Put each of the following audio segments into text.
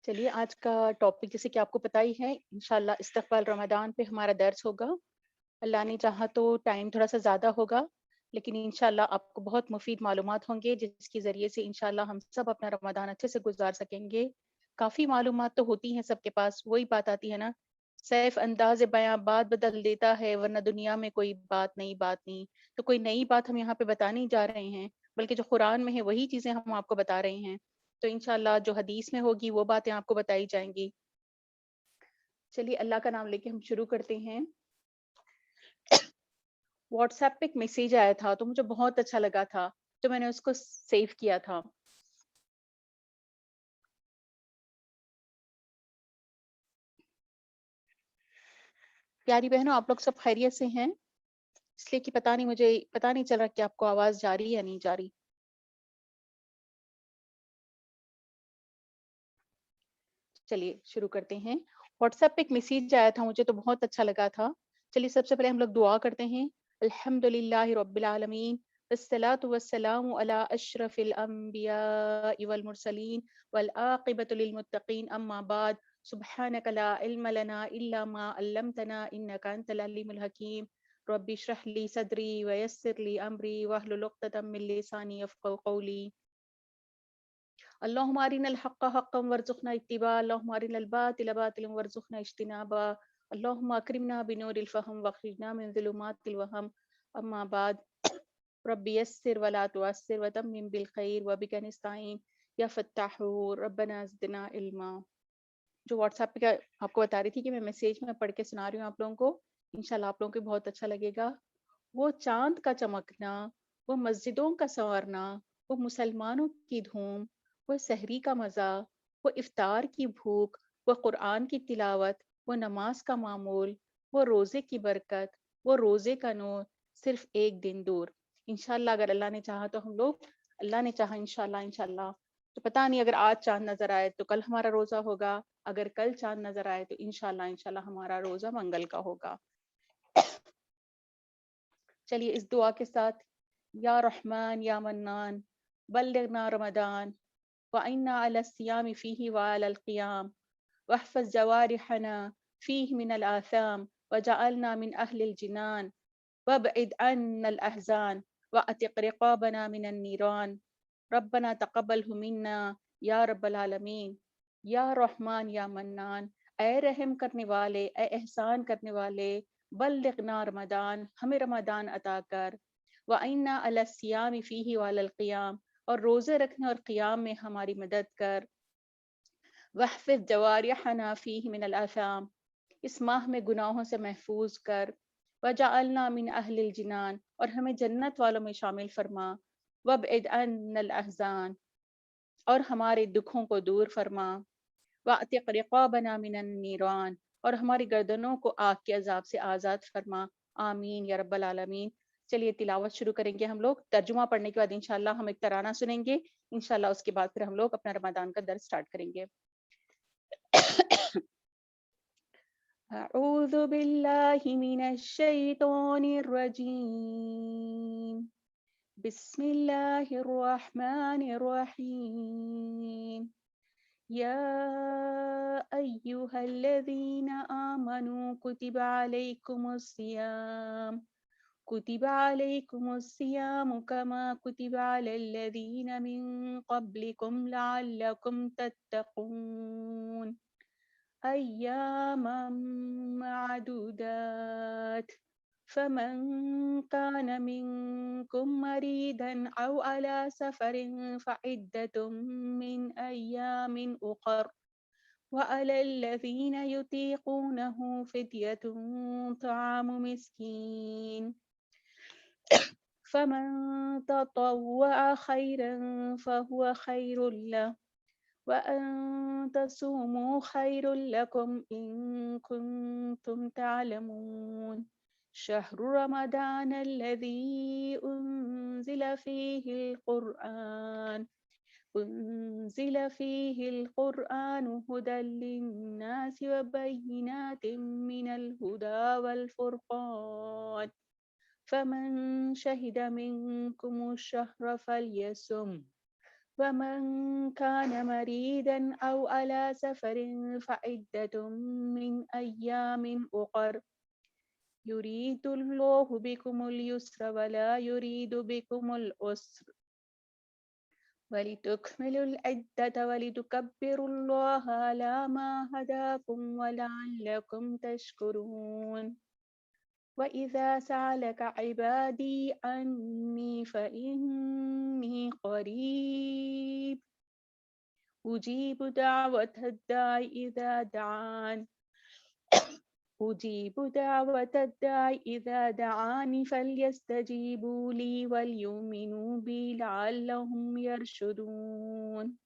چلیے آج کا ٹاپک جیسے کہ آپ کو پتہ ہی ہے انشاءاللہ استقبال رمضان پہ ہمارا درس ہوگا. اللہ نے چاہا تو ٹائم تھوڑا سا زیادہ ہوگا لیکن انشاءاللہ آپ کو بہت مفید معلومات ہوں گے جس کی ذریعے سے انشاءاللہ ہم سب اپنا رمضان اچھے سے گزار سکیں گے. کافی معلومات تو ہوتی ہیں سب کے پاس، وہی بات آتی ہے نا، سیف انداز بیاں بات بدل دیتا ہے ورنہ دنیا میں کوئی بات نہیں. تو کوئی نئی بات ہم یہاں پہ بتانے جا رہے ہیں بلکہ جو قرآن میں ہے وہی چیزیں ہم آپ کو بتا رہے ہیں. تو انشاءاللہ جو حدیث میں ہوگی وہ باتیں آپ کو بتائی جائیں گی. چلیے اللہ کا نام لے کے ہم شروع کرتے ہیں. واٹس ایپ پہ ایک میسیج آیا تھا تو مجھے بہت اچھا لگا تھا تو میں نے اس کو سیو کیا تھا. پیاری بہنوں آپ لوگ سب خیریت سے ہیں؟ اس لیے کہ مجھے پتا نہیں چل رہا کہ آپ کو آواز جا رہی ہے یا نہیں جا رہی. چلیے شروع کرتے ہیں. واٹس ایپ پہ ایک میسیج آیا تھا مجھے تو بہت اچھا لگا تھا. چلیے سب سے پہلے ہم لوگ دعا کرتے ہیں. الحمد للہ رب العالمین والصلاة والسلام على اشرف الانبیاء والمرسلین والعاقبۃ للمتقین اما بعد. سبحانک لا علم لنا الا ما علمتنا انک انت العلیم الحکیم. رب اشرح لی صدری ویسر لی امری واحلل عقدۃ من لسانی یفقهوا قولی. اللهم ارنا الحق حقا وارزقنا اتباعه اللهم ارنا الباطل باطلا وارزقنا اجتنابه اللهم اكرمنا بنور الفهم واخرجنا من ظلمات الوهم. اما بعد رب يسر ولا تعسر وتمم بالخير وبك نستعين یا فتاح ربنا زدنا علما. جو واٹس ایپ پہ آپ کو بتا رہی تھی کہ میں میسیج میں پڑھ کے سنا رہی ہوں آپ لوگوں کو، انشاءاللہ آپ لوگوں کو بہت اچھا لگے گا. وہ چاند کا چمکنا، وہ مسجدوں کا سنورنا، وہ مسلمانوں کی دھوم، وہ سحری کا مزہ، وہ افطار کی بھوک، وہ قرآن کی تلاوت، وہ نماز کا معمول، وہ روزے کی برکت، وہ روزے کا نور، صرف ایک دن دور. انشاءاللہ اگر اللہ نے چاہا تو ہم لوگ، اللہ نے چاہا انشاءاللہ تو پتہ نہیں اگر آج چاند نظر آئے تو کل ہمارا روزہ ہوگا، اگر کل چاند نظر آئے تو انشاءاللہ ہمارا روزہ منگل کا ہوگا. چلیے اس دعا کے ساتھ، یا رحمان یا منان بلغنا رمضان وعنا على الصيام فيه وعلى القيام واحفظ جوارحنا فيه من الآثام وجعلنا من أهل الجنان وابعد عنا الأحزان وأتق رقابنا من النيران ربنا تقبله منا یا رب العالمین. یا رحمان یا منان، اے رحم کرنے والے، اے احسان کرنے والے، بلغنا رمضان، ہمیں رمضان عطا کر، وَإِنَّا عَلَى الصِّيَامِ فِيهِ وَعَلَى الْقِيَامِ، اور روزے رکھنے اور قیام میں ہماری مدد کر، وَاحْفِظْ جَوَارِحَنَا فِيهِ مِنَ الْآثَامِ، اس ماہ میں گناہوں سے محفوظ کر، وَجَعَلْنَا مِنْ أَهْلِ الْجِنَان، اور ہمیں جنت والوں میں شامل فرما، وَابْعِدْ عَنَّا الْأَحْزَانَ، اور ہمارے دکھوں کو دور فرما، وَأَعْتِقْ رِقَابَنَا مِنَ النِّيرَانِ، اور ہماری گردنوں کو آگ کے عذاب سے آزاد فرما، آمین یا رب العالمین. چلیے تلاوت شروع کریں گے ہم لوگ. ترجمہ پڑھنے کے بعد انشاءاللہ ہم ایک ترانہ سنیں گے، انشاءاللہ اس کے بعد پھر ہم لوگ اپنا رمضان کا درس سٹارٹ کریں گے. اعوذ باللہ من الشیطان الرجیم، بسم اللہ الرحمن الرحیم. يا أيها الذين آمنوا كتب عليكم الصيام كما كتب على الذين من قبلكم لعلكم تتقون أياما معدودات فمن كان منكم مريضا أو على سفر فعدة من أيام أخر وعلى الذين يطيقونه فدية طعام مسكين فمن تطوع خيرا فهو خير له وأن تصوموا خير لكم إن كنتم تعلمون. شهر رمضان الذي أنزل فيه القرآن هدى للناس وبينات من الهدى والفرقان فمن شهد منكم الشهر فليصم ومن كان مريضا أو على سفر فعدة من أيام أخر يريد الله بكم اليسر ولا يريد بكم العسر ولتكملوا العدة ولتكبروا الله على ما هداكم ولعلكم تشكرون وإذا سألك عبادي عني فإني قريب أجيب دعوة الداع إذا دعان فليستجيبوا لي وليؤمنوا بي لعلهم يرشدون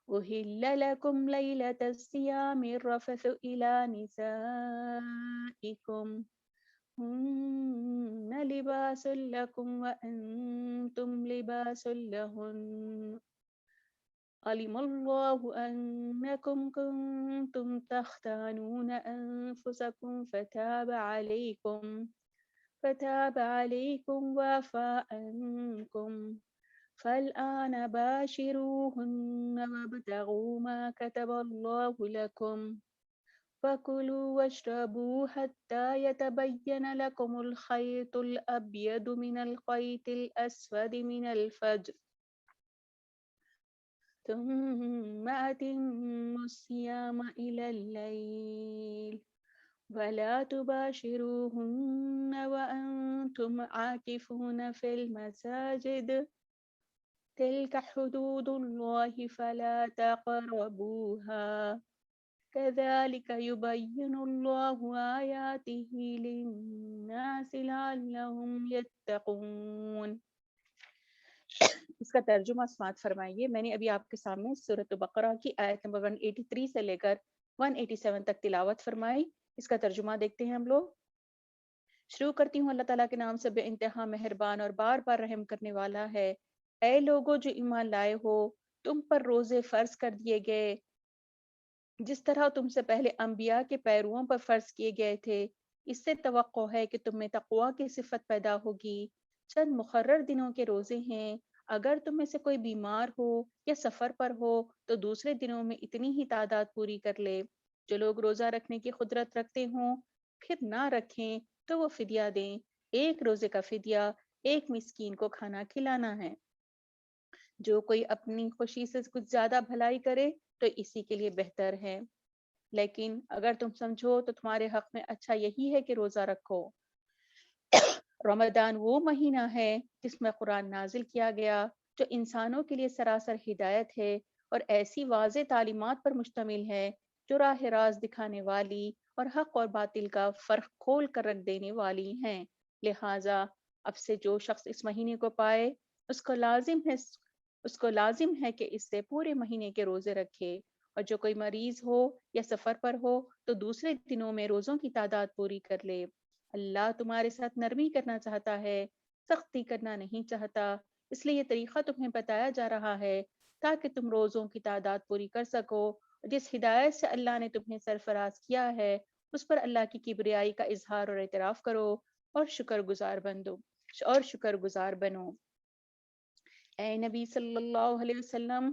أهل لكم ليلة الصيام الرفث إلى نسائكم هن لباس لكم وأنتم لباس لهن علم الله أنكم كنتم تختانون أنفسكم فتاب عليكم وعفى عنكم فالآن باشروهن وابتغوا ما كتب الله لكم فكلوا واشربوا حتى يتبين لكم الخيط الأبيض من الخيط الأسود من الفجر ثم أتموا الصيام إلى الليل ولا تباشروهن وأنتم عاكفون في المساجد تلك حدود الله فلا تقربوها كذلك يبين الله آياته للناس لعلهم يتقون. اس کا ترجمہ سماعت فرمائیے. میں نے ابھی آپ کے سامنے سورۃ بقرہ کی آیت نمبر 183 سے لے کر 187 تک تلاوت فرمائی. اس کا ترجمہ دیکھتے ہیں ہم لوگ. شروع کرتی ہوں اللہ تعالیٰ کے نام سے بے انتہا مہربان اور بار بار رحم کرنے والا ہے. اے لوگو جو ایمان لائے ہو، تم پر روزے فرض کر دیے گئے جس طرح تم سے پہلے انبیاء کے پیرووں پر فرض کیے گئے تھے. اس سے توقع ہے کہ تم میں تقویٰ کی صفت پیدا ہوگی. چند مقرر دنوں کے روزے ہیں. اگر تم میں سے کوئی بیمار ہو یا سفر پر ہو تو دوسرے دنوں میں اتنی ہی تعداد پوری کر لے. جو لوگ روزہ رکھنے کی قدرت رکھتے ہوں پھر نہ رکھیں تو وہ فدیہ دیں. ایک روزے کا فدیہ ایک مسکین کو کھانا کھلانا ہے. جو کوئی اپنی خوشی سے کچھ زیادہ بھلائی کرے تو اسی کے لیے بہتر ہے. لیکن اگر تم سمجھو تو تمہارے حق میں اچھا یہی ہے کہ روزہ رکھو. رمضان وہ مہینہ ہے جس میں قرآن نازل کیا گیا جو انسانوں کے لیے سراسر ہدایت ہے اور ایسی واضح تعلیمات پر مشتمل ہے جو راہ راست دکھانے والی اور حق اور باطل کا فرق کھول کر رکھ دینے والی ہیں. لہٰذا اب سے جو شخص اس مہینے کو پائے اس کو لازم ہے کہ اس سے پورے مہینے کے روزے رکھے. اور جو کوئی مریض ہو یا سفر پر ہو تو دوسرے دنوں میں روزوں کی تعداد پوری کر لے. اللہ تمہارے ساتھ نرمی کرنا چاہتا ہے، سختی کرنا نہیں چاہتا. اس لیے یہ طریقہ تمہیں بتایا جا رہا ہے تاکہ تم روزوں کی تعداد پوری کر سکو. جس ہدایت سے اللہ نے تمہیں سرفراز کیا ہے اس پر اللہ کی کبریائی کا اظہار اور اعتراف کرو اور شکر گزار بنو. اے نبی صلی اللہ علیہ وسلم،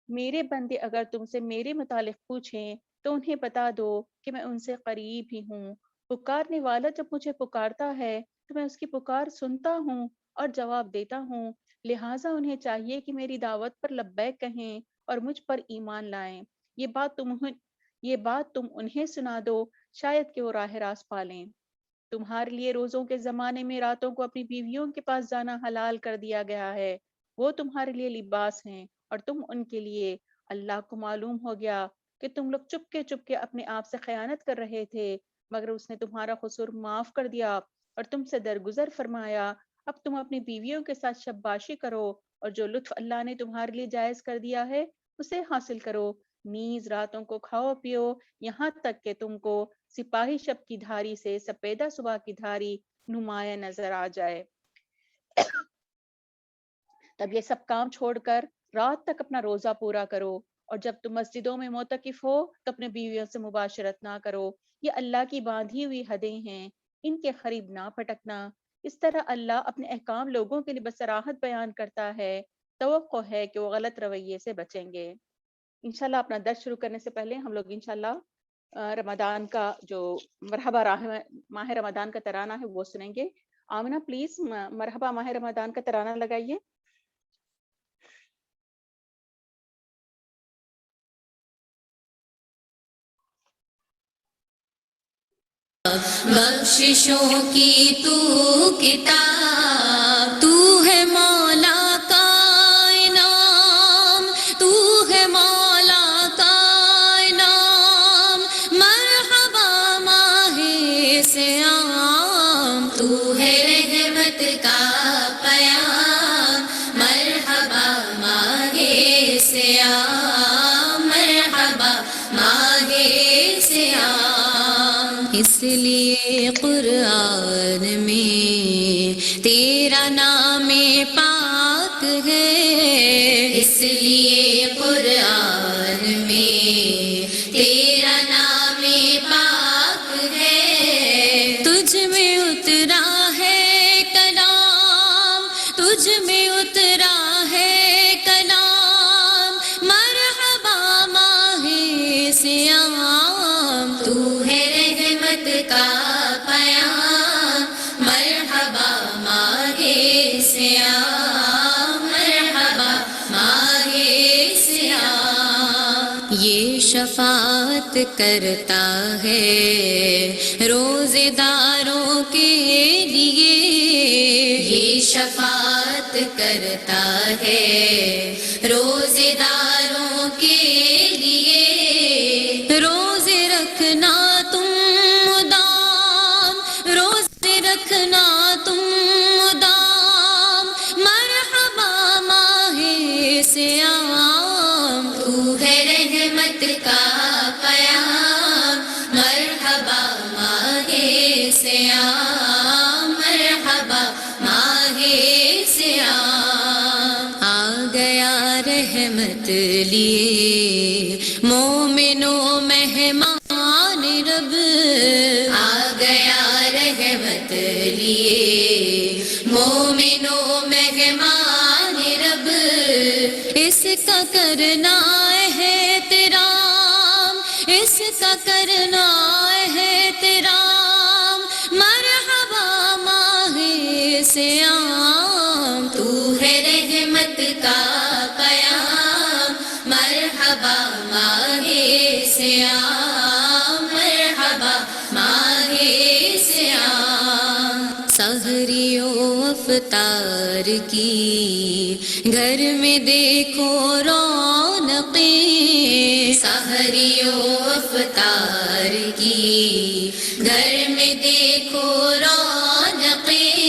میرے بندے اگر تم سے میرے متعلق پوچھیں تو انہیں بتا دو کہ میں ان سے قریب ہی ہوں. پکارنے والا جب مجھے پکارتا ہے تو میں اس کی پکار سنتا ہوں اور جواب دیتا ہوں. لہٰذا انہیں چاہیے کہ میری دعوت پر لبیک کہیں اور مجھ پر ایمان لائیں. یہ بات تم انہیں سنا دو شاید کہ وہ راہ راست پالیں. تمہارے لیے روزوں کے زمانے میں راتوں کو اپنی بیویوں کے پاس جانا حلال کر دیا گیا ہے. وہ تمہارے لیے لباس ہیں اور تم ان کے لیے. اللہ کو معلوم ہو گیا کہ تم لوگ چپ کے اپنے آپ سے خیانت کر رہے تھے، مگر اس نے تمہارا قصور معاف کر دیا اور تم سے درگزر فرمایا. اب تم اپنی بیویوں کے ساتھ شب باشی کرو اور جو لطف اللہ نے تمہارے لیے جائز کر دیا ہے اسے حاصل کرو. نیز راتوں کو کھاؤ پیو یہاں تک کہ تم کو سپاہی شب کی دھاری سے سپیدہ صبح کی دھاری نمایاں نظر آ جائے. تب یہ سب کام چھوڑ کر رات تک اپنا روزہ پورا کرو. اور جب تم مسجدوں میں معتکف ہو تو اپنے بیویوں سے مباشرت نہ کرو. یہ اللہ کی باندھی ہوئی حدیں ہیں، ان کے قریب نہ پھٹکنا. اس طرح اللہ اپنے احکام لوگوں کے لیے بصراحت بیان کرتا ہے توقع ہے کہ وہ غلط رویے سے بچیں گے. انشاءاللہ اپنا درس شروع کرنے سے پہلے ہم لوگ انشاءاللہ رمضان کا جو مرحبا ماہ رمضان کا ترانہ ہے وہ سنیں گے. آمنہ پلیز مرحبا ماہ رمضان کا ترانہ لگائیے. بخششوں کی تو کتاب، تو ہے مولا کا انعام، تو ہے مولا کا انعام. مرحبا ماہ صیام، تو ہے رحمت کا پیام. مرحبا ماہ صیام، مرحبا ماہ صیام. اس لیے قرآن میں تیرا نام پاک ہے، اس لیے قرآن میں تیرا نام پاک ہے. تجھ میں اترا ہے کلام، تجھ میں اترا ہے کلام. مرحبا ماہ صیام، تو ہے رحمت کا پیام. مرحبا ماہ صیام، مرحبا ماہ صیام. یہ شفاعت کرتا ہے روزے داروں کے لیے، یہ شفاعت کرتا ہے روزے داروں کے لیے. روزے رکھنا تم مدام، روزے رکھنا تم مدام. مرحبا ماہ صیام، تو ہے رحمت کا پیام. مرحبا ماہ صیام، مرحبا ماہ صیام. آ گیا رحمت لیے مومنوں مہمان رب، آ گیا رحمت لیے مومنوں مہمان رب. اس کا کرنا احترام، اس کا کرنا احترام. مرحبا ماہ صیام، تو ہے رحمت کا پیام. مرحبا ماہ صیام، مرحبا ماہ صیام. سحری و افطار کی گھر میں دیکھو رونقیں، سحری و افطار کی گھر میں دیکھو رونقیں.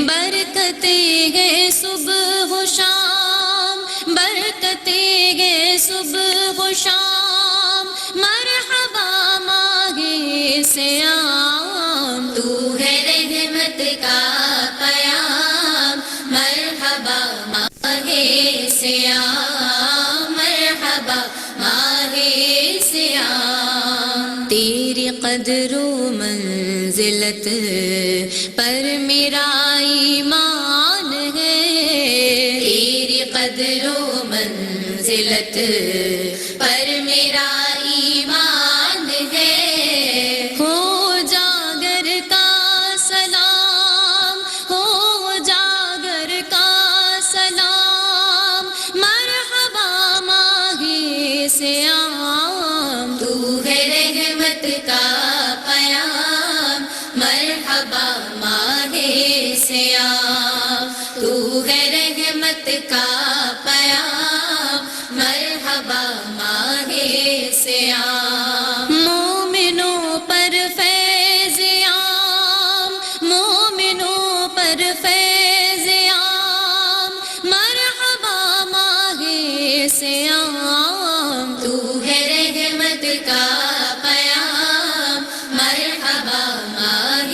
برکتیں ہیں صبح و شام، برکتیں ہیں صبح و شام. مرحبا ماہ صیام، تو ہے رحمت کا پیام. مرحبا ماہ صیام، مرحبا ماہ صیام. تیری قدر و منزلت پر میرا ایمان ہے، تیری قدر و منزلت پر میرا ایمان ہے. ہو جاگر کا سلام، ہو جاگر کا سلام. مرحبا ماہ صیام، تو ہے رحمت کا پیام. مرحبا ماہ صیام، تو ہے رحمت کا پیام. مرحبا ماہ صیام. مومنوں پر فیض عام، مومنوں پر فیض عام. مرحبا ماہ صیام، تو ہے رحمت کا پیام. مرحبا ماہ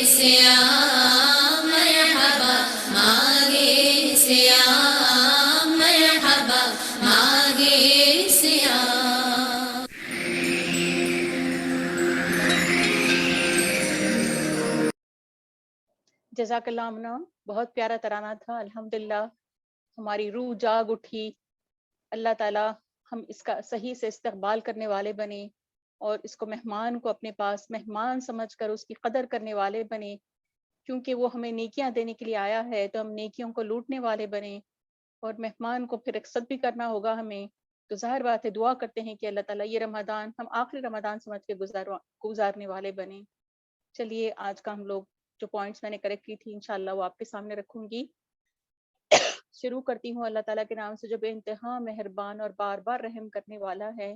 صیام، مرحبا ماہ صیام، مرحبا ماہ صیام. جزاک اللہ آمنہ، بہت پیارا ترانہ تھا الحمدللہ. ہماری روح جاگ اٹھی. اللہ تعالیٰ ہم اس کا صحیح سے استقبال کرنے والے بنے اور اس کو مہمان کو اپنے پاس مہمان سمجھ کر اس کی قدر کرنے والے بنے, کیونکہ وہ ہمیں نیکیاں دینے کے لیے آیا ہے تو ہم نیکیوں کو لوٹنے والے بنے, اور مہمان کو پھر اکسیپٹ بھی کرنا ہوگا ہمیں. تو ظاہر بات ہے دعا کرتے ہیں کہ اللہ تعالیٰ یہ رمضان ہم آخری رمضان سمجھ کے گزارنے والے بنے. چلیے آج کا ہم لوگ جو پوائنٹس میں نے کریکٹ کی تھی انشاءاللہ وہ آپ کے سامنے رکھوں گی. شروع کرتی ہوں اللہ تعالیٰ کے نام سے جو بے انتہا مہربان اور بار بار رحم کرنے والا ہے.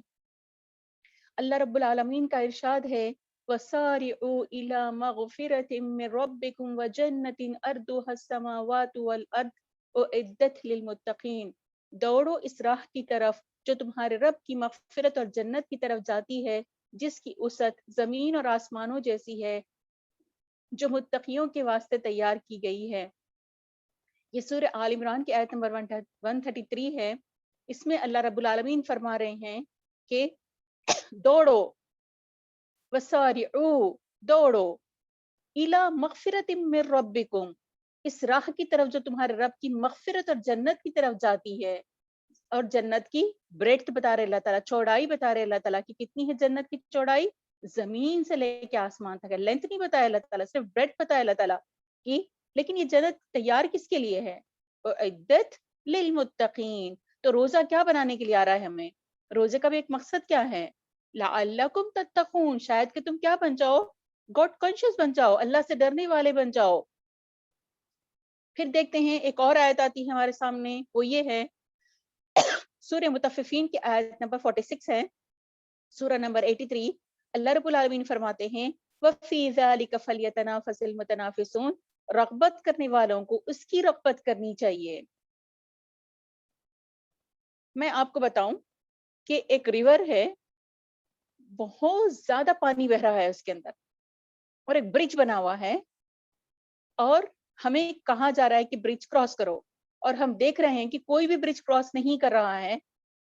اللہ رب العالمین کا ارشاد ہے وَسَارِعُوا إِلَى مَغْفِرَةٍ مِّن رَبِّكُمْ وَجَنَّةٍ أَرْضُهَا السَّمَاوَاتُ وَالْأَرْضُ أُعِدَّتْ لِلْمُتَّقِينَ. دوڑو اس راہ کی طرف جو تمہارے رب کی مغفرت اور جنت کی طرف جاتی ہے جس کی وسعت زمین اور آسمانوں جیسی ہے, جو متقیوں کے واسطے تیار کی گئی ہے. یہ سورہ آل عمران کی آیت نمبر 133 ہے. اس میں اللہ رب العالمین فرما رہے ہیں کہ دوڑو, وسارعو دوڑو, الی مغفرت من ربکم اس راہ کی طرف جو تمہارے رب کی مغفرت اور جنت کی طرف جاتی ہے. اور جنت کی بریڈتھ بتا رہے اللہ تعالیٰ, چوڑائی بتا رہے اللہ تعالیٰ کی کتنی ہے جنت کی چوڑائی, زمین سے لے کے آسمان تک ہے. لینتھ نہیں بتایا اللہ تعالیٰ, صرف بریڈتھ بتایا اللہ تعالیٰ کی. لیکن یہ جنت تیار کس کے لیے ہے؟ اعدت للمتقین. تو روزہ کیا بنانے کے لیے آ رہا ہے ہمیں؟ روزے کا بھی ایک مقصد کیا ہے؟ لعلکم تتقون, شاید کہ تم کیا بن جاؤ, گاڈ کانشیس بن جاؤ, اللہ سے ڈرنے والے بن جاؤ. پھر دیکھتے ہیں ایک اور آیت آتی ہے ہمارے سامنے, وہ یہ ہے سورہ مطففین کی آیت نمبر 46 ہے, سورہ نمبر 83. اللہ رب العالمین فرماتے ہیں وَفِي ذَلِكَ فَلْيَتَنَافَسِ الْمُتَنَافِسُونَ, رغبت کرنے والوں کو اس کی رغبت کرنی چاہیے. میں آپ کو بتاؤں کہ ایک ریور ہے, بہت زیادہ پانی بہ رہا ہے اس کے اندر, اور ایک برج بنا ہوا ہے, اور ہمیں کہا جا رہا ہے کہ برج کراس کرو, اور ہم دیکھ رہے ہیں کہ کوئی بھی برج کراس نہیں کر رہا ہے,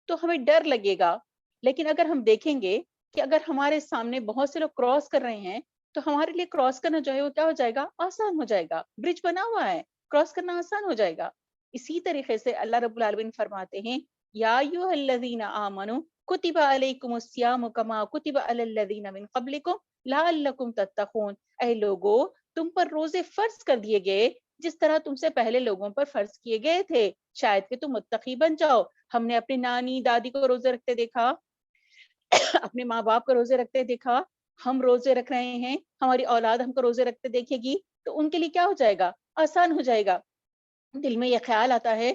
تو ہمیں ڈر لگے گا. لیکن اگر ہم دیکھیں گے کہ اگر ہمارے سامنے بہت سے لوگ کراس کر رہے ہیں تو ہمارے لیے کراس کرنا جو ہے وہ کیا ہو جائے گا, آسان ہو جائے گا. برج بنا ہوا ہے, کراس کرنا آسان ہو جائے گا. اسی طریقے سے اللہ رب العالمین فرماتے ہیں یا ایھا الذین آمنوا کتب علیکم الصیام کما کتب علی الذین من قبلکم لعلکم تتقون. اے لوگو تم پر روزے فرض کر دیے گئے جس طرح تم سے پہلے لوگوں پر فرض کیے گئے تھے, شاید کہ تم متقی بن جاؤ. ہم نے اپنی نانی دادی کو روزے رکھتے دیکھا, اپنے ماں باپ کو روزے رکھتے دیکھا, ہم روزے رکھ رہے ہیں, ہماری اولاد ہم کو روزے رکھتے دیکھے گی تو ان کے لیے کیا ہو جائے گا, آسان ہو جائے گا. دل میں یہ خیال آتا ہے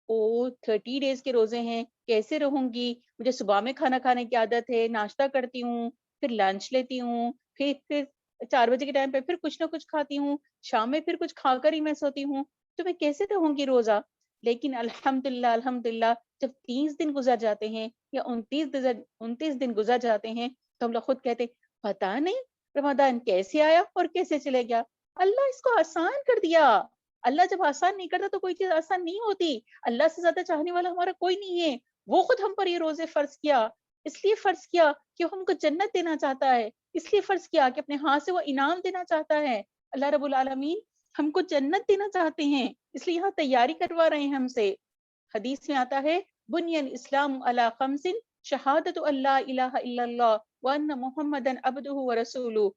او 30 ڈیز کے روزے ہیں, کیسے رہوں گی, مجھے صبح میں کھانا کھانے کی عادت ہے, ناشتہ کرتی ہوں, پھر لنچ لیتی ہوں, پھر 4 بجے کے ٹائم پہ پھر کچھ نہ کچھ کھاتی ہوں, شام میں پھر کچھ کھا کر ہی میں سوتی ہوں, تو میں کیسے رہوں گی روزہ. لیکن الحمدللہ جب 30 دن گزر جاتے ہیں یا 29 دن گزر جاتے ہیں تو ہم لوگ خود کہتے پتا نہیں رمضان کیسے آیا اور کیسے چلے گیا. اللہ اس کو آسان کر دیا. اللہ جب آسان نہیں کرتا تو کوئی چیز آسان نہیں ہوتی. اللہ سے زیادہ چاہنے والا ہمارا کوئی نہیں ہے. وہ خود ہم پر یہ روزے فرض کیا, اس لیے فرض کیا کہ ہم کو جنت دینا چاہتا ہے, اس لیے فرض کیا کہ اپنے ہاتھ سے وہ انعام دینا چاہتا ہے. اللہ رب العالمین ہم کو جنت دینا چاہتے ہیں, اس لیے یہاں تیاری کروا رہے ہیں ہم سے. حدیث میں آتا ہے بنی الاسلام علی خمس شہادت اللہ الہ الا اللہ وان محمدن عبدہ ورسولہ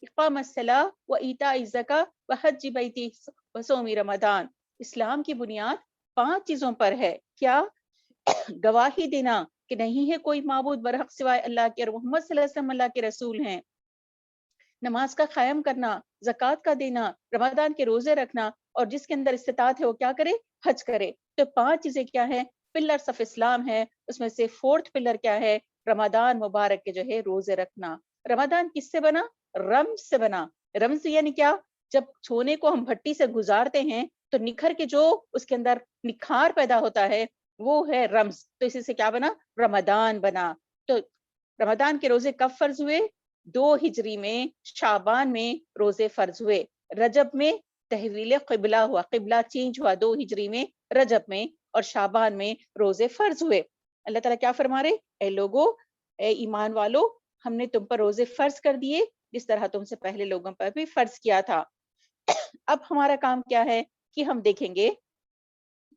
اقام الصلاۃ وایتاء الزکاۃ وحج بیتی وصوم رمضان. اسلام کی بنیاد 5 چیزوں پر ہے. کیا؟ گواہی دینا کہ نہیں ہے کوئی معبود برحق سوائے اللہ کے, اور محمد صلی اللہ علیہ وسلم اللہ کے رسول ہیں. نماز کا قائم کرنا, زکوٰۃ کا دینا, رمضان کے روزے رکھنا, اور جس کے اندر استطاعت ہے وہ کیا کرے, حج کرے. تو 5 چیزیں کیا ہیں, پلرز آف اسلام ہے. اس میں سے 4تھ پلر کیا ہے, رمضان مبارک کے جو ہے روزے رکھنا. رمضان کس سے بنا, رمز سے بنا. رمز یعنی کیا, جب سونے کو ہم بھٹی سے گزارتے ہیں تو نکھر کے جو اس کے اندر نکھار پیدا ہوتا ہے وہ ہے رمز. تو اسی سے کیا بنا, رمضان بنا. تو رمضان کے روزے کب فرض ہوئے, 2 ہجری میں شعبان میں روزے فرض ہوئے. رجب میں تحویل قبلہ ہوا, قبلہ چینج ہوا 2 ہجری میں رجب میں, اور شعبان میں روزے فرض ہوئے. اللہ تعالیٰ کیا فرما رہے, اے لوگو, اے ایمان والو, ہم نے تم پر روزے فرض کر دیے جس طرح تم سے پہلے لوگوں پر بھی فرض کیا تھا. اب ہمارا کام کیا ہے کہ ہم دیکھیں گے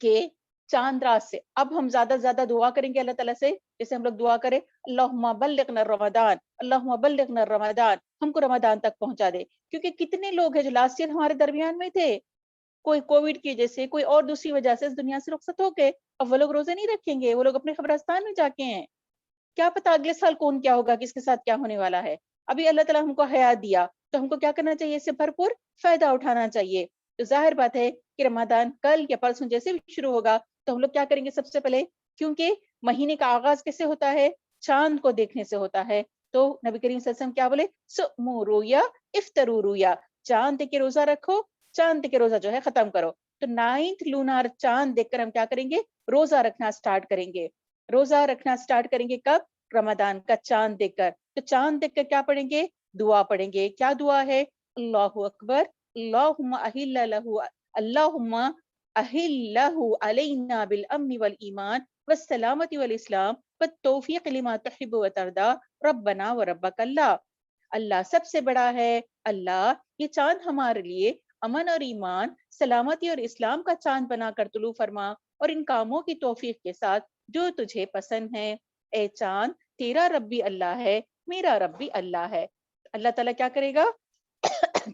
کہ چاند رات سے اب ہم زیادہ سے زیادہ دعا کریں گے اللہ تعالیٰ سے، جیسے ہم لوگ دعا کریں اللہم بلغنا رمضان، اللہم بلغنا رمضان، ہم کو رمضان تک پہنچا دے. کیونکہ کتنے لوگ ہیں جو لاسٹ ایئر ہمارے درمیان میں تھے، کوئی کووڈ کی وجہ سے، کوئی اور دوسری وجہ سے اس دنیا سے رخصت ہو کے، اب وہ لوگ روزے نہیں رکھیں گے، وہ لوگ اپنے قبرستان میں جا کے ہیں. کیا پتا اگلے سال کون کیا ہوگا، کس کے ساتھ کیا ہونے والا ہے. ابھی اللہ تعالیٰ ہم کو حیات دیا تو ہم کو کیا کرنا چاہیے، اس سے بھرپور فائدہ اٹھانا چاہیے. تو ظاہر بات ہے کہ رمضان کل یا پرسوں جیسے بھی شروع ہوگا تو ہم لوگ کیا کریں گے سب سے پہلے، کیونکہ مہینے کا آغاز کیسے ہوتا ہے، چاند کو دیکھنے سے ہوتا ہے. تو نبی کریم صلی اللہ علیہ وسلم کیا بولے، سمو رویا افطروا رویا، چاند دیکھ کے روزہ رکھو، چاند دیکھ کے روزہ جو ہے ختم کرو. تو 9th لونار چاند دیکھ کر ہم کیا کریں گے، روزہ رکھنا سٹارٹ کریں گے. روزہ رکھنا سٹارٹ کریں گے کب، رمضان کا چاند دیکھ کر. تو چاند دیکھ کر کیا پڑھیں گے، دعا پڑھیں گے. کیا دعا ہے، اللہ اکبر، اللہم اہل لہ، اللہم اہل لہ علینا بالامن والایمان والسلامت والاسلام والتوفیق لما تحب وترضا ربنا وربک اللہ. اللہ سب سے بڑا ہے، اللہ یہ چاند ہمارے لیے امن اور ایمان، سلامتی اور اسلام کا چاند بنا کر طلوع فرما، اور ان کاموں کی توفیق کے ساتھ جو تجھے پسند ہے. اے چاند تیرا رب بھی اللہ ہے، میرا رب بھی اللہ ہے. اللہ تعالیٰ کیا کرے گا،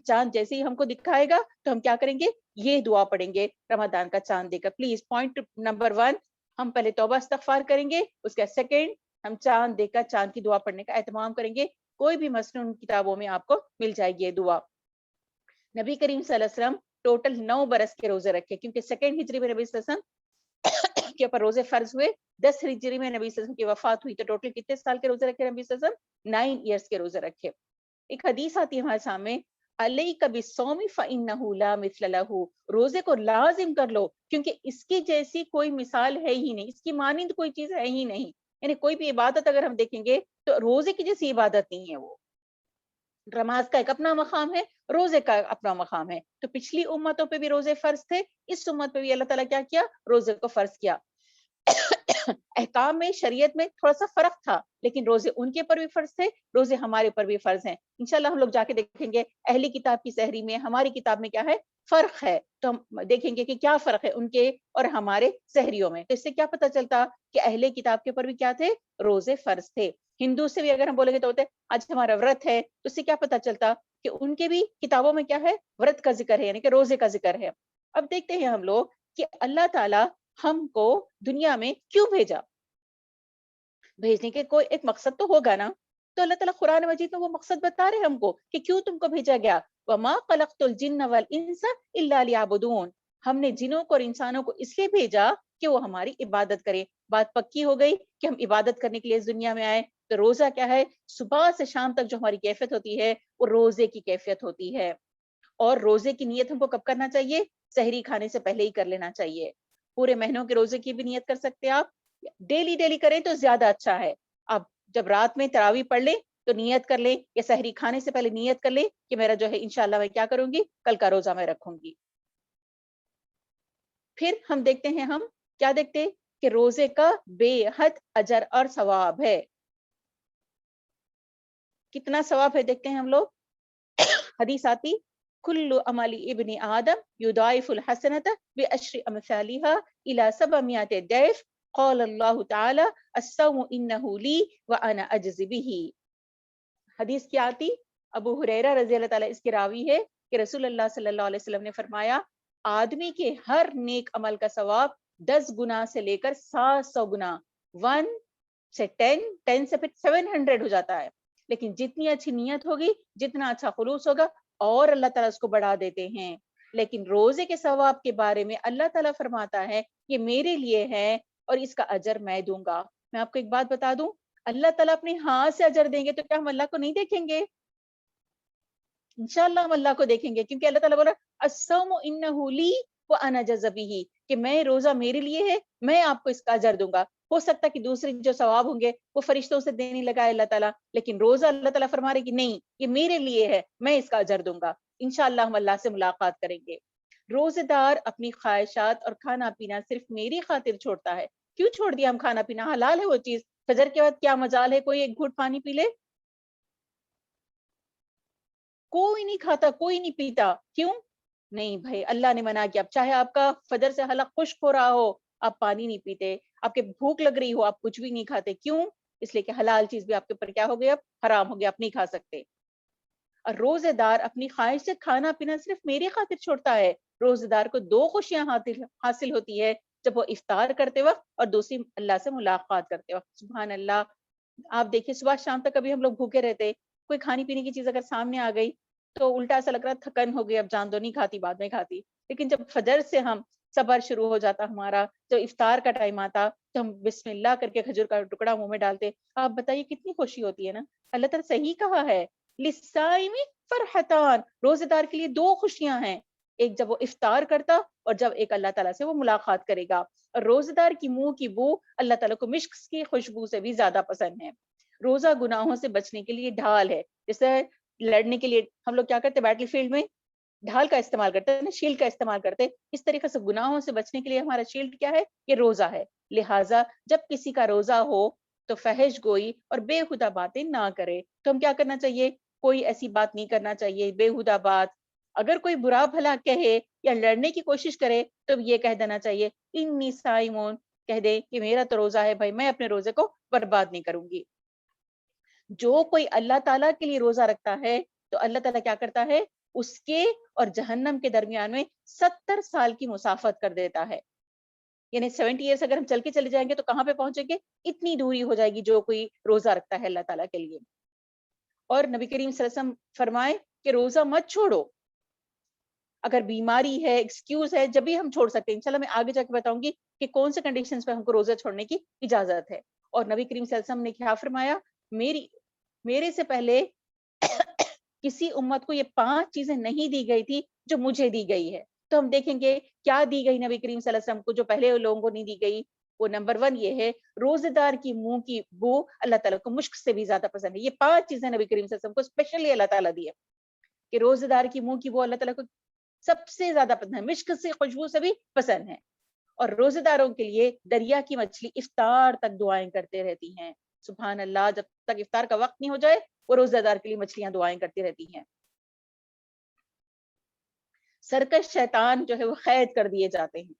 چاند جیسے ہی ہم کو دکھائے گا تو ہم کیا کریں گے، یہ دعا پڑھیں گے رمضان کا چاند دے کر. پلیز پوائنٹ نمبر 1، ہم پہلے توبہ استغفار کریں گے، اس کا سیکنڈ ہم چاند دے کر چاند کی دعا پڑھنے کا اہتمام کریں گے. کوئی بھی مسنون کتابوں میں آپ کو مل جائے گی یہ دعا. نبی کریم صلی اللہ علیہ وسلم ٹوٹل 9 برس کے روزے رکھے، کیونکہ 2 ہجری میں نبی صلی اللہ علیہ وسلم کے اوپر روزے فرض ہوئے. 10 ہجری میں نبی صلی اللہ علیہ وسلم کی وفات ہوئی. تو ٹوٹل کتنے سال کے روزے رکھے نبی صلی اللہ علیہ وسلم، 9 ایئرس کے روزے رکھے. ایک حدیث آتی ہے ہمارے سامنے، علیک بالصوم فإنہ لا مثل لہ، روزے کو لازم کر لو کیونکہ اس کی جیسی کوئی مثال ہے ہی نہیں، اس کی مانند کوئی چیز ہے ہی نہیں. یعنی کوئی بھی عبادت اگر ہم دیکھیں گے تو روزے کی جیسی عبادت نہیں ہے. وہ نماز کا ایک اپنا مقام ہے، روزے کا اپنا مقام ہے. تو پچھلی امتوں پہ بھی روزے فرض تھے، اس امت پہ بھی اللہ تعالیٰ کیا کیا، روزے کو فرض کیا. احکام میں شریعت میں تھوڑا سا فرق تھا، لیکن روزے ان کے اوپر بھی فرض تھے، روزے ہمارے اوپر بھی فرض ہیں. انشاءاللہ ہم لوگ جا کے دیکھیں گے اہلی کتاب کی سحری میں ہماری کتاب میں کیا ہے، فرق ہے. تو ہم دیکھیں گے کہ کیا فرق ہے ان کے اور ہمارے سحریوں میں. تو اس سے کیا پتہ چلتا کہ اہل کتاب کے اوپر بھی کیا تھے، روزے فرض تھے. ہندو سے بھی اگر ہم بولیں گے تو ہوتے آج ہمارا ورت ہے، تو اس سے کیا پتہ چلتا کہ ان کے بھی کتابوں میں کیا ہے، ورت کا ذکر ہے، یعنی کہ روزے کا ذکر ہے. اب دیکھتے ہیں ہم لوگ کہ اللہ تعالیٰ ہم کو دنیا میں کیوں بھیجا. بھیجنے کے کوئی ایک مقصد تو ہوگا نا. تو اللہ تعالیٰ قرآن مجید میں وہ مقصد بتا رہے ہم کو کہ کیوں تم کو بھیجا گیا. وَمَا خَلَقْتُ الْجِنَّ وَالْإِنسَ إِلَّا لِيَعْبُدُونَ، ہم نے جنوں کو اور انسانوں کو اس لیے بھیجا کہ وہ ہماری عبادت کریں. بات پکی ہو گئی کہ ہم عبادت کرنے کے لیے اس دنیا میں آئے. تو روزہ کیا ہے، صبح سے شام تک جو ہماری کیفیت ہوتی ہے وہ روزے کی کیفیت ہوتی ہے. اور روزے کی نیت ہم کو کب کرنا چاہیے، سحری کھانے سے پہلے ہی کر لینا چاہیے. پورے مہینوں کے روزے کی بھی نیت کر سکتے آپ، ڈیلی کریں تو زیادہ اچھا ہے. اب جب رات میں تراویح پڑھ لیں تو نیت کر لیں، یا سحری کھانے سے پہلے نیت کر لیں کہ میرا جو ہے انشاءاللہ میں کیا کروں گی، کل کا روزہ میں رکھوں گی. پھر ہم دیکھتے ہیں، ہم کیا دیکھتے ہیں کہ روزے کا بے حد اجر اور ثواب ہے. کتنا ثواب ہے دیکھتے ہیں ہم لوگ. حدیث آتی، کل عمل ابن آدم یضاعف الحسنۃ بعشر امثالها الى 700 ضعف، قال اللہ تعالی الصوم انہ لی وانا اجزی بہ. حدیث کیا آتی، ابو ہریرہ رضی اللہ تعالیٰ اس کے راوی ہے کہ رسول اللہ صلی اللہ علیہ وسلم نے فرمایا، آدمی کے ہر نیک عمل کا ثواب 10 گنا سے لے کر 700 گنا، 1 سے 10 سے پھر 700 ہو جاتا ہے. لیکن جتنی اچھی نیت ہوگی، جتنا اچھا خلوص ہوگا، اور اللہ تعالیٰ اس کو بڑھا دیتے ہیں. لیکن روزے کے ثواب کے بارے میں اللہ تعالیٰ فرماتا ہے یہ میرے لیے ہے اور اس کا اجر میں دوں گا. میں آپ کو ایک بات بتا دوں، اللہ تعالیٰ اپنے ہاتھ سے اجر دیں گے تو کیا ہم اللہ کو نہیں دیکھیں گے؟ انشاءاللہ ہم اللہ کو دیکھیں گے، کیونکہ اللہ تعالیٰ بولا الصوم انہ لی وانا اجزی بہ، کہ میں روزہ میرے لیے ہے، میں آپ کو اس کا اجر دوں گا. ہو سکتا ہے کہ دوسرے جو ثواب ہوں گے وہ فرشتوں سے دینے لگا اللہ تعالیٰ، لیکن روزہ اللہ تعالیٰ فرما رہے کہ نہیں، یہ میرے لیے ہے، میں اس کا اجر دوں گا. انشاءاللہ ہم اللہ سے ملاقات کریں گے. روزے دار اپنی خواہشات اور کھانا پینا صرف میری خاطر چھوڑتا ہے. کیوں چھوڑ دیا ہم کھانا پینا؟ حلال ہے وہ چیز. فجر کے بعد کیا مجال ہے کوئی ایک گھوٹ پانی پی لے؟ کوئی نہیں کھاتا، کوئی نہیں پیتا. کیوں؟ نہیں بھائی، اللہ نے منع کیا. اب چاہے آپ کا فجر سے حلق خشک ہو رہا ہو، آپ پانی نہیں پیتے. آپ کے بھوک لگ رہی ہو، آپ کچھ بھی نہیں کھاتے. کیوں؟ اس لیے کہ حلال چیز بھی آپ کے اوپر کیا ہو گیا، اب حرام ہو گیا، آپ نہیں کھا سکتے. اور روزے دار اپنی خواہش سے کھانا پینا صرف میری خاطر چھوڑتا ہے. روزے دار کو دو خوشیاں حاصل ہوتی ہے، جب وہ افطار کرتے وقت اور دوسری اللہ سے ملاقات کرتے وقت. سبحان اللہ. آپ دیکھیے صبح شام تک کبھی ہم لوگ بھوکے رہتے، کوئی کھانے پینے کی چیز اگر سامنے آ گئی تو الٹا ایسا لگ رہا تھکن ہو گئی، اب جان دو نہیں کھاتی، بعد میں کھاتی. لیکن جب فجر سے ہم صبر شروع ہو جاتا ہمارا، جو افطار کا ٹائم آتا تو ہم بسم اللہ کر کے کھجور کا ٹکڑا منہ میں ڈالتے. آپ بتائیے کتنی خوشی ہوتی ہے نا. اللہ تعالیٰ صحیح کہا ہے، للصائم فرحتان، روزے دار کے لیے دو خوشیاں ہیں. ایک جب وہ افطار کرتا، اور جب ایک اللہ تعالیٰ سے وہ ملاقات کرے گا. اور روزے دار کی منہ کی بو اللہ تعالیٰ کو مشک کی خوشبو سے بھی زیادہ پسند ہے. روزہ گناہوں سے بچنے کے لیے ڈھال ہے. جیسے لڑنے کے لیے ہم لوگ کیا کرتے، بیٹل فیلڈ میں ڈھال کا استعمال کرتے ہیں نا، شیلڈ کا استعمال کرتے. اس طریقے سے گناہوں سے بچنے کے لیے ہمارا شیلڈ کیا ہے، یہ روزہ ہے. لہٰذا جب کسی کا روزہ ہو تو فحش گوئی اور بے ہدہ باتیں نہ کرے. تو ہم کیا کرنا چاہیے، کوئی ایسی بات نہیں کرنا چاہیے بے ہدہ بات. اگر کوئی برا بھلا کہے یا لڑنے کی کوشش کرے تو یہ کہہ دینا چاہیے انی صائمون، کہہ دے کہ میرا تو روزہ ہے بھائی، میں اپنے روزے کو برباد نہیں کروں گی. جو کوئی اللہ تعالیٰ کے لیے روزہ رکھتا ہے تو اللہ تعالیٰ کیا کرتا ہے، اس کے اور جہنم کے درمیان میں 70 سال کی مسافت کر دیتا ہے. یعنی 70 ایئرس اگر ہم چل کے چلے جائیں گے تو کہاں پہ پہنچیں گے، اتنی دوری ہو جائے گی جو کوئی روزہ رکھتا ہے اللہ تعالیٰ کے لیے. اور نبی کریم صلی اللہ علیہ وسلم فرمائے کہ روزہ مت چھوڑو. اگر بیماری ہے، ایکسکیوز ہے، جب بھی ہم چھوڑ سکتے ہیں. انشاءاللہ میں آگے جا کے بتاؤں گی کہ کون سے کنڈیشنز پہ ہم کو روزہ چھوڑنے کی اجازت ہے. اور نبی کریم صلی اللہ علیہ وسلم نے کیا فرمایا، میرے سے پہلے کسی امت کو یہ 5 چیزیں نہیں دی گئی تھی جو مجھے دی گئی ہے. تو ہم دیکھیں گے کیا دی گئی نبی کریم صلی اللہ علیہ وسلم کو جو پہلے لوگوں کو نہیں دی گئی. وہ نمبر 1 یہ ہے، روزے دار کی منہ کی بو اللہ تعالیٰ کو مشک سے بھی زیادہ پسند ہے. یہ 5 چیزیں نبی کریم صلی اللہ علیہ وسلم کو اسپیشلی اللہ تعالیٰ دی ہے کہ روزے دار کی منہ کی بو اللہ تعالیٰ کو سب سے زیادہ پسند ہے، مشک سے خوشبو سے بھی پسند ہے. اور روزے داروں کے لیے دریا کی مچھلی افطار تک دعائیں کرتے رہتی ہیں. سبحان اللہ. جب تک افطار کا وقت نہیں ہو جائے وہ روزہ دار کے لیے مچھلیاں دعائیں کرتی رہتی ہیں. سرکش شیطان جو ہے وہ قید کر دیے جاتے ہیں.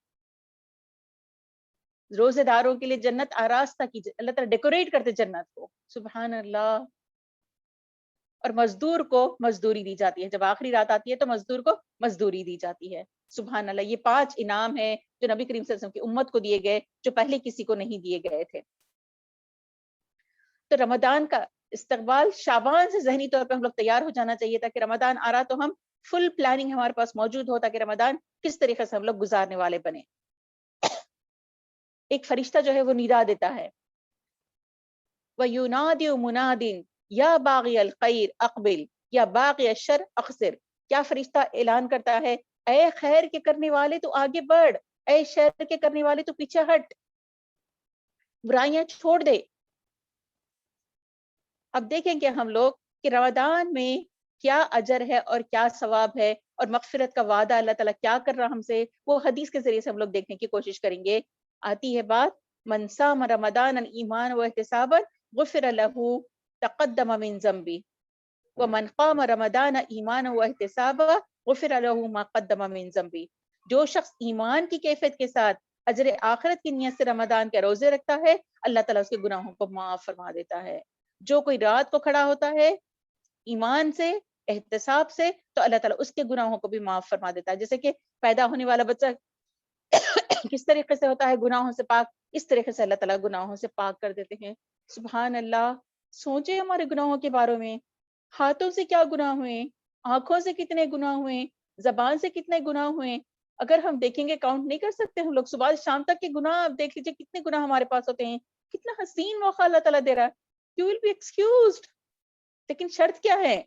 روزے داروں کے لیے جنت آراستہ کی، اللہ تعالیٰ ڈیکوریٹ کرتے جنت کو. سبحان اللہ. اور مزدور کو مزدوری دی جاتی ہے، جب آخری رات آتی ہے تو مزدور کو مزدوری دی جاتی ہے. سبحان اللہ. یہ 5 انعام ہیں جو نبی کریم صلی اللہ علیہ وسلم کی امت کو دیے گئے، جو پہلے کسی کو نہیں دیے گئے تھے. تو رمضان کا استقبال شعبان سے ذہنی طور پہ ہم لوگ تیار ہو جانا چاہیے، تاکہ رمضان آ رہا تو ہم فل پلاننگ ہمارے پاس موجود ہو، تاکہ رمضان کس طریقے سے ہم لوگ گزارنے والے بنے. ایک فرشتہ جو ہے وہ ندا دیتا ہے، وَيُنَادِي مُنَادٍ یا باغی الخیر اقبل یا باغی الشر اخسر. کیا فرشتہ اعلان کرتا ہے، اے خیر کے کرنے والے تو آگے بڑھ، اے شر کے کرنے والے تو پیچھے ہٹ، برائیاں چھوڑ دے. اب دیکھیں کہ ہم لوگ کہ رمضان میں کیا اجر ہے اور کیا ثواب ہے، اور مغفرت کا وعدہ اللہ تعالیٰ کیا کر رہا ہم سے، وہ حدیث کے ذریعے سے ہم لوگ دیکھنے کی کوشش کریں گے. آتی ہے بات، من صام رمضان ایمان و احتسابا غفر له تقدم من ذنبی ومن قام رمضان ایمان و احتسابا غفر له ما قدم من ذنبی. جو شخص ایمان کی کیفیت کے ساتھ اجر آخرت کی نیت سے رمضان کے روزے رکھتا ہے، اللہ تعالیٰ اس کے گناہوں کو معاف فرما دیتا ہے. جو کوئی رات کو کھڑا ہوتا ہے ایمان سے، احتساب سے، تو اللہ تعالیٰ اس کے گناہوں کو بھی معاف فرما دیتا ہے. جیسے کہ پیدا ہونے والا بچہ کس طریقے سے ہوتا ہے گناہوں سے پاک، اس طریقے سے اللہ تعالیٰ گناہوں سے پاک کر دیتے ہیں. سبحان اللہ. سوچے ہمارے گناہوں کے بارے میں، ہاتھوں سے کیا گناہ ہوئے، آنکھوں سے کتنے گناہ ہوئے، زبان سے کتنے گناہ ہوئے. اگر ہم دیکھیں گے کاؤنٹ نہیں کر سکتے ہم لوگ. صبح شام تک کے گناہ آپ دیکھ لیجیے کتنے گناہ ہمارے پاس ہوتے ہیں. کتنا حسین موقع اللہ تعالیٰ دے رہا ہے. You will be excused. لیکن شرط کیا ہے،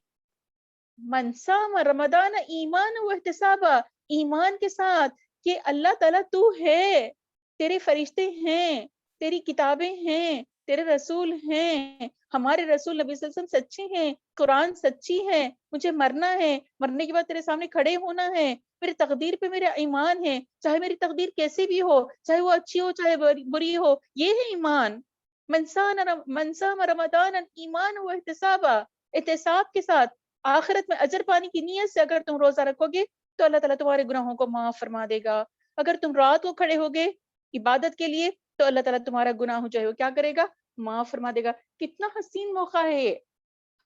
من صام رمضان ایمان و احتسابا، ایمان کے ساتھ کہ اللہ تعالیٰ تو ہے، تیرے فرشتے ہیں، تیری کتابیں ہیں، تیرے رسول ہیں، ہمارے رسول نبی صلی اللہ علیہ وسلم سچے ہیں، قرآن سچی ہے، مجھے مرنا ہے، مرنے کے بعد تیرے سامنے کھڑے ہونا ہے، میری تقدیر پہ میرا ایمان ہے، چاہے میری تقدیر کیسی بھی ہو، چاہے وہ اچھی ہو چاہے بری ہو. یہ ہے ایمان. من صام رمضان ایمان و احتسابا، احتساب کے ساتھ آخرت میں اجر پانے کی نیت سے اگر تم روزہ رکھو گے تو اللہ تعالیٰ تمہارے گناہوں کو معاف فرما دے گا. اگر تم رات کو کھڑے ہوگے عبادت کے لیے تو اللہ تعالیٰ تمہارا گناہ جو ہے وہ کیا کرے گا؟ معاف فرما دے گا. کتنا حسین موقع ہے یہ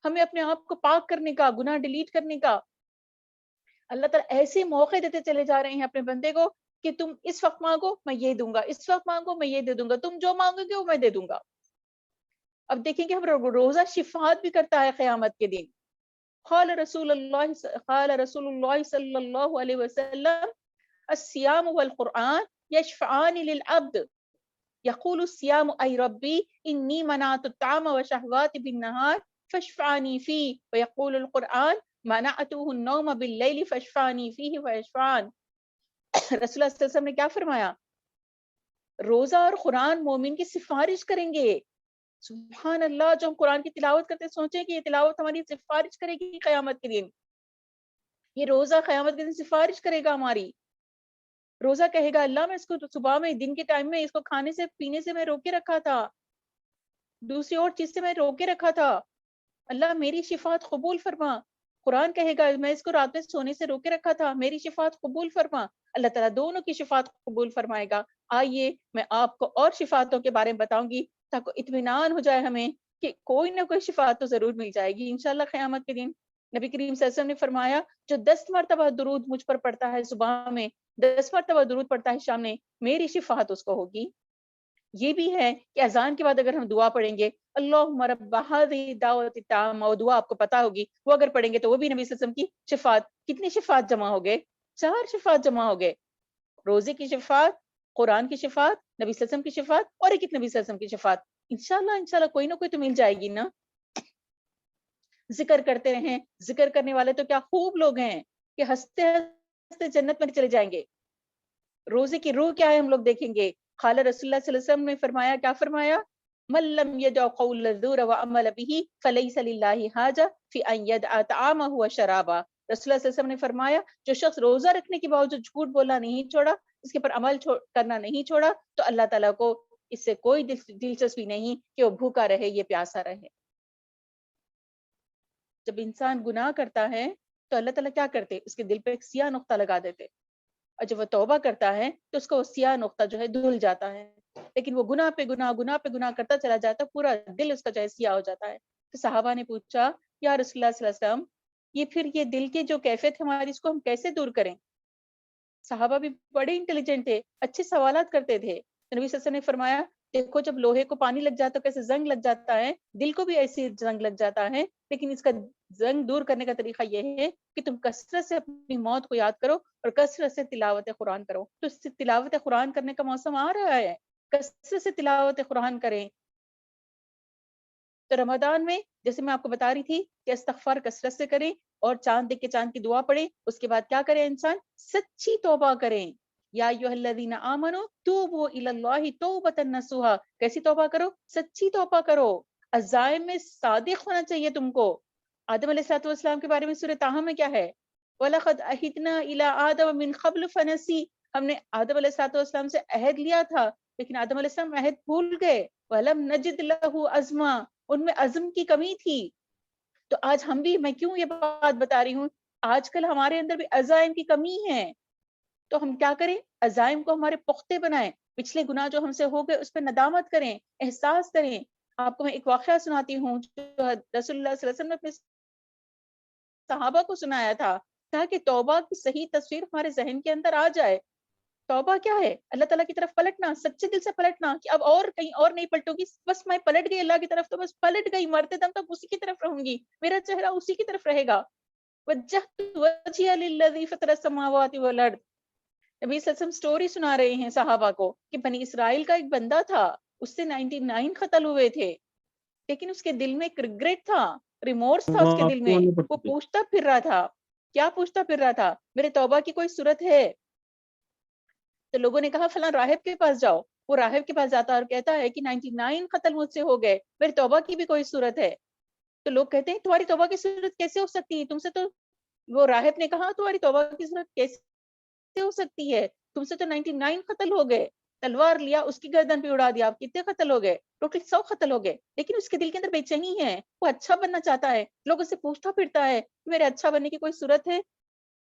ہمیں اپنے آپ کو پاک کرنے کا، گناہ ڈیلیٹ کرنے کا. اللہ تعالیٰ ایسے موقع دیتے چلے جا رہے ہیں اپنے بندے کو کہ تم اس وقت مانگو میں یہ دوں گا، اس وقت مانگو میں یہ دے دوں گا، تم جو مانگو گے وہ میں دے دوں گا. اب دیکھیں کہ ہم روزہ شفاعت بھی کرتا ہے قیامت کے دن. قال رسول اللہ صلی اللہ علیہ وسلم الصيام والقرآن يشفعان للعبد يقول الصيام أي ربي إني منعت الطعام وشهوات بالنهار فاشفعني فيه ويقول القرآن منعته النوم بالليل فاشفعني فيه فيشفعان. رسول اللہ صلی اللہ علیہ وسلم نے کیا فرمایا؟ روزہ اور قرآن مومن کی سفارش کریں گے. سبحان اللہ، جو ہم قرآن کی تلاوت کرتے سوچیں کہ یہ تلاوت ہماری سفارش کرے گی قیامت کے دن. یہ روزہ قیامت کے دن سفارش کرے گا ہماری. روزہ کہے گا اللہ میں اس کو صبح میں دن کے ٹائم میں اس کو کھانے سے پینے سے میں روکے رکھا تھا، دوسری اور چیز سے میں روکے رکھا تھا، اللہ میری شفاعت قبول فرما. قرآن کہے گا میں اس کو رات میں سونے سے روکے رکھا تھا، میری شفاعت قبول فرما. اللہ تعالیٰ دونوں کی شفاعت قبول فرمائے گا. آئیے میں آپ کو اور شفاعتوں کے بارے میں بتاؤں گی تاکہ اطمینان ہو جائے ہمیں کہ کوئی نہ کوئی شفاعت تو ضرور مل جائے گی انشاءاللہ قیامت کے دن. نبی کریم صلی اللہ علیہ وسلم نے فرمایا جو 10 مرتبہ درود مجھ پر پڑھتا ہے صبح میں، 10 مرتبہ درود پڑھتا ہے شام میں، میری شفاعت اس کو ہوگی. یہ بھی ہے کہ اذان کے بعد اگر ہم دعا پڑھیں گے اللہم رب هذه الدعوۃ التامہ، وہ دعا آپ کو پتا ہوگی، وہ اگر پڑھیں گے تو وہ بھی نبی صلی اللہ علیہ وسلم کی شفاعت. کتنی شفاعت جمع ہو گئے؟ 4 شفاعت جمع ہو گئے. روزے کی شفاعت، قرآن کی شفاعت، نبی صلی اللہ علیہ وسلم کی شفاعت اور ایک نبی صلی اللہ علیہ وسلم کی شفاعت. انشاءاللہ کوئی نہ کوئی تو مل جائے گی نا. ذکر کرتے رہیں. ذکر کرنے والے تو کیا خوب لوگ ہیں کہ ہنستے ہنستے جنت میں چلے جائیں گے. روزے کی روح کیا ہے ہم لوگ دیکھیں گے. قال رسول اللہ صلی اللہ علیہ وسلم نے فرمایا، کیا فرمایا؟ من لم يدع قول الزور وعمل به فليس لله حاجة في ان يدع طعامه وشرابه. رسول اللہ صلی اللہ علیہ وسلم نے فرمایا جو شخص روزہ رکھنے کے باوجود جھوٹ بولنا نہیں چھوڑا، اس کے پر عمل کرنا نہیں چھوڑا، تو اللہ تعالیٰ کو اس سے کوئی دلچسپی نہیں کہ وہ بھوکا رہے یہ پیاسا رہے. جب انسان گناہ کرتا ہے تو اللہ تعالیٰ کیا کرتے؟ اس کے دل پہ ایک سیاہ نقطہ لگا دیتے، اور جب وہ توبہ کرتا ہے تو اس کو وہ سیاہ نقطہ جو ہے دھل جاتا ہے. لیکن وہ گناہ پہ گناہ کرتا چلا جاتا، پورا دل اس کا جو ہے سیاہ ہو جاتا ہے. تو صحابہ نے پوچھا یا رسول اللہ صلی اللہ علیہ وسلم یہ دل کی جو کیفیت ہے ہماری، اس کو ہم کیسے دور کریں؟ صحابہ بھی بڑے انٹیلیجنٹ تھے، اچھے سوالات کرتے تھے. نبی صلی اللہ علیہ وسلم نے فرمایا دیکھو جب لوہے کو پانی لگ جاتا ہے کیسے زنگ لگ جاتا ہے، دل کو بھی ایسی زنگ لگ جاتا ہے. لیکن اس کا زنگ دور کرنے کا طریقہ یہ ہے کہ تم کثرت سے اپنی موت کو یاد کرو اور کثرت سے تلاوت قرآن کرو. تو اس سے تلاوت قرآن کرنے کا موسم آ رہا ہے، کثرت سے تلاوت قرآن کریں. تو رمضان میں جیسے میں آپ کو بتا رہی تھی کہ استغفار کثرت سے کریں اور چاند دیکھ کے چاند کی دعا پڑھیں. اس کے بعد کیا کریں؟ انسان سچی توبہ کریں. یا ایھا الذین آمنوا توبوا الی اللہ توبۃ نصوحا. کیسی توبہ کرو؟ سچی توبہ کرو. عزائم میں صادق ہونا چاہیے تم کو. آدم علیہ السلام کے بارے میں سورہ طٰہٰ میں کیا ہے؟ وَلَقَدْ عَهِدْنَا إِلَىٰ آدَمَ مِنْ قَبْلُ فَنَسِیَ. ہم نے آدم علیہ السلام سے عہد لیا تھا لیکن آدم علیہ السلام عہد بھول گئے. وَلَمْ نَجِدْ لَهُ عَزْمًا. ان میں عزم کی کمی تھی. تو آج ہم بھی، میں کیوں یہ بات بتا رہی ہوں، آج کل ہمارے اندر بھی عزائم کی کمی ہے. تو ہم کیا کریں؟ عزائم کو ہمارے پختے بنائیں. پچھلے گناہ جو ہم سے ہو گئے اس پہ ندامت کریں، احساس کریں. آپ کو میں ایک واقعہ سناتی ہوں جو رسول اللہ صلی اللہ علیہ وسلم نے اپنے صحابہ کو سنایا تھا تاکہ توبہ کی صحیح تصویر ہمارے ذہن کے اندر آ جائے. توبہ کیا ہے؟ اللہ تعالیٰ کی طرف پلٹنا، سچے دل سے پلٹنا کہ اب اور کہیں اور نہیں پلٹوں گی، بس میں پلٹ گئی اللہ کی طرف تو بس پلٹ گئی، مرتے دم تک اسی کی طرف رہوں گی، میرا چہرہ اسی کی طرف رہے گا. وجہت وجہی للذی فطر السماوات والارض. نبی صلی اللہ علیہ وسلم سٹوری سنا رہے ہیں صحابہ کو کہ بنی اسرائیل کا ایک بندہ تھا، اس سے 99 قتل ہوئے تھے، لیکن اس کے دل میں ایک ریگریٹ تھا، ریمورس تھا اس کے دل میں. وہ پوچھتا پھر رہا تھا، کیا پوچھتا پھر رہا تھا؟ میرے توبہ کی کوئی صورت ہے؟ تو لوگوں نے کہا فلاں راہب کے پاس جاؤ. وہ راہب کے پاس جاتا اور کہتا ہے کہ 99 قتل مجھ سے ہو گئے، میری توبہ کی بھی کوئی صورت ہے؟ تو لوگ کہتے ہیں تمہاری توبہ کی صورت کیسے ہو سکتی ہے؟ تم سے تو، وہ راہب نے کہا تمہاری توبہ کی صورت کیسے ہو سکتی ہے؟ تم سے تو 99 قتل ہو گئے. تلوار لیا اس کی گردن پہ اڑا دیا. آپ کتنے قتل ہو گئے؟ ٹوٹل 100 قتل ہو گئے. لیکن اس کے دل کے اندر بے چینی ہے، وہ اچھا بننا چاہتا ہے، لوگوں سے پوچھتا پھرتا ہے میرے اچھا بننے کی کوئی صورت ہے؟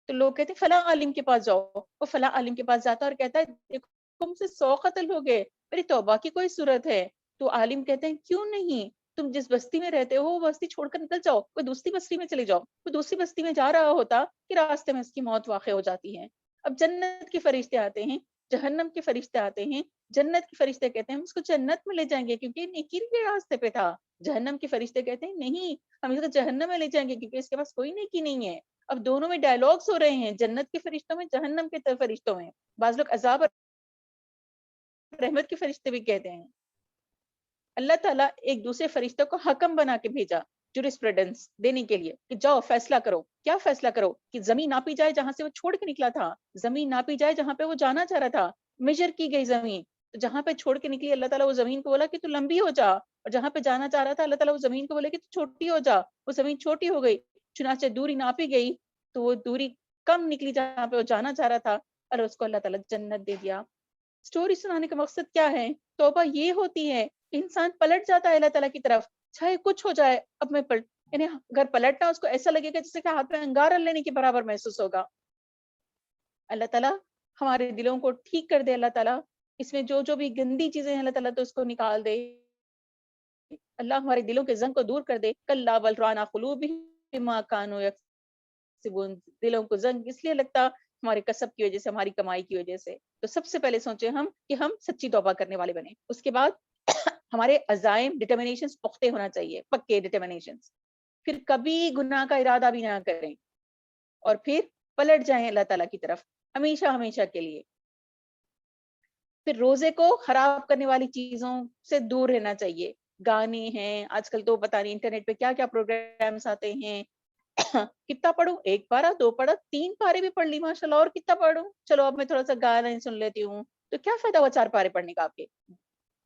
تو لوگ کہتے ہیں فلاں عالم کے پاس جاؤ، وہ فلاں عالم کے پاس جاتا ہے اور کہتا ہے دیکھو تم سے 100 قتل ہو گئے، میری توبہ کی کوئی صورت ہے؟ تو عالم کہتے ہیں کیوں نہیں، تم جس بستی میں رہتے ہو وہ بستی چھوڑ کر نکل جاؤ، کوئی دوسری بستی میں چلے جاؤ۔ کوئی دوسری بستی میں جا رہا ہوتا کہ راستے میں اس کی موت واقع ہو جاتی ہے۔ اب جنت کے فرشتے آتے ہیں، جہنم کے فرشتے آتے ہیں، جنت کے فرشتے کہتے ہیں ہم اس کو جنت میں لے جائیں گے کیونکہ یہ نیکی کے راستے پہ تھا، جہنم کے فرشتے کہتے ہیں نہیں ہم اس کو جہنم میں لے جائیں گے کیونکہ اس کے پاس کوئی نیکی نہیں ہے۔ اب دونوں میں ڈائلاگس ہو رہے ہیں، جنت کے فرشتوں میں، جہنم کے فرشتوں میں۔ بعض لوگ عذاب اور رحمت کے فرشتے بھی کہتے ہیں۔ اللہ تعالیٰ ایک دوسرے فرشتوں کو حکم بنا کے بھیجا جورسپروڈنس دینے کے لیے کہ جاؤ فیصلہ کرو۔ کیا فیصلہ کرو؟ کہ زمین ناپی جائے جہاں سے وہ چھوڑ کے نکلا تھا، زمین ناپی جائے جہاں پہ وہ جانا چاہ رہا تھا، میجر کی گئی زمین، تو جہاں پہ چھوڑ کے نکلی اللہ تعالیٰ وہ زمین کو بولا کہ تو لمبی ہو جا، اور جہاں پہ جانا چاہ رہا تھا اللہ تعالیٰ وہ زمین کو بولے کہ تو چھوٹی ہو جا، وہ زمین چھوٹی ہو گئی، چنانچہ دوری ناپی گئی تو وہ دوری کم نکلی جہاں پہ وہ جانا چاہ رہا تھا، اور اس کو اللہ تعالیٰ جنت دے دیا۔ سٹوری سنانے کا مقصد کیا ہے؟ توبہ یہ ہوتی ہے کہ انسان پلٹ جاتا ہے اللہ تعالیٰ کی طرف، چاہے کچھ ہو جائے اب میں یعنی اگر پلٹنا اس کو ایسا لگے گا جیسے کہ ہاتھ میں انگارہ لینے کے برابر محسوس ہوگا۔ اللہ تعالیٰ ہمارے دلوں کو ٹھیک کر دے، اللہ تعالیٰ اس میں جو بھی گندی چیزیں ہیں اللہ تعالیٰ تو اس کو نکال دے، اللہ ہمارے دلوں کے زنگ کو دور کر دے۔ کلا بل ران علی قلوبہم بما کانوا یکسبون، دلوں کو زنگ اس لیے لگتا ہمارے کسب کی وجہ سے، ہماری کمائی کی وجہ سے۔ تو سب سے پہلے سوچیں ہم کہ ہم سچی توبہ کرنے والے بنیں، اس کے بعد ہمارے عزائم ڈٹرمنیشنز پختے ہونا چاہیے، پکے ڈٹرمنیشنز، پھر کبھی گناہ کا ارادہ بھی نہ کریں، اور پھر پلٹ جائیں اللہ تعالیٰ کی طرف ہمیشہ ہمیشہ کے لیے۔ پھر روزے کو خراب کرنے والی چیزوں سے دور رہنا چاہیے، گانے ہیں آج کل تو پتہ نہیں انٹرنیٹ پہ کیا کیا پروگرامز آتے ہیں، کتنا پڑھوں، 1 پارہ 2 پڑھا 3 پارے بھی پڑھ لی ماشاءاللہ، اور کتنا پڑھوں، چلو اب میں تھوڑا سا گانا ہی سن لیتی ہوں، تو کیا فائدہ ہوا 4 پارے پڑھنے کا؟ آپ کے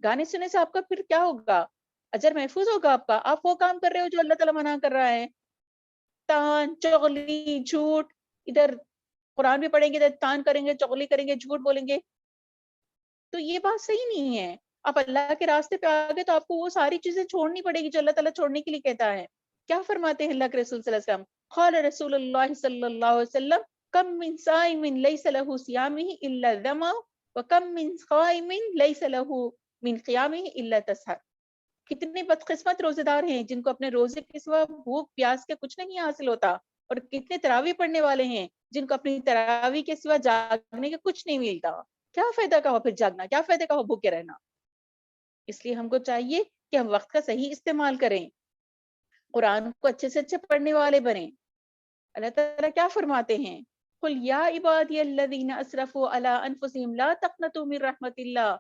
گانے سننے سے آپ کا پھر کیا ہوگا؟ اجر محفوظ ہوگا آپ کا؟ آپ وہ کام کر رہے ہو جو اللہ تعالیٰ منع کر رہا ہے، تان چغلی جھوٹ، ادھر قرآن بھی پڑھیں گے ادھر تان کریں گے، چغلی کریں گے، جھوٹ بولیں گے، تو یہ بات صحیح نہیں ہے۔ آپ اللہ کے راستے پہ آگے تو آپ کو وہ ساری چیزیں چھوڑنی پڑے گی جو اللہ تعالیٰ چھوڑنے کے لیے کہتا ہے۔ کیا فرماتے ہیں اللہ کے رسول صلی اللہ علیہ وسلم؟ قال رسول اللہ صلی اللہ علیہ وسلم کم من صائم لیس له صیامہ الا الظما وکم من قائم لیس له من قیامہ الا تسحر۔ کتنے بدقسمت روزے دار ہیں جن کو اپنے روزے کے سوا بھوک پیاس کے کچھ نہیں حاصل ہوتا، اور کتنے تراویح پڑھنے والے ہیں جن کو اپنی تراویح کے سوا جاگنے کے کچھ نہیں ملتا۔ کیا فائدہ کا ہو پھر جاگنا، کیا فائدہ کا ہو بھوکے رہنا؟ اس لیے ہم کو چاہیے کہ ہم وقت کا صحیح استعمال کریں، قرآن کو اچھے سے اچھے پڑھنے والے بنیں۔ اللہ تعالیٰ کیا فرماتے ہیں؟ قل یا عبادی الذین اسرفوا علی انفسہم لا تقنطوا من رحمت اللہ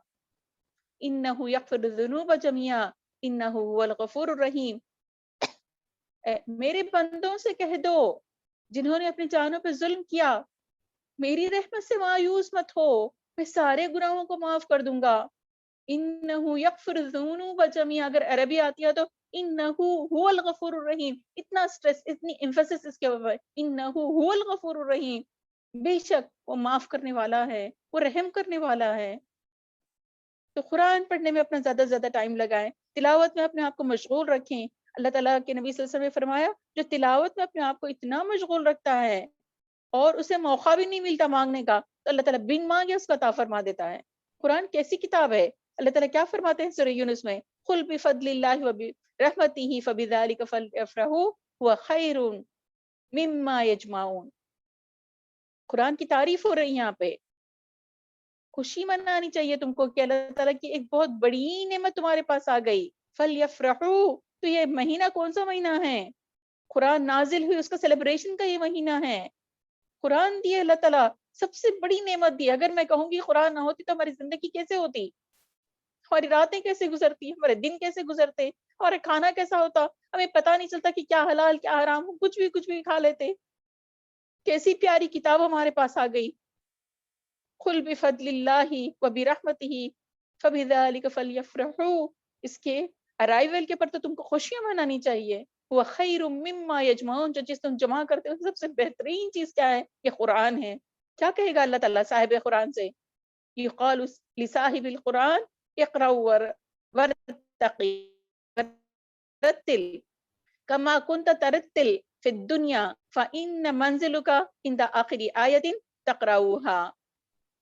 انہ یغفر الذنوب جميعا انہ هو الغفور الرحیم۔ میرے بندوں سے کہہ دو جنہوں نے اپنی جانوں پہ ظلم کیا، میری رحمت سے مایوس مت ہو، میں سارے گناہوں کو معاف کر دوں گا۔ انہو یغفر الذنوب جميعا، اگر عربی آتی ہے تو انہو هو الغفور الرحیم، اتنا سٹریس، اتنی ایمفیسس اس کے اوپر، انہو هو الغفور الرحیم، بے شک وہ معاف کرنے والا ہے، وہ رحم کرنے والا ہے۔ تو قرآن پڑھنے میں اپنا زیادہ سے زیادہ ٹائم لگائیں، تلاوت میں اپنے آپ کو مشغول رکھیں۔ اللہ تعالیٰ کے نبی صلی اللہ علیہ وسلم نے فرمایا جو تلاوت میں اپنے آپ کو اتنا مشغول رکھتا ہے اور اسے موقع بھی نہیں ملتا مانگنے کا، تو اللہ تعالیٰ بن مانگے اس کا عطا فرما دیتا ہے۔ قرآن کیسی کتاب ہے؟ اللہ تعالیٰ کیا فرماتے ہیں سورہ یونس میں؟ قل بفضل اللہ وبرحمتہ فبذلک فلیفرحوا هو خیر مما یجمعون۔ قرآن کی تعریف ہو رہی ہے یہاں پہ، خوشی منانی چاہیے تم کو کہ اللہ تعالیٰ کی ایک بہت بڑی نعمت تمہارے پاس آ گئی۔ فلیفرحوا، تو یہ مہینہ کون سا مہینہ ہے؟ قرآن نازل ہوئی اس کا سیلیبریشن کا یہ مہینہ ہے۔ قرآن دی اللہ تعالیٰ سب سے بڑی نعمت دی، اگر میں کہوں گی قرآن نہ ہوتی تو ہماری زندگی کیسے ہوتی، ہماری راتیں کیسے گزرتی، ہمارے دن کیسے گزرتے، ہمارا کھانا کیسا ہوتا، ہمیں پتہ نہیں چلتا کہ کیا حلال کیا حرام، ہم کچھ بھی کھا لیتے۔ کیسی پیاری کتاب ہمارے پاس آ گئی۔ قل بفضل اللہ وبرحمتہ فبذلک فلیفرحوا، اس کے ارائیول کے پر تو تم کو خوشیاں منانی چاہیے۔ وہ خیر مما یجمعون، جو چیز تم جمع کرتے ہو سب سے بہترین چیز کیا ہے؟ یہ قرآن ہے۔ کیا کہے گا اللہ تعالیٰ صاحب قرآن سے؟ یقال لصاحب القرآن اقرأ ورتقی ورتل کما کنت ترتل فی الدنیا فإن منزلک عند آخر آیت تقرؤها.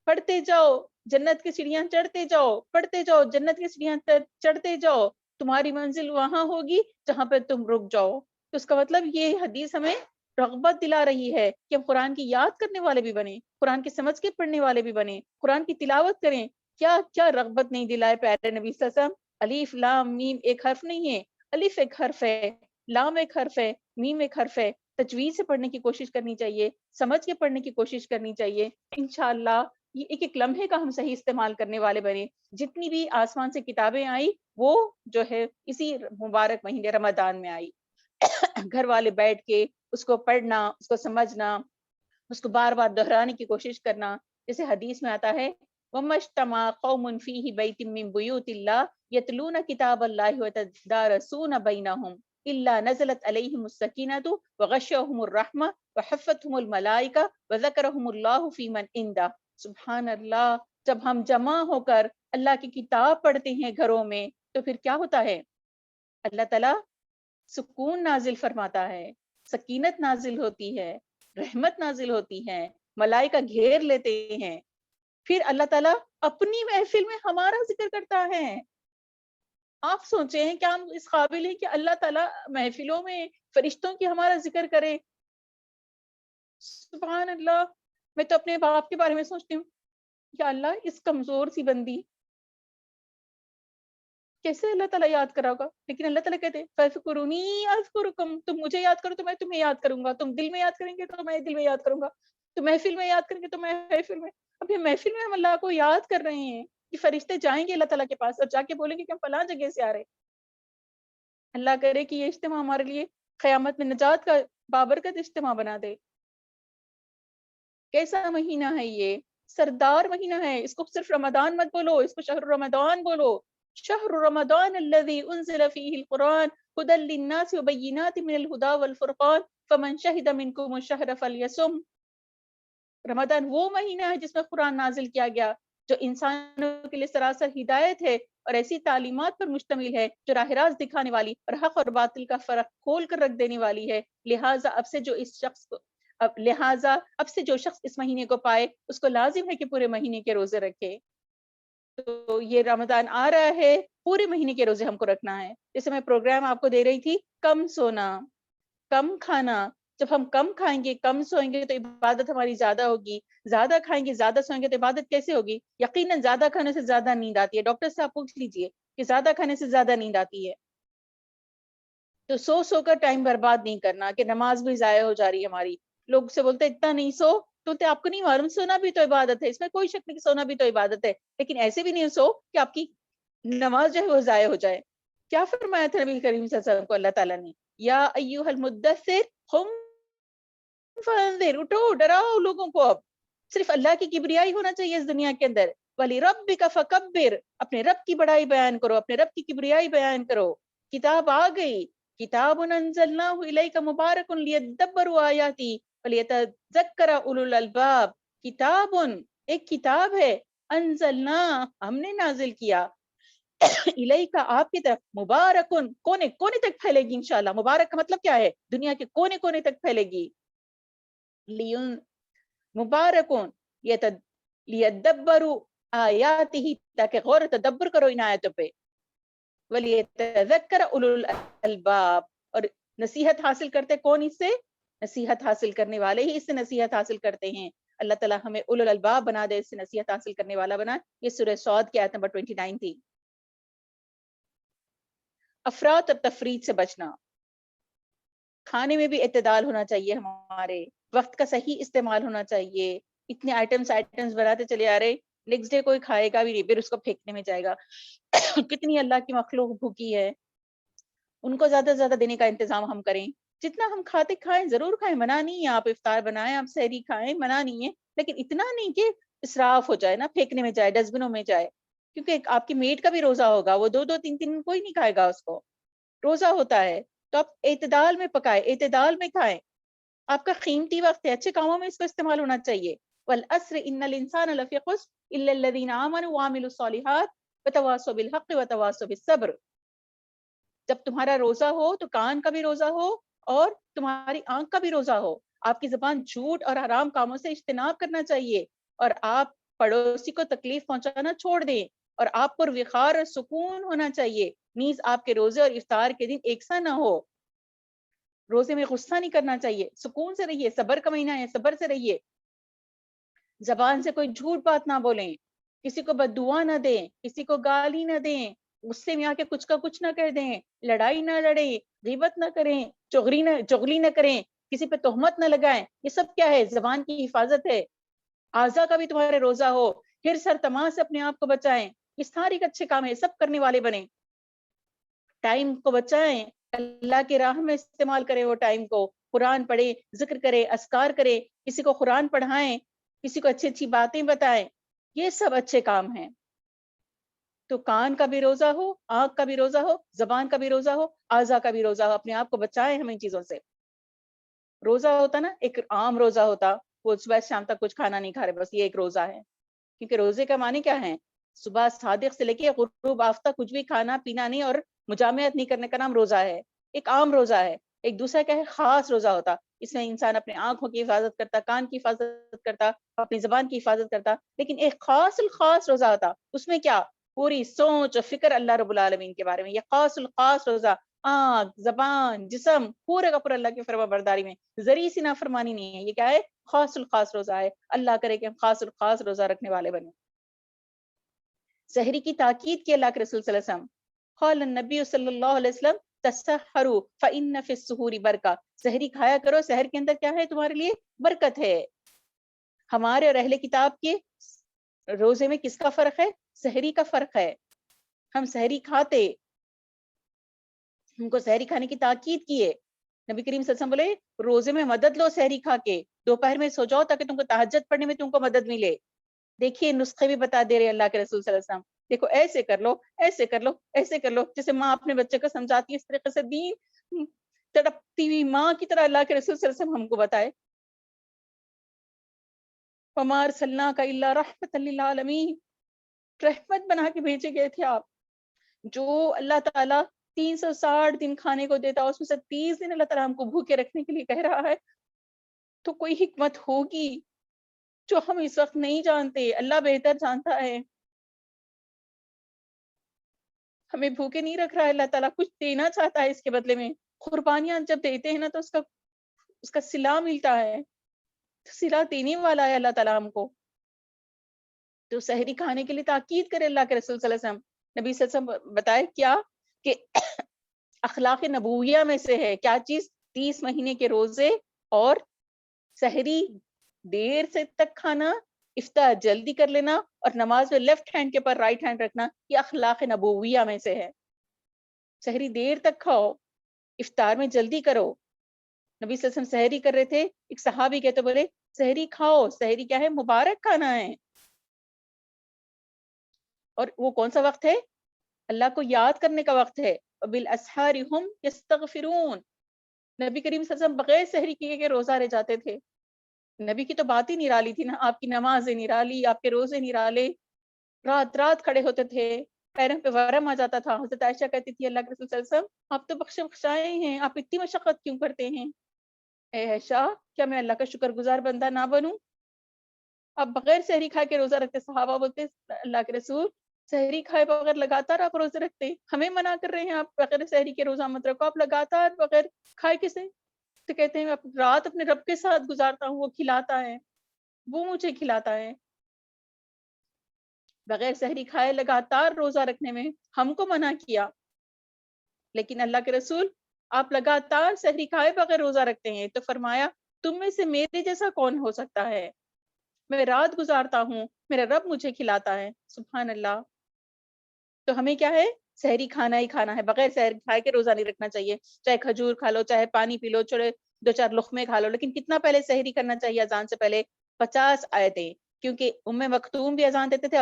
پڑھتے جاؤ جنت کی سیڑھیاں چڑھتے جاؤ، پڑھتے جاؤ جنت کی سیڑھیاں چڑھتے جاؤ، تمہاری منزل وہاں ہوگی جہاں پہ تم رک جاؤ. تو اس کا مطلب یہ حدیث ہمیں رغبت دلا رہی ہے کہ ہم قرآن کی یاد کرنے والے بھی بنیں، قرآن کی سمجھ کے پڑھنے والے بھی بنیں، قرآن کی تلاوت کریں. کیا کیا رغبت نہیں دلائے پیارے نبی صلی اللہ علیہ وسلم. الف لام میم ایک حرف نہیں ہے، الف ایک حرف ہے، لام ایک حرف ہے، میم ایک حرف ہے. تجوید سے پڑھنے کی کوشش کرنی چاہیے، سمجھ کے پڑھنے کی کوشش کرنی چاہیے. انشاءاللہ یہ ایک ایک لمحے کا ہم صحیح استعمال کرنے والے بنے. جتنی بھی آسمان سے کتابیں آئی وہ جو ہے اسی مبارک مہینے رمضان میں آئی. گھر والے بیٹھ کے اس کو پڑھنا، اس کو سمجھنا، اس کو بار بار دہرانے کی کوشش کرنا. جیسے حدیث میں آتا ہے وَمَجْتَمَعَ قَوْمٌ فِيهِ بَيْتٍ مِّن بُيُوتِ اللَّهِ يَتْلُونَ كِتَابَ اللَّهِ وَيَتَدَارَسُونَ بَيْنَهُمْ إِلَّا نَزَلَتْ عَلَيْهِمُ السَّكِينَةُ وَغَشِيَهُمُ الرَّحْمَةُ وَحَفَّتْهُمُ الْمَلَائِكَةُ وَذَكَرَهُمُ اللَّهُ فِي مَنْ عِندَهُ. سبحان اللہ. جب ہم جمع ہو کر اللہ کی کتاب پڑھتے ہیں گھروں میں تو پھر کیا ہوتا ہے؟ اللہ تعالیٰ سکون نازل فرماتا ہے، سکینت نازل ہوتی ہے، رحمت نازل ہوتی ہے، ملائکہ گھیر لیتے ہیں. پھر اللہ تعالیٰ اپنی محفل میں ہمارا ذکر کرتا ہے. آپ سوچیں کیا ہم اس قابل ہیں کہ اللہ تعالیٰ محفلوں میں فرشتوں کی ہمارا ذکر کرے؟ سبحان اللہ. میں تو اپنے باپ کے بارے میں سوچتی ہوں یا اللہ اس کمزور سی بندی کیسے اللہ تعالیٰ یاد کرا ہوگا. لیکن اللہ تعالیٰ کہتے ہیں فَاذْكُرُونِي أَذْكُرُكُمْ. تم مجھے یاد کرو تو میں تمہیں یاد کروں گا. تم دل میں یاد کریں گے تو میں دل میں یاد کروں گا. تم محفل میں یاد کریں گے تو میں محفل میں. اب یہ محفل میں ہم اللہ کو یاد کر رہے ہیں، یہ فرشتے جائیں گے اللہ تعالیٰ کے پاس اور جا کے بولیں گے کہ ہم فلاں جگہ سے آ رہے. اللہ کرے کہ یہ اجتماع ہمارے لیے قیامت میں نجات کا بابرکت اجتماع بنا دے. کیسا مہینہ ہے یہ؟ سردار مہینہ ہے. اس کو صرف رمضان مت بولو، اس کو شہر رمضان بولو. شہر رمضان الذي انزل فيه القرآن هدى للناس وبينات من الهدى والفرقان فمن شهد منكم الشهر فليصم. رمضان وہ مہینہ ہے جس میں قرآن نازل کیا گیا، جو انسانوں کے لیے سراسر ہدایت ہے اور ایسی تعلیمات پر مشتمل ہے جو راہ راست دکھانے والی اور حق اور باطل کا فرق کھول کر رکھ دینے والی ہے. لہٰذا اب سے جو شخص اس مہینے کو پائے اس کو لازم ہے کہ پورے مہینے کے روزے رکھے. تو یہ رمضان آ رہا ہے، پورے مہینے کے روزے ہم کو رکھنا ہے. جیسے میں پروگرام آپ کو دے رہی تھی، کم سونا، کم کھانا. جب ہم کم کھائیں گے، کم سوئیں گے تو عبادت ہماری زیادہ ہوگی. زیادہ کھائیں گے، زیادہ سوئیں گے تو عبادت کیسے ہوگی؟ یقیناً زیادہ کھانے سے زیادہ نیند آتی ہے. ڈاکٹر سے آپ پوچھ لیجئے کہ زیادہ کھانے سے زیادہ نیند آتی ہے. تو سو کر ٹائم برباد نہیں کرنا کہ نماز بھی ضائع ہو جا رہی ہے ہماری. لوگ سے بولتے اتنا نہیں سو، تو آپ کو نہیں معلوم سونا بھی تو عبادت ہے. اس میں کوئی شک نہیں کہ سونا بھی تو عبادت ہے، لیکن ایسے بھی نہیں سو کہ آپ کی نماز جو ہے وہ ضائع ہو جائے. کیا فرمایا تھا نبی کریم صلی اللہ علیہ وسلم کو اللہ تعالیٰ نے؟ یا ایھا المدثر قم فانذر. اٹھو، ڈراؤ لوگوں کو. اب صرف اللہ کی کبریائی ہونا چاہیے اس دنیا کے اندر. وَلِرَبِّكَ فَكَبِّرْ. اپنے رب کی بڑائی بیان کرو، اپنے رب کی کبریائی بیان کرو. کتاب آ گئی، کتاب انزلناہ الیک مبارک لیدبروا آیاتی ولیتذکر اولو الالباب. کتاب ایک کتاب ہے، انزلنا ہم نے نازل کیا، الیک آپ کی طرف، مبارکن کونے کونے تک پھیلے گی انشاءاللہ. مبارک کا مطلب کیا ہے؟ دنیا کے کونے کونے تک پھیلے گی. مبارکن لیدبروا آیاتہ، تاکہ غور و تدبر کرو ان آیاتوں پہ. وَلِيَتَذَكَّرَ أُولُو الْأَلْبَابِ. اور نصیحت حاصل کرتے کون اس سے؟ نصیحت حاصل کرنے والے ہی اس سے نصیحت حاصل کرتے ہیں. اللہ تعالیٰ ہمیں اولو الالباب بنا دے، اس سے نصیحت حاصل کرنے والا بنا. یہ سورہ صاد کی آیت نمبر 29 تھی. افراط اور تفریط سے بچنا. کھانے میں بھی اعتدال ہونا چاہیے، ہمارے وقت کا صحیح استعمال ہونا چاہیے. اتنے آئٹمس بناتے چلے آ رہے، نیکسٹ ڈے کوئی کھائے گا بھی نہیں، پھر اس کو پھینکنے میں جائے گا. کتنی اللہ کی مخلوق بھوکی ہے، ان کو زیادہ سے زیادہ دینے کا انتظام ہم کریں. جتنا ہم کھاتے کھائیں، ضرور کھائیں، منع نہیں ہے. آپ افطار بنائیں، آپ سحری کھائیں، منع نہیں ہے، لیکن اتنا نہیں کہ اسراف ہو جائے نا، پھینکنے میں جائے، ڈسٹ بنوں میں جائے. کیونکہ آپ کی میٹ کا بھی روزہ ہوگا، وہ 2-2 3 کوئی نہیں کھائے گا، اس کو روزہ ہوتا ہے. تو آپ اعتدال میں پکائیں، اعتدال میں کھائیں. آپ کا قیمتی وقت ہے، اچھے کاموں میں اس کو استعمال ہونا چاہیے. والعصر ان الانسان لفی خسر الا الذین آمنوا وعملوا الصالحات وتواصوا بالحق وتواصوا بالصبر. جب تمہارا روزہ ہو تو کان کا بھی روزہ ہو، اور تمہاری آنکھ کا بھی روزہ ہو. آپ کی زبان جھوٹ اور حرام کاموں سے اجتناب کرنا چاہیے, اور آپ پڑوسی کو تکلیف پہنچانا چھوڑ دیں, اور آپ پر وقار اور سکون ہونا چاہیے. نیز آپ کے روزے اور افطار کے دن ایک سا نہ ہو. روزے میں غصہ نہیں کرنا چاہیے, سکون سے رہیے, صبر کا مہینہ ہے, صبر سے رہیے. زبان سے کوئی جھوٹ بات نہ بولیں, کسی کو بد دعا نہ دیں, کسی کو گالی نہ دیں, غصے میں آ کے کچھ کا کچھ نہ کہہ دیں, لڑائی نہ لڑیں, غیبت نہ کریں, چغلی نہ کریں, کسی پہ تہمت نہ لگائیں. یہ سب کیا ہے؟ زبان کی حفاظت ہے. اعضا کا بھی تمہارے روزہ ہو. پھر سر تما سے اپنے آپ کو بچائیں. یہ ساری اچھے کام ہے, سب کرنے والے بنیں. ٹائم کو بچائیں, اللہ کی راہ میں استعمال کریں وہ ٹائم کو. قرآن پڑھیں, ذکر کریں, اذکار کریں, کسی کو قرآن پڑھائیں, کسی کو اچھی اچھی باتیں بتائیں. یہ سب اچھے کام ہیں. تو کان کا بھی روزہ ہو, آنکھ کا بھی روزہ ہو, زبان کا بھی روزہ ہو, اعضا کا بھی روزہ ہو. اپنے آپ کو بچائیں ہم ان چیزوں سے. روزہ ہوتا نا, ایک عام روزہ ہوتا, وہ صبح شام تک کچھ کھانا نہیں کھا رہے, بس یہ ایک روزہ ہے. کیونکہ روزے کا معنی کیا ہے؟ صبح صادق سے لے کے غروب آفتہ کچھ بھی کھانا پینا نہیں اور مجامعت نہیں کرنے کا نام روزہ ہے. ایک عام روزہ ہے. ایک دوسرا کیا ہے؟ خاص روزہ ہوتا. اس میں انسان اپنے آنکھوں کی حفاظت کرتا, کان کی حفاظت کرتا, اپنی زبان کی حفاظت کرتا. لیکن ایک خاص الخاص روزہ ہوتا, اس میں کیا پوری سوچ اور فکر اللہ رب العالمین کے بارے میں. یہ خاص الخاص روزہ, آنکھ, زبان, جسم پورے کا پورا اللہ کی فرما برداری میں, ذری سی نافرمانی نہیں ہے. یہ کیا ہے؟ خاص الخاص روزہ ہے. اللہ کرے کہ ہم خاص الخاص روزہ رکھنے والے بنے. سحری کی تاکید کی اللہ کے رسول صلی اللہ علیہ وسلم. قال النبی صلی اللہ علیہ وسلم تسحروا فإن فی السحور برکہ. سحری کھایا کرو, سحر کے اندر کیا ہے تمہارے لیے؟ برکت ہے. ہمارے اور اہل کتاب کے روزے میں کس کا فرق ہے؟ سحری کا فرق ہے. ہم سحری کھاتے, ہم کو سحری کھانے کی تاکید کی ہے. نبی کریم صلی اللہ علیہ وسلم بولے روزے میں مدد لو سحری کھا کے, دوپہر میں سو جاؤ تاکہ تم کو تہجد پڑھنے میں تم کو مدد ملے. دیکھیے نسخے بھی بتا دے رہے اللہ کے رسول صلی اللہ علیہ وسلم. دیکھو ایسے کر لو, ایسے کر لو, ایسے کر لو. جیسے ماں اپنے بچے کو سمجھاتی ہے, اس طریقے سے دین تڑپتی ہوئی ماں کی طرح اللہ کے رسول صلی اللہ علیہ وسلم ہم کو بتائے. وما ارسلناک الا رحمۃ للعالمین, رحمت بنا کے بھیجے گئے تھے آپ. جو اللہ تعالیٰ 360 دن کھانے کو دیتا, اس میں سے 30 دن اللہ تعالیٰ ہم کو بھوکے رکھنے کے لیے کہہ رہا ہے, تو کوئی حکمت ہوگی جو ہم اس وقت نہیں جانتے. اللہ بہتر جانتا ہے. ہمیں بھوکے نہیں رکھ رہا ہے اللہ تعالیٰ, کچھ دینا چاہتا ہے اس کے بدلے میں. قربانیاں جب دیتے ہیں نا تو اس کا صلہ ملتا ہے, تو صلہ دینے والا ہے اللہ تعالیٰ ہم کو. تو سحری کھانے کے لیے تاکید کرے اللہ کے رسول صلی اللہ علیہ وسلم. نبی صلی اللہ علیہ وسلم بتائے کیا کہ اخلاق نبویہ میں سے ہے کیا چیز؟ 30 مہینے کے روزے اور سحری دیر سے تک کھانا, افطار جلدی کر لینا, اور نماز میں لیفٹ ہینڈ کے اوپر رائٹ ہینڈ رکھنا. یہ اخلاق نبویہ میں سے ہے. سحری دیر تک کھاؤ, افطار میں جلدی کرو. نبی صلی اللہ علیہ وسلم سحری کر رہے تھے, ایک صحابی کہتے بولے سحری کھاؤ, سحری کیا ہے؟ مبارک کھانا ہے. اور وہ کون سا وقت ہے؟ اللہ کو یاد کرنے کا وقت ہے. وبالاسحار هم یستغفرون. نبی کریم صلی اللہ علیہ وسلم بغیر سحری کیے کے روزہ رہ جاتے تھے. نبی کی تو بات ہی نرالی تھی نا, آپ کی نمازیں نرالی, آپ کے روزے نرالے, رات رات کھڑے ہوتے تھے, پیروں پہ ورم آ جاتا تھا. حضرت عائشہ کہتی تھی اللہ کے رسول صلی اللہ علیہ وسلم آپ تو بخشائے ہیں, آپ اتنی مشقت کیوں کرتے ہیں؟ اے عائشہ, کیا میں اللہ کا شکر گزار بندہ نہ بنوں؟ آپ بغیر سحری کھا کے روزہ رکھتے. صحابہ بولتے اللہ کے رسول سحری کھائے بغیر لگاتار آپ روزے رکھتے, ہمیں منع کر رہے ہیں آپ بغیر سحری کے روزہ مت رکھو, آپ لگاتار بغیر کھائے کسے؟ تو کہتے ہیں میں رات اپنے رب کے ساتھ گزارتا ہوں, وہ کھلاتا ہے, وہ مجھے کھلاتا ہے. بغیر سحری کھائے لگاتار روزہ رکھنے میں ہم کو منع کیا, لیکن اللہ کے رسول آپ لگاتار سحری کھائے بغیر روزہ رکھتے ہیں. تو فرمایا تم میں سے میرے جیسا کون ہو سکتا ہے؟ میں رات گزارتا ہوں, میرا رب مجھے کھلاتا ہے. سبحان اللہ. تو ہمیں کیا ہے؟ سحری کھانا ہی کھانا ہے, بغیر سحری کھائے کے روزہ نہیں رکھنا چاہیے. چاہے کھجور کھا لو, چاہے پانی پی لو, چلے 2-4 لقمے کھا لو, لیکن کتنا پہلے سحری کرنا چاہیے؟ اذان سے پہلے 50 آیتیں. کیونکہ مکتوم بھی اذان دیتے تھے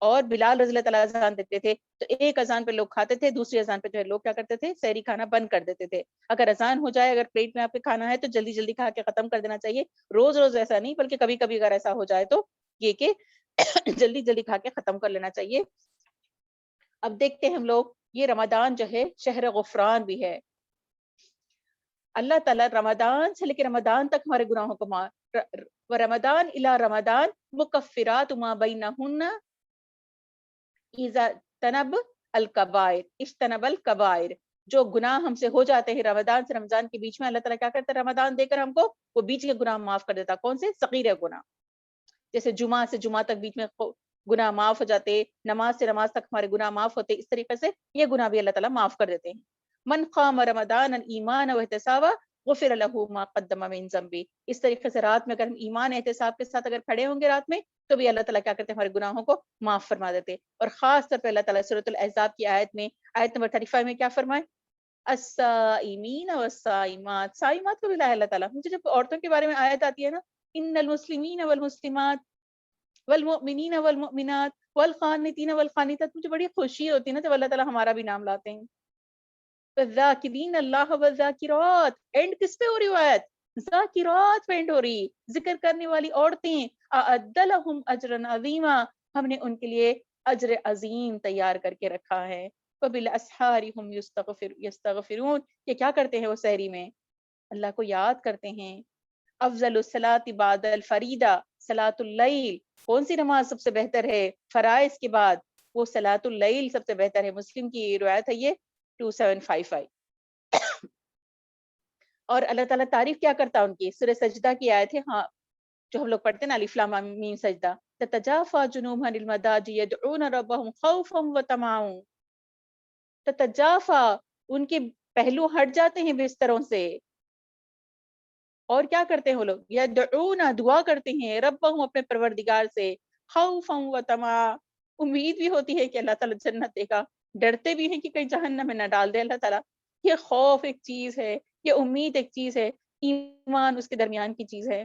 اور بلال رضی اللہ تعالیٰ اذان دیتے تھے, تو ایک اذان پہ لوگ کھاتے تھے, دوسری اذان پہ جو ہے لوگ کیا کرتے تھے؟ سحری کھانا بند کر دیتے تھے. اگر اذان ہو جائے, اگر پیٹ میں آپ کے کھانا ہے تو جلدی جلدی کھا کے ختم کر دینا چاہیے. روز روز ایسا نہیں, بلکہ کبھی کبھی اگر ایسا ہو جائے تو یہ کہ جلدی جلدی کھا کے ختم کر لینا چاہیے. اب دیکھتے ہیں ہم لوگ, یہ رمضان جو ہے شہر غفران بھی ہے. اللہ تعالیٰ رمضان سے لے کے رمضان تک ہمارے گناہوں کو رمضان الا رمضان مکفرات ما بینہن اذا تنب الکبائر اجتنب الکبائر، جو گناہ ہم سے ہو جاتے ہیں رمضان سے رمضان کے بیچ میں، اللہ تعالیٰ کیا کرتا ہے رمضان دے کر ہم کو وہ بیچ کے گناہ معاف کر دیتا. کون سے؟ صغیر گناہ، جیسے جمعہ سے جمعہ تک بیچ میں گناہ معاف ہو جاتے، نماز سے نماز تک ہمارے گناہ معاف ہوتے، اس طریقے سے یہ گناہ بھی اللہ تعالیٰ معاف کر دیتے ہیں. من قام رمضان ایمان و احتسابا غفر له ما قدم من ذنبی. اس طریقے سے رات میں اگر ہم ایمان احتساب کے ساتھ اگر کھڑے ہوں گے رات میں تو بھی اللہ تعالیٰ کیا کرتے ہیں ہمارے گناہوں کو معاف فرما دیتے. اور خاص طور پہ اللہ تعالیٰ سورۃ الاحزاب کی آیت میں آیت نمبر 35 میں کیا فرمائے؟ الصائمین والصائمات، صائمات کو بھی لایا اللہ تعالیٰ. مجھے جب عورتوں کے بارے میں آیت آتی ہے نا، ان المسلمین والمسلمات والمؤمنین والمؤمنات والقانتین والقانتات، مجھے بڑی خوشی ہوتی ہے نا جب اللہ تعالیٰ ہمارا بھی نام لاتے ہیں. والذاکرین اللہ والذاکرات، اینڈ کس پہ ہو رہی آیت؟ ذاکرات پہ اینڈ ہو رہی، ذکر کرنے والی عورتیں. اعد لہم اجرا عظیما، ہم نے ان کے لیے اجر عظیم تیار کر کے رکھا ہے. وبالاسحار هم یستغفرون، یہ کیا کرتے ہیں وہ سحری میں اللہ کو یاد کرتے ہیں. افضل الصلاۃ بعد الفریدہ صلاۃ اللیل، کون سی نماز سب سے بہتر ہے فرائض کے بعد؟ وہ صلاۃ اللیل سب سے بہتر ہے. مسلم کی روایت ہے یہ 2755. اور اللہ تعالیٰ تعریف کیا کرتا ان کی؟ سورہ سجدہ کی آیت ہے، ہاں جو ہم لوگ پڑھتے ہیں نا الف لام میم سجدہ. تتجافى جنوبهم عن المضاجع يدعون ربهم خوفا وطمعا. تتجافى، ان کے پہلو ہٹ جاتے ہیں بستروں سے، اور کیا کرتے ہیں وہ لوگ؟ یدعون، دعا کرتے ہیں، ربهم، اپنے پروردگار سے، خوفا وطمعا، امید بھی ہوتی ہے کہ اللہ تعالیٰ جنت دے گا، ڈرتے بھی ہیں کہ کہیں جہنم میں نہ ڈال دے اللہ تعالیٰ. یہ خوف ایک چیز ہے، یہ امید ایک چیز ہے، ایمان اس کے درمیان کی چیز ہے.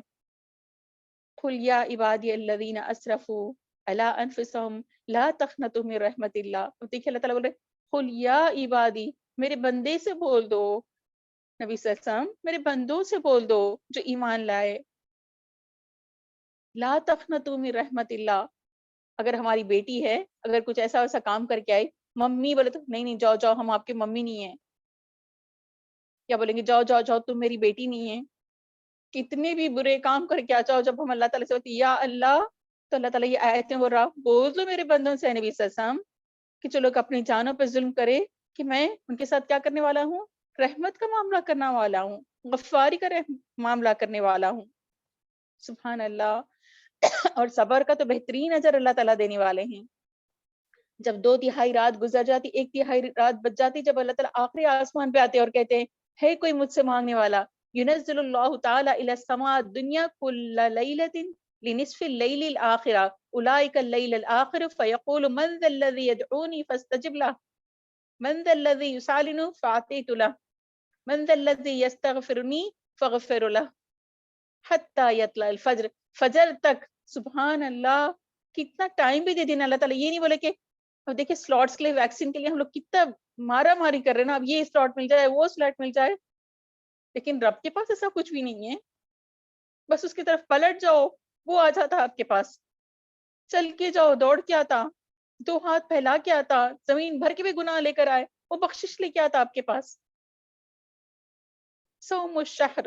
قل یا عبادی الذین اسرفوا علی انفسهم لا تقنطوا من رحمت اللہ. دیکھیے اللہ تعالیٰ بول رہے قل یا عبادی، میرے بندے سے بول دو، نبی صلی اللہ علیہ وسلم میرے بندوں سے بول دو جو ایمان لائے، لا تقنطوا من رحمت اللہ. اگر ہماری بیٹی ہے، اگر کچھ ایسا ویسا کام کر کے آئی، ممی بولے تو نہیں نہیں جاؤ جاؤ ہم آپ کی ممی نہیں ہیں. کیا بولیں گے؟ جاؤ جاؤ جاؤ تم میری بیٹی نہیں ہے. کتنے بھی برے کام کر کے آ جاؤ، جب ہم اللہ تعالیٰ سے بولتے یا اللہ، تو اللہ تعالیٰ یہ آیتیں بول رہا بول دو میرے بندوں سے نبی صلی اللہ علیہ وسلم کہ جو لوگ اپنی جانوں پہ ظلم کرے کہ میں ان کے ساتھ کیا کرنے والا ہوں؟ رحمت کا معاملہ کرنے والا ہوں، غفاری کا معاملہ کرنے والا ہوں. سبحان اللہ. اور صبر کا تو بہترین اجر اللہ تعالیٰ دینے والے ہیں. جب 2/3 رات گزر جاتی، 1/3 رات بچ جاتی، جب اللہ تعالیٰ آخری آسمان پہ آتے اور کہتے ہیں ہے کوئی مجھ سے مانگنے والا، ينزل الله تعالى إلى السماء الدنيا كل ليلة لنصف الليل الآخرة أولئك الليل الآخر فيقول من ذا الذي يدعوني فاستجب له، من ذا الذي يسألني فأعطيت له، من ذا الذي يستغفرني فغفر له حتى يطلع الفجر. فجر تک. سبحان اللہ، کتنا ٹائم بھی دے دینا اللہ تعالیٰ. یہ نہیں بولے کہ اب دیکھیں سلاٹس کے لیے، ویکسین کے لیے ہم لوگ کتنا مارا ماری کر رہے ہیں نا، اب یہ سلاٹ مل جائے وہ سلاٹ مل جائے، لیکن رب کے پاس ایسا کچھ بھی نہیں ہے. بس اس کی طرف پلٹ جاؤ، وہ آ جاتا آپ کے پاس. چل کے جاؤ، دوڑ کے آتا، 2 ہاتھ پھیلا کے آتا، زمین بھر کے بھی گناہ لے کر آئے، وہ بخشش لے کے آتا آپ کے پاس. صوم الشہر،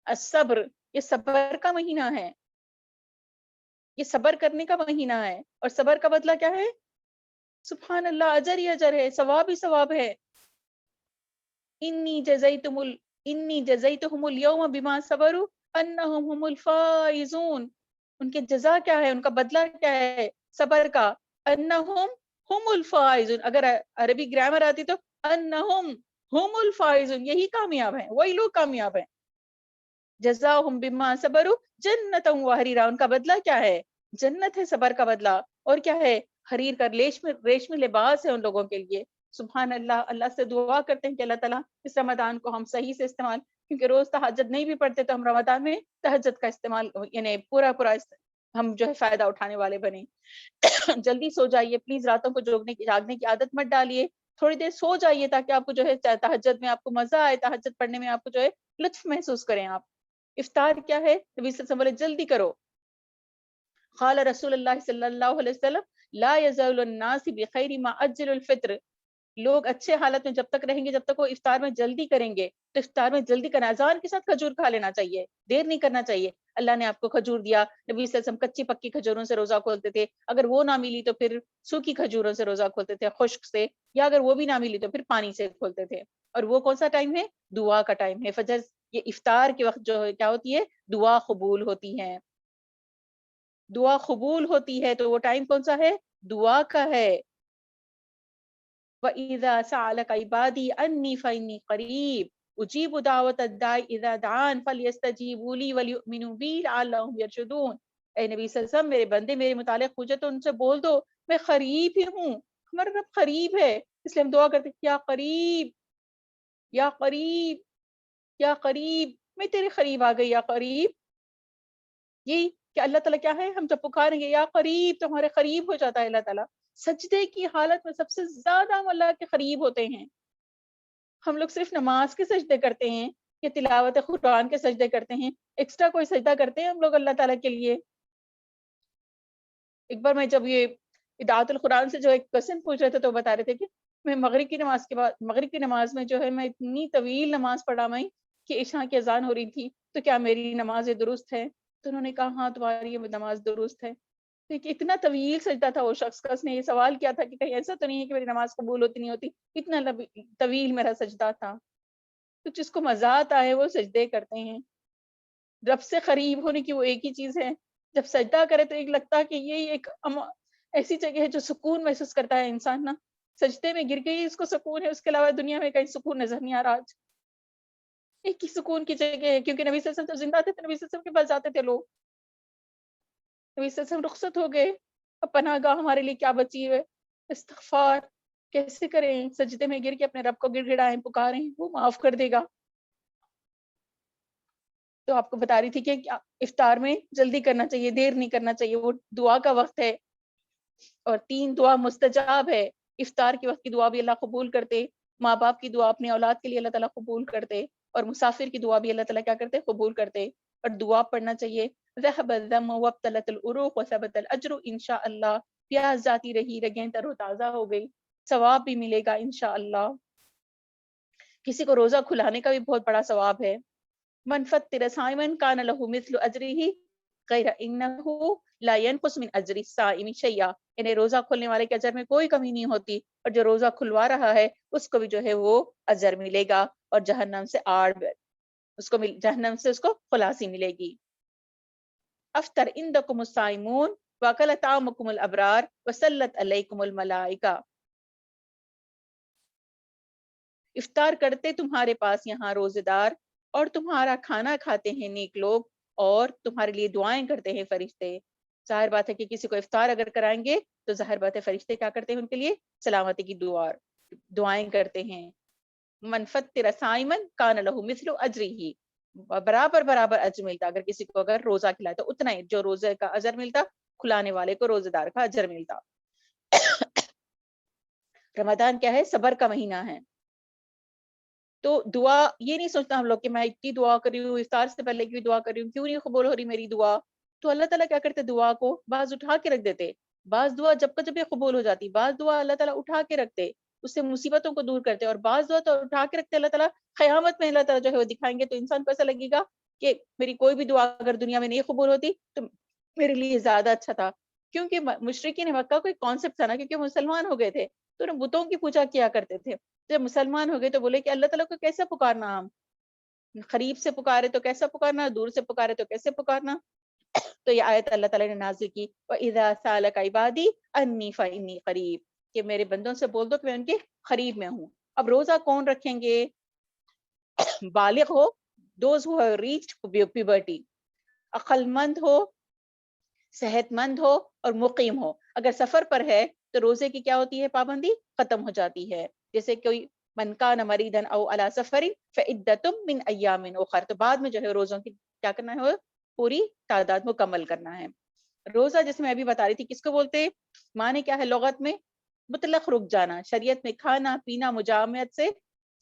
الصبر، یہ صبر کا مہینہ ہے، یہ صبر کرنے کا مہینہ ہے. اور صبر کا بدلہ کیا ہے؟ سبحان اللہ، اجر ہی اجر ہے، ثواب ہی ثواب ہے. انی جزیتہم اليوم بما صبروا انہم هم الفائزون. ان کے جزا کیا ہے، ان کا بدلہ کیا ہے صبر کا؟ انہم هم الفائزون. اگر عربی گرامر آتی تو انہم هم الفائزون، یہی کامیاب ہیں، وہی لوگ کامیاب ہیں. جزاہم بما صبروا جنتا وحریرا. ان کا بدلہ کیا ہے؟ جنت ہے صبر کا بدلہ. اور کیا ہے؟ حریر کا ریشمی لباس ہے ان لوگوں کے لیے. سبحان اللہ. اللہ سے دعا کرتے ہیں کہ اللہ تعالیٰ اس رمضان کو ہم صحیح سے استعمال، کیونکہ روز تہجد نہیں بھی پڑھتے تو ہم رمضان میں تہجد کا استعمال یعنی پورا ہم جو ہے فائدہ اٹھانے والے بنے. جلدی سو جائیے پلیز، راتوں کو جاگنے کی عادت مت ڈالیے. تھوڑی دیر سو جائیے تاکہ آپ کو جو ہے تہجد میں آپ کو مزہ آئے، تہجد پڑھنے میں آپ کو جو ہے لطف محسوس کریں آپ. افطار کیا ہے؟ نبی صلی اللہ علیہ وسلم بولے جلدی کرو. قال رسول اللہ صلی اللہ علیہ وسلم لا يزال الناس بخیر ما اجل الفطر. لوگ اچھے حالت میں جب تک رہیں گے جب تک وہ افطار میں جلدی کریں گے، تو افطار میں جلدی کرنا، اذان کے ساتھ کھجور کھا لینا چاہیے، دیر نہیں کرنا چاہیے. اللہ نے آپ کو کھجور دیا، نبی صلی اللہ علیہ وسلم کچی پکی کھجوروں سے روزہ کھولتے تھے، اگر وہ نہ ملی تو پھر سوکھی کھجوروں سے روزہ کھولتے تھے، خشک سے، یا اگر وہ بھی نہ ملی تو پھر پانی سے کھولتے تھے. اور وہ کون سا ٹائم ہے؟ دعا کا ٹائم ہے. فجر یہ افطار کے وقت جو ہے کیا ہوتی ہے؟ دعا قبول ہوتی ہے. دعا قبول ہوتی ہے تو وہ ٹائم کون سا ہے؟ دعا کا ہے. وَإِذَا سَأَلَكَ عِبَادِي أَنِّي فَإِنِّي قَرِيبٌ أُجِيبُ دَعْوَةَ الدَّاعِ إِذَا دَعَانِ فَلْيَسْتَجِيبُوا لِي وَلْيُؤْمِنُوا بِي لَعَلَّهُمْ يَرْشُدُونَ. اے نبی صلی اللہ علیہ وسلم، میرے بندے میرے متعلق پوچھے تو ان سے بول دو میں قریب ہی ہوں. ہمارا رب قریب ہے، اس لیے ہم دعا کرتے ہیں یا قریب یا قریب یا قریب، میں تیرے قریب آ گئی یا قریب. یہی کہ اللہ تعالیٰ کیا ہے، ہم جب پکاریں گے یا قریب تو ہمارے قریب ہو جاتا ہے اللہ تعالیٰ. سجدے کی حالت میں سب سے زیادہ ہم اللہ کے قریب ہوتے ہیں. ہم لوگ صرف نماز کے سجدے کرتے ہیں کہ تلاوت قرآن کے سجدے کرتے ہیں، ایکسٹرا کوئی سجدہ کرتے ہیں ہم لوگ اللہ تعالیٰ کے لیے؟ ایک بار میں جب یہ اطاعت القرآن سے جو ایک کزن پوچھ رہے تھے تو بتا رہے تھے کہ میں مغرب کی نماز کے بعد، مغرب کی نماز میں جو ہے میں اتنی طویل نماز پڑھا میں کہ عشاء کی اذان ہو رہی تھی، تو کیا میری نماز درست ہے؟ تو انہوں نے کہا ہاں تمہاری یہ نماز درست ہے. اتنا طویل سجدہ تھا وہ شخص کا، اس نے یہ سوال کیا تھا کہ کہیں ایسا تو نہیں ہے کہ میری نماز قبول ہوتی نہیں ہوتی، اتنا طویل میرا سجدہ تھا. تو جس کو مزہ آتا ہے وہ سجدے کرتے ہیں. رب سے قریب ہونے کی وہ ایک ہی چیز ہے، جب سجدہ کرے تو ایک لگتا ہے کہ یہ ایک ایسی جگہ ہے جو سکون محسوس کرتا ہے انسان نا. سجدے میں گر گئی اس کو سکون ہے، اس کے علاوہ دنیا میں کہیں سکون نظر نہیں آ رہا. آج ایک ہی سکون کی جگہ ہے، کیونکہ نبی صلی اللہ علیہ وسلم تو زندہ تھے تو نبی صلی اللہ علیہ وسلم کے پاس جاتے تھے لوگ. نبی صلی اللہ علیہ وسلم رخصت ہو گئے، اب پناہ گاہ ہمارے لیے کیا بچی ہے؟ استغفار کیسے کریں؟ سجدے میں گر کے اپنے رب کو گڑ گڑائیں، پکاریں، وہ معاف کر دے گا. تو آپ کو بتا رہی تھی کہ افطار میں جلدی کرنا چاہیے، دیر نہیں کرنا چاہیے، وہ دعا کا وقت ہے. اور 3 دعا مستجاب ہے. افطار کے وقت کی دعا بھی اللہ قبول کرتے، ماں باپ کی دعا اپنے اولاد کے لیے اللہ تعالیٰ قبول کرتے، اور مسافر کی دعا بھی اللہ تعالیٰ کیا کرتے؟ قبول کرتے. اور دعا پڑھنا چاہیے ذهب الذم وابطلت العروق وثبت الاجر انشاءاللہ. پیاس جاتی رہی، رگیں تر و تازہ ہو گئی، ثواب بھی ملے گا انشاءاللہ. کسی کو روزہ کھلانے کا بھی بہت بڑا ثواب ہے. من فطر صائما كان له مثل اجره غیر انه لا ينقص من اجر الصائم شيئا. یعنی روزہ کھولنے والے کے اجر میں کوئی کمی نہیں ہوتی، اور جو روزہ کھلوا رہا ہے اس کو بھی جو ہے وہ اجر ملے گا، اور جہنم سے جہنم سے اس کو خلاصی ملے گی. افطر عندکم الصائمون واکل طعامکم الابرار وصلت علیکم الملائکہ. افطار کرتے تمہارے پاس یہاں روزے دار، اور تمہارا کھانا کھاتے ہیں نیک لوگ، اور تمہارے لیے دعائیں کرتے ہیں فرشتے. ظاہر بات ہے کہ کسی کو افطار اگر کرائیں گے تو ظاہر بات ہے فرشتے کیا کرتے ہیں ان کے لیے؟ سلامتی کی دعائیں کرتے ہیں. من فطر صائما کان له مثل اجرہ، برابر اجر ملتا. اگر کسی کو اگر روزہ کھلائے تو اتنا ہی جو روزے کا اجر ملتا، کھلانے والے کو روزے دار کا اجر ملتا. رمضان کیا ہے؟ صبر کا مہینہ ہے. تو دعا یہ نہیں سوچتا ہم لوگ کہ میں اتنی دعا کر رہی ہوں، افطار سے پہلے کی دعا کر رہی ہوں، کیوں نہیں قبول ہو رہی میری دعا؟ تو اللہ تعالیٰ کیا کرتے؟ دعا کو بعض اٹھا کے رکھ دیتے. بعض دعا جب یہ قبول ہو جاتی، بعض دعا اللہ تعالیٰ اٹھا کے رکھتے، اس سے مصیبتوں کو دور کرتے. اور بعض دعا تو اٹھا کے رکھتے اللہ تعالیٰ، قیامت میں اللہ تعالیٰ جو ہے وہ دکھائیں گے، تو انسان کو ایسا لگے گا کہ میری کوئی بھی دعا اگر دنیا میں نہیں قبول ہوتی تو میرے لیے زیادہ اچھا تھا. کیونکہ مشرکین مکہ کو ایک کانسیپٹ تھا نا، کیونکہ مسلمان ہو گئے تھے تو انہیں بتوں کی پوجا کیا کرتے تھے. جب مسلمان ہو گئے تو بولے کہ اللہ تعالیٰ کو کیسا پکارنا، ہم قریب سے پکارے تو کیسا پکارنا، دور سے پکارے تو کیسے پکارنا. تو یہ آیت اللہ تعالیٰ نے نازل کی وَإِذَا سَأَلَكَ عِبَادِي أَنِّي فَإِنِّي قَرِيب، کہ میرے بندوں سے بول دو کہ میں ان کے قریب میں ہوں. اب روزہ کون رکھیں گے؟ بالغ ہو، those who have reached puberty، عقل مند ہو، صحت مند ہو، اور مقیم ہو. اگر سفر پر ہے تو روزے کی کیا ہوتی ہے؟ پابندی ختم ہو جاتی ہے. جیسے کوئی من کان مریضا او علی سفر فعدۃ من ایام اخر، تو بعد میں جو ہے روزوں کی کیا کرنا ہے؟ پوری تعداد مکمل کرنا ہے. روزہ جس میں ابھی بتا رہی تھی کس کو بولتے؟ معنی کیا ہے لغت میں؟ مطلق رک جانا. شریعت میں کھانا پینا مجامعت سے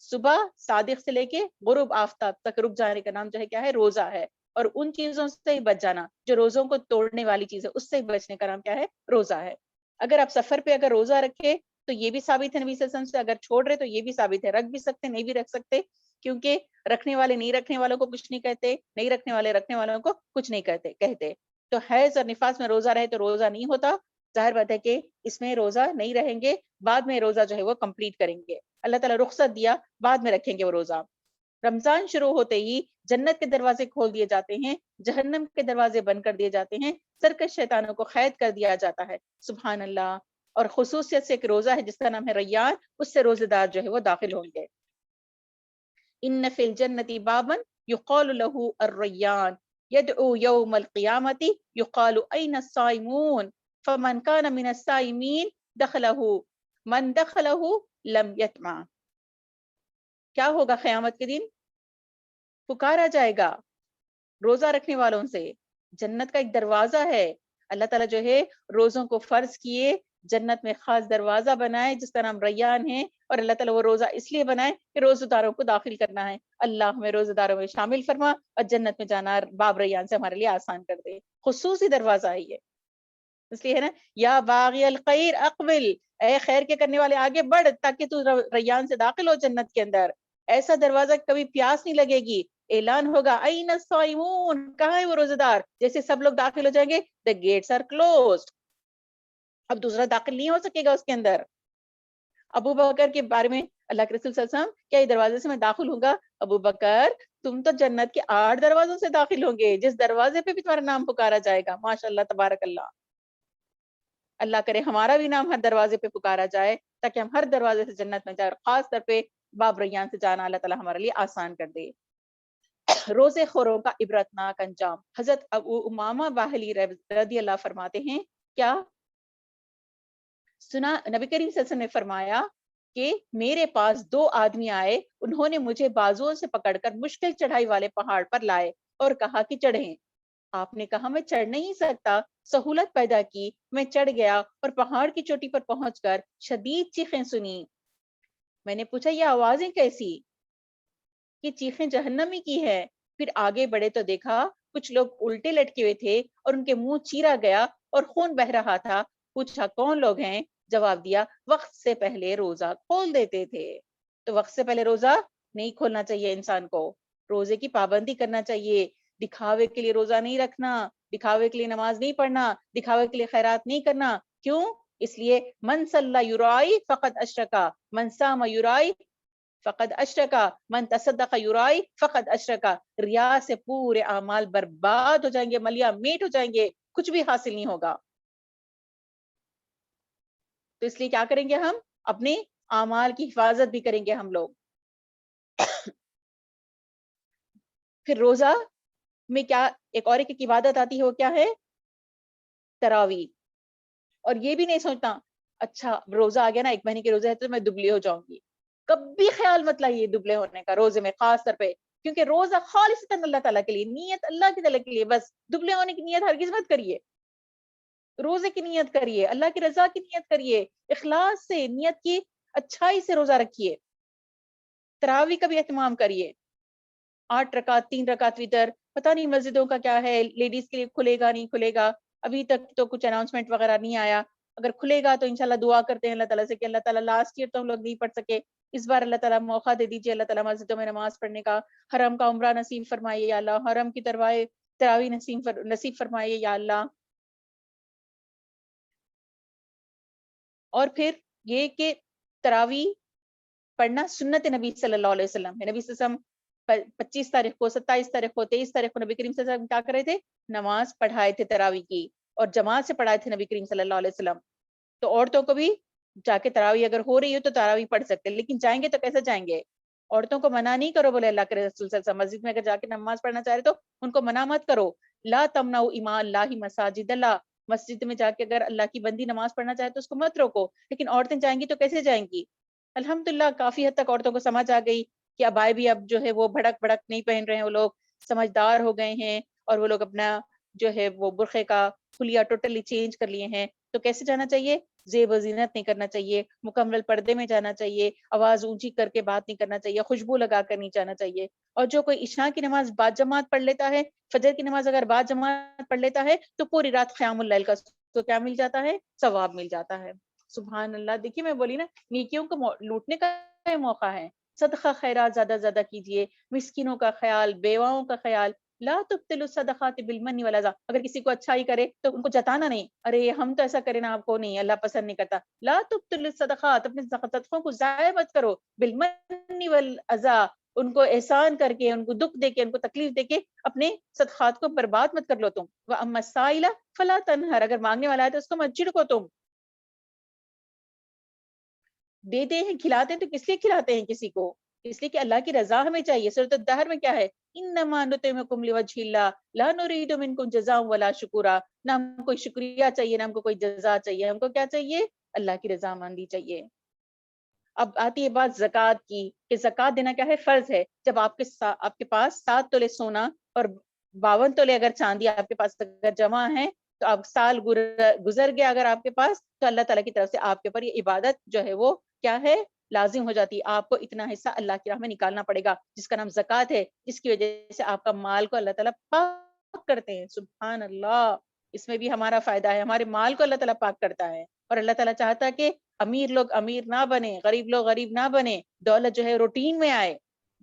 صبح صادق سے لے کے غروب آفتاب تک رک جانے کا نام جو ہے کیا ہے؟ روزہ ہے. اور ان چیزوں سے ہی بچ جانا جو روزوں کو توڑنے والی چیز ہے، اس سے بچنے کا نام کیا ہے؟ روزہ ہے. اگر آپ سفر پہ اگر روزہ رکھے تو یہ بھی ثابت ہے نبی صلی اللہ علیہ وسلم سے. اگر چھوڑ رہے تو یہ بھی ثابت ہے. رکھ بھی سکتے نہیں بھی رکھ سکتے, کیونکہ رکھنے والے نہیں رکھنے والوں کو کچھ نہیں کہتے, نہیں رکھنے والے رکھنے والوں کو کچھ نہیں کہتے. تو حیض اور نفاس میں روزہ رہے تو روزہ نہیں ہوتا. ظاہر بات ہے کہ اس میں روزہ نہیں رہیں گے, بعد میں روزہ جو ہے وہ کمپلیٹ کریں گے. اللہ تعالیٰ رخصت دیا, بعد میں رکھیں گے وہ روزہ. رمضان شروع ہوتے ہی جنت کے دروازے کھول دیے جاتے ہیں, جہنم کے دروازے بند کر دیے جاتے ہیں, سرکش شیطانوں کو قید کر دیا جاتا ہے. سبحان اللہ. اور خصوصیت سے ایک روزہ ہے جس کا نام ہے ریان, اس سے روزے دار جو ہے وہ داخل ہوں گے. ان فی الجنت بابا یقال له الریان يدعو يوم القیامت یقال این الصائمون فمن کان من الصائمین دخلہ من دخلہ لم یطمع. کیا ہوگا قیامت کے دن؟ پکارا جائے گا روزہ رکھنے والوں سے. جنت کا ایک دروازہ ہے, اللہ تعالیٰ جو ہے روزوں کو فرض کیے, جنت میں خاص دروازہ بنائے جس کا نام ریان ہے, اور اللہ تعالیٰ وہ روزہ اس لیے بنائے کہ روزہ داروں کو داخل کرنا ہے. اللہ ہمیں روزہ داروں میں شامل فرما اور جنت میں جانا باب ریان سے ہمارے لیے آسان کر دے. خصوصی دروازہ ہے یہ, اس لیے ہے نا, یا باغی الخیر اقبل, اے خیر کے کرنے والے آگے بڑھ تاکہ تو ریان سے داخل ہو جنت کے اندر. ایسا دروازہ کبھی پیاس نہیں لگے گی. اعلان ہوگا این الصائمون, کہاں ہے وہ روزہ دار؟ جیسے سب لوگ داخل ہو جائیں گے, the gates are closed, اب دوسرا داخل نہیں ہو سکے گا اس کے اندر. ابو بکر کے بارے میں اللہ کے رسول صلی اللہ علیہ وسلم, کیا یہ دروازے سے میں داخل ہوں گا؟ ابو بکر تم تو جنت کے 8 دروازوں سے داخل ہوں گے, جس دروازے پہ بھی تمہارا نام پکارا جائے گا. ماشاء اللہ تبارک اللہ. اللہ کرے ہمارا بھی نام ہر دروازے پہ پکارا جائے تاکہ ہم ہر دروازے سے جنت میں جائیں, اور خاص طور پہ باب ریان سے جانا اللہ تعالیٰ ہمارے لیے آسان کر دے. روزے خوروں کا عبرتناک انجام. حضرت ابو امامہ باہلی رضی اللہ فرماتے ہیں, کیا سنا نبی کریم صلی اللہ علیہ وسلم نے فرمایا کہ میرے پاس 2 آدمی آئے, انہوں نے مجھے بازوؤں سے پکڑ کر مشکل چڑھائی والے پہاڑ پر لائے اور کہا کہ چڑھیں. آپ نے کہا میں چڑھ نہیں سکتا. سہولت پیدا کی, میں چڑھ گیا اور پہاڑ کی چوٹی پر پہنچ کر شدید چیخیں سنی. میں نے پوچھا یہ آوازیں کیسی؟ کہ چیخیں جہنمی کی ہے. پھر آگے بڑھے تو دیکھا کچھ لوگ الٹے لٹکے ہوئے تھے اور ان کے منہ چیرا گیا اور خون بہ رہا تھا. پوچھا کون لوگ ہیں؟ جواب دیا وقت سے پہلے روزہ کھول دیتے تھے. تو وقت سے پہلے روزہ نہیں کھولنا چاہیے انسان کو, روزے کی پابندی کرنا چاہیے. دکھاوے کے لیے روزہ نہیں رکھنا, دکھاوے کے لیے نماز نہیں پڑھنا, دکھاوے کے لیے خیرات نہیں کرنا. کیوں؟ اس لیے من صلی یرائی فقد اشرکا, من صام یرائی فقد اشرکا, من تصدق یرائی فقد اشرکا. ریا سے پورے اعمال برباد ہو جائیں گے, ملیا میٹ ہو جائیں گے, کچھ بھی حاصل نہیں ہوگا. تو اس لیے کیا کریں گے, ہم اپنے اعمال کی حفاظت بھی کریں گے ہم لوگ. پھر روزہ میں کیا ایک اور ایک عبادت آتی ہے, وہ کیا ہے؟ تراویح. اور یہ بھی نہیں سوچتا اچھا روزہ آ گیا نا, 1 مہینے کے روزے ہے تو میں دبلی ہو جاؤں گی. کبھی خیال مت لائیے دبلے ہونے کا روزے میں, خاص طور پہ, کیونکہ روزہ خالصتاً اللہ تعالیٰ کے لیے, نیت اللہ کی تعالیٰ کے لیے. بس دبلے ہونے کی نیت ہرگز مت کریے. روزے کی نیت کریے, اللہ کی رضا کی نیت کریے, اخلاص سے نیت کی اچھائی سے روزہ رکھیے. تراویح کا بھی اہتمام کریے. 8 رکعت 3 رکعت وتر. پتہ نہیں مسجدوں کا کیا ہے, لیڈیز کے لیے کھلے گا نہیں کھلے گا, ابھی تک تو کچھ اناؤنسمنٹ وغیرہ نہیں آیا. اگر کھلے گا تو انشاءاللہ دعا کرتے ہیں اللہ تعالیٰ سے کہ اللہ تعالیٰ لاسٹ ایئر تو ہم لوگ نہیں پڑھ سکے, اس بار اللہ تعالیٰ موقع دے دیجیے, اللہ تعالیٰ مسجدوں میں نماز پڑھنے کا, حرم کا عمرہ نصیب فرمائیے یا اللہ, حرم کی تراویح نصیب فرمائیے یا اللہ. اور پھر یہ کہ تراویح پڑھنا سنت نبی صلی اللہ علیہ وسلم ہے. نبی صلی اللہ علیہ وسلم 25 تاریخ کو, 27 تاریخ کو, 23 تاریخ کو نبی کریم صلی اللہ علیہ وسلم کیا کر رہے تھے؟ نماز پڑھائے تھے تراویح کی, اور جماعت سے پڑھائے تھے نبی کریم صلی اللہ علیہ وسلم. تو عورتوں کو بھی جا کے تراویح اگر ہو رہی ہو تو تراویح پڑھ سکتے, لیکن جائیں گے تو کیسے جائیں گے؟ عورتوں کو منع نہیں کرو, بولے اللہ کے رسول صلی اللہ علیہ وسلم, مسجد میں اگر جا کے نماز پڑھنا چاہ رہے تو ان کو منع مت کرو. لا تمنعوا اماء اللہ مساجد اللہ, مسجد میں جا کے اگر اللہ کی بندی نماز پڑھنا چاہے تو اس کو مت روکو, لیکن عورتیں جائیں گی تو کیسے جائیں گی؟ الحمدللہ کافی حد تک عورتوں کو سمجھ آ گئی کہ ابائے بھی اب جو ہے وہ بھڑک نہیں پہن رہے ہیں, وہ لوگ سمجھدار ہو گئے ہیں, اور وہ لوگ اپنا جو ہے وہ برقعے کا خلیہ ٹوٹلی چینج کر لیے ہیں. تو کیسے جانا چاہیے؟ زیب و زینت نہیں کرنا چاہیے, مکمل پردے میں جانا چاہیے, آواز اونچی کر کے بات نہیں کرنا چاہیے, خوشبو لگا کر نہیں جانا چاہیے. اور جو کوئی عشاء کی نماز بعد جماعت پڑھ لیتا ہے, فجر کی نماز اگر بعد جماعت پڑھ لیتا ہے تو پوری رات قیام اللیل کا تو کیا مل جاتا ہے؟ ثواب مل جاتا ہے. سبحان اللہ. دیکھیے میں بولی نا نیکیوں کو لوٹنے کا موقع ہے. صدقہ خیرات زیادہ زیادہ کیجیے, مسکینوں کا خیال, بیواؤں کا خیال. لا تبطلوا الصدقات بالمن والاذى. اگر کسی کو اچھائی کرے تو ان کو جتانا نہیں, ارے ہم تو ایسا کریں نا, آپ کو نہیں, اللہ پسند نہیں کرتا. لا تبطلوا الصدقات, اپنے صدقوں کو ضائع مت کرو. بالمن والاذى, ان کو احسان کر کے, ان کو دکھ دے کے, ان کو تکلیف دے کے اپنے صدقات کو برباد مت کر لو تم. واما السائل فلا تنہر, اگر مانگنے والا ہے تو اس کو مت جھڑکو تم. دیتے ہیں, کھلاتے ہیں تو کس لیے کھلاتے ہیں کسی کو؟ اس لیے کہ اللہ کی رضا ہمیں چاہیے. سورۃ الدہر میں کیا ہے؟ انما نطعمکم لوجہ اللہ لا نرید منکم جزاء ولا شکورا. نہ ہم کو کوئی شکریہ چاہیے, نہ ہم کو کوئی جزا چاہیے, ہم کو کیا چاہیے؟ اللہ کی رضا مندی چاہیے. اب آتی ہے بات زکوٰۃ کی, کہ زکوٰۃ دینا کیا ہے؟ فرض ہے. جب آپ کے پاس 7 تولے سونا اور 52 تولے اگر چاندی آپ کے پاس اگر جمع ہے, تو اب سال گزر گیا اگر آپ کے پاس, تو اللہ تعالیٰ کی طرف سے آپ کے اوپر یہ عبادت جو ہے وہ کیا ہے؟ لازم ہو جاتی ہے. آپ کو اتنا حصہ اللہ کی راہ میں نکالنا پڑے گا, جس کا نام زکوٰۃ ہے, جس کی وجہ سے آپ کا مال کو اللہ تعالیٰ پاک کرتے ہیں. سبحان اللہ. اس میں بھی ہمارا فائدہ ہے, ہمارے مال کو اللہ تعالیٰ پاک کرتا ہے. اور اللہ تعالیٰ چاہتا ہے کہ امیر لوگ امیر نہ بنے, غریب لوگ غریب نہ بنے, دولت جو ہے روٹین میں آئے,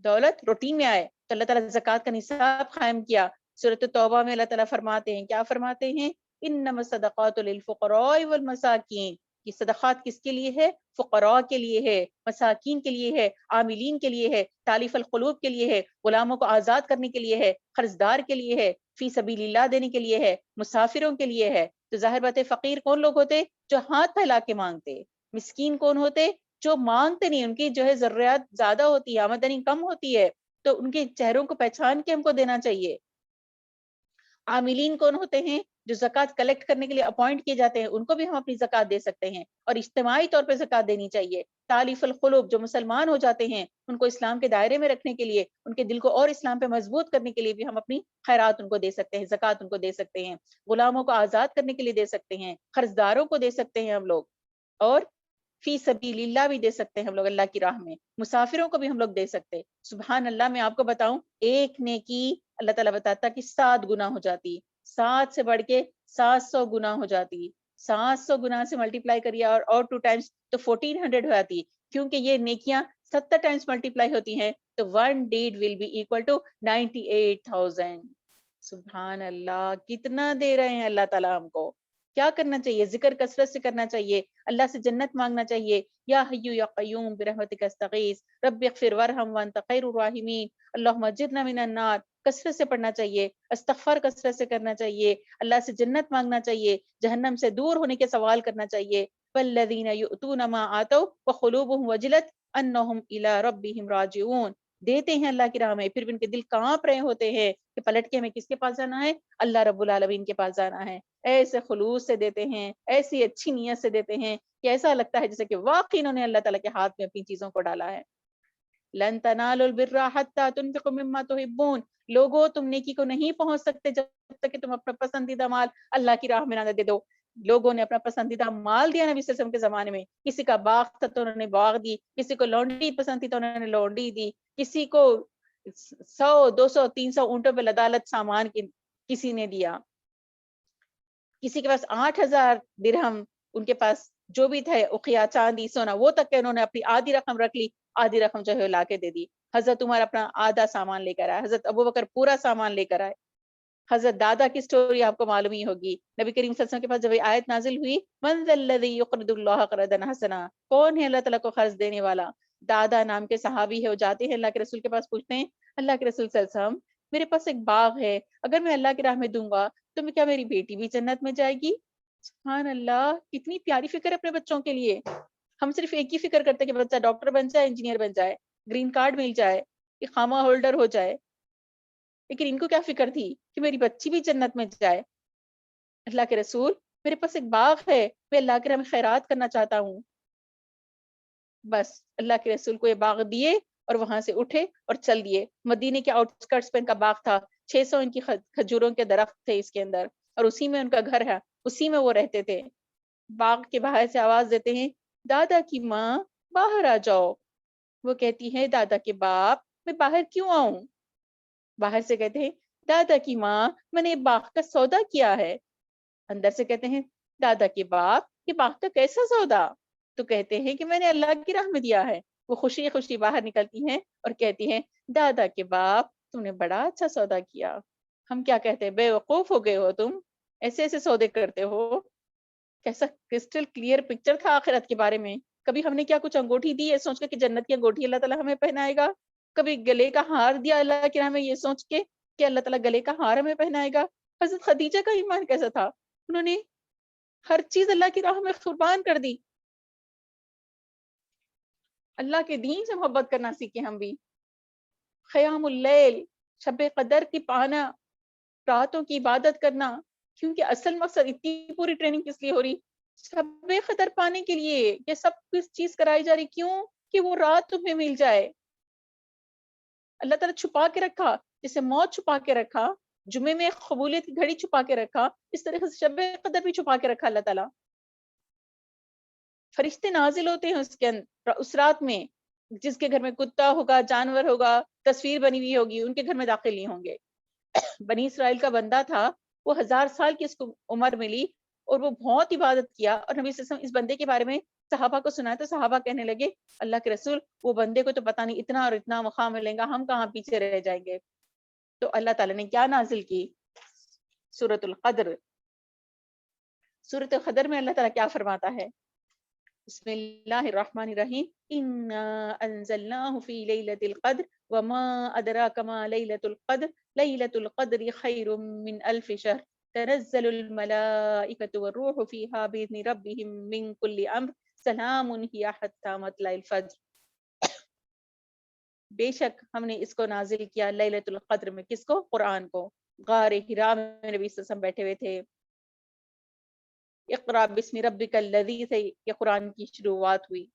دولت روٹین میں آئے. تو اللہ تعالیٰ زکوٰۃ کا نصاب قائم کیا. سورۃ التوبہ میں اللہ تعالیٰ فرماتے ہیں, کیا فرماتے ہیں؟ انما الصدقات للفقراء والمساکین. یہ صدقات کس کے لیے ہے؟ فقراء کے لیے ہے, مساکین کے لیے ہے, عاملین کے لیے ہے, تالیف القلوب کے لیے ہے, غلاموں کو آزاد کرنے کے لیے ہے, قرضدار کے لیے ہے, فی سبیل اللہ دینے کے لیے ہے, مسافروں کے لیے ہے. تو ظاہر بات ہے فقیر کون لوگ ہوتے؟ جو ہاتھ پھیلا کے مانگتے. مسکین کون ہوتے؟ جو مانگتے نہیں, ان کی جو ہے ضروریات زیادہ ہوتی ہے, آمدنی کم ہوتی ہے, تو ان کے چہروں کو پہچان کے ہم کو دینا چاہیے. عاملین کون ہوتے ہیں؟ جو زکوٰۃ کلیکٹ کرنے کے لیے اپوائنٹ کیے جاتے ہیں, ان کو بھی ہم اپنی زکوٰۃ دے سکتے ہیں, اور اجتماعی طور پہ زکوٰۃ دینی چاہیے. تالیف القلوب, جو مسلمان ہو جاتے ہیں, ان کو اسلام کے دائرے میں رکھنے کے لیے, ان کے دل کو اور اسلام پہ مضبوط کرنے کے لیے بھی ہم اپنی خیرات ان کو دے سکتے ہیں, زکوٰۃ ان کو دے سکتے ہیں. غلاموں کو آزاد کرنے کے لیے دے سکتے ہیں, قرضداروں کو دے سکتے ہیں ہم لوگ, اور فی سبیل اللہ بھی دے سکتے ہیں ہم لوگ, اللہ کی راہ میں. مسافروں کو بھی ہم لوگ دے سکتے. سبحان اللہ. میں آپ کو بتاؤں, ایک نیکی اللہ تعالیٰ بتاتا کہ 7 گنا ہو جاتی, 7 سے بڑھ کے 700 گنا ہو جاتی. 700 گنا سے ملٹیپلائی کریے اور 2 ٹائمس تو 1400 ہو جاتی. کیونکہ یہ نیکیاں 70 ٹائمس ملٹیپلائی ہوتی ہیں, تو 1 deed will be equal to 98,000. سبحان اللہ. کتنا دے رہے ہیں اللہ تعالیٰ ہم کو. کیا کرنا چاہیے؟ ذکر کثرت سے کرنا چاہیے, اللہ سے جنت مانگنا چاہیے. یا حیو یا قیوم برحمتک استغیث رب اغفر وارحم وانت خیر الراحمین اللہم اجرنا من النار. کثرت سے پڑھنا چاہیے, استغفار کثرت سے کرنا چاہیے, اللہ سے جنت مانگنا چاہیے, جہنم سے دور ہونے کے سوال کرنا چاہیے. والذین یؤتون ما آتوا وقلوبهم وجلت انہم الی ربہم راجعون. دیتے ہیں اللہ کی راہ میں, پھر بھی ان کے دل کانپ رہے ہوتے ہیں کہ پلٹ کے ہمیں کس کے پاس جانا ہے؟ اللہ رب العالمین کے پاس جانا ہے. ایسے خلوص سے دیتے ہیں, ایسی اچھی نیت سے دیتے ہیں کہ ایسا لگتا ہے جیسے کہ واقعی انہوں نے اللہ تعالیٰ کے ہاتھ میں اپنی چیزوں کو ڈالا ہے. لن تنالوا البر حتى تنفقوا مما تحبون. لوگوں تم نیکی کو نہیں پہنچ سکتے جب تک کہ تم اپنا پسندیدہ مال اللہ کی راہ میں نہ دے دو. لوگوں نے اپنا پسندیدہ مال دیا نبی صلی اللہ علیہ وسلم کے زمانے میں. کسی کا باغ تھا تو انہوں نے باغ دی, کسی کو لونڈی پسند تھی تو انہوں نے لونڈی دی, کسی کو 100 200 300 اونٹوں پہ لدالت سامان کسی نے دیا, کسی کے پاس 8,000 درہم, ان کے پاس جو بھی تھے اقیا چاندی سونا وہ تک کہ انہوں نے اپنی آدھی رقم رکھ لی, آدھی رقم جو ہے لا کے دے دی. حضرت عمر اپنا آدھا سامان لے کر آئے, حضرت ابوبکر پورا سامان لے کر آئے. حضرت دادا کی سٹوری آپ کو معلوم ہی ہوگی. نبی کریم صلی اللہ علیہ وسلم کے پاس جب یہ آیت نازل ہوئی, من ذا الذی یقرض اللہ قرضا حسنا, کون ہے اللہ تعالیٰ کو قرض دینے والا؟ دادا نام کے صحابی ہے, وہ جاتے ہیں اللہ کے رسول کے پاس, پوچھتے ہیں اللہ کے رسول صلی اللہ علیہ وسلم میرے پاس ایک باغ ہے, اگر میں اللہ کی راہ میں دوں گا تو کیا میری بیٹی بھی جنت میں جائے گی؟ سبحان اللہ. کتنی پیاری فکر ہے اپنے بچوں کے لیے. ہم صرف ایک ہی فکر کرتے ہیں کہ بچہ ڈاکٹر بن جائے, انجینئر بن جائے, گرین کارڈ مل جائے, اقامہ ہولڈر ہو جائے, لیکن ان کو کیا فکر تھی کہ میری بچی بھی جنت میں جائے. اللہ کے رسول میرے پاس ایک باغ ہے, میں اللہ کے راہ میں خیرات کرنا چاہتا ہوں. بس اللہ کے رسول کو یہ باغ دیے اور وہاں سے اٹھے اور چل دیے. مدینے کے آؤٹ اسکرٹس پہ ان کا باغ تھا, 600 ان کی کھجوروں کے درخت تھے اس کے اندر, اور اسی میں ان کا گھر ہے, اسی میں وہ رہتے تھے. باغ کے باہر سے آواز دیتے ہیں, دادا کی ماں باہر آ جاؤ. وہ کہتی ہے دادا کے باپ میں باہر کیوں آؤں؟ باہر سے کہتے ہیں دادا کی ماں میں نے باغ کا سودا کیا ہے. اندر سے کہتے ہیں دادا کے باپ یہ باغ کا کیسا سودا؟ تو کہتے ہیں کہ میں نے اللہ کی راہ میں دیا ہے. وہ خوشی خوشی باہر نکلتی ہیں اور کہتی ہیں دادا کے باپ تم نے بڑا اچھا سودا کیا. ہم کیا کہتے ہیں بے وقوف ہو گئے ہو تم، ایسے ایسے سودے کرتے ہو. کیسا کرسٹل کلیئر پکچر تھا آخرت کے بارے میں. کبھی ہم نے کیا کچھ انگوٹھی دی ہے سوچ کے کہ جنت کی انگوٹھی اللہ تعالیٰ ہمیں پہنائے گا؟ کبھی گلے کا ہار دیا اللہ کی راہ میں یہ سوچ کے کہ اللہ تعالیٰ گلے کا ہار ہمیں پہنائے گا؟ حضرت خدیجہ کا ایمان کیسا تھا؟ انہوں نے ہر چیز اللہ کی راہ میں قربان کر دی. اللہ کے دین سے محبت کرنا سیکھیں ہم بھی. قیام اللیل، شب قدر کی پانا، راتوں کی عبادت کرنا. کیونکہ اصل مقصد اتنی پوری ٹریننگ کس لیے ہو رہی؟ شب قدر پانے کے لیے. یہ سب کچھ چیز کرائی جا رہی کیوں؟ کہ وہ رات تمہیں مل جائے. اللہ تعالیٰ چھپا کے رکھا، جسے موت چھپا کے رکھا، جمعے میں قبولیت کی گھڑی چھپا کے رکھا، اس طرح سے شب قدر بھی چھپا کے رکھا اللہ تعالیٰ. فرشتے نازل ہوتے ہیں اس کے اندر اس رات میں. جس کے گھر میں کتا ہوگا، جانور ہوگا، تصویر بنی ہوئی ہوگی، ان کے گھر میں داخل نہیں ہوں گے. بنی اسرائیل کا بندہ تھا، وہ 1000 سال کی اس کو عمر ملی اور وہ بہت عبادت کیا. اور نبی صلی اللہ علیہ وسلم اس بندے کے بارے میں صحابہ کو سنایا تو صحابہ کہنے لگے اللہ کے رسول وہ بندے کو تو پتہ نہیں اتنا اور اتنا مقام ملے گا، ہم کہاں پیچھے رہ جائیں گے. تو اللہ تعالیٰ نے کیا نازل کی؟ سورۃ القدر. سورۃ القدر میں اللہ تعالیٰ کیا فرماتا ہے؟ بسم اللہ الرحمن الرحیم. انا انزلناہ فی لیلۃ القدر وما ادراک ما لیلۃ القدر لیلۃ القدر خیر من الف شہر تنزل الملائکۃ والروح فیہا باذن ربہم من کل امر سلام ہی حتی مطلع الفجر. بے شک ہم نے اس کو نازل کیا لیلۃ القدر میں. کس کو؟ قرآن کو. غار حرا میں نبی صلی اللہ علیہ وسلم بیٹھے ہوئے تھے. اقرا بسم ربک الذی سے یہ قرآن کی شروعات ہوئی.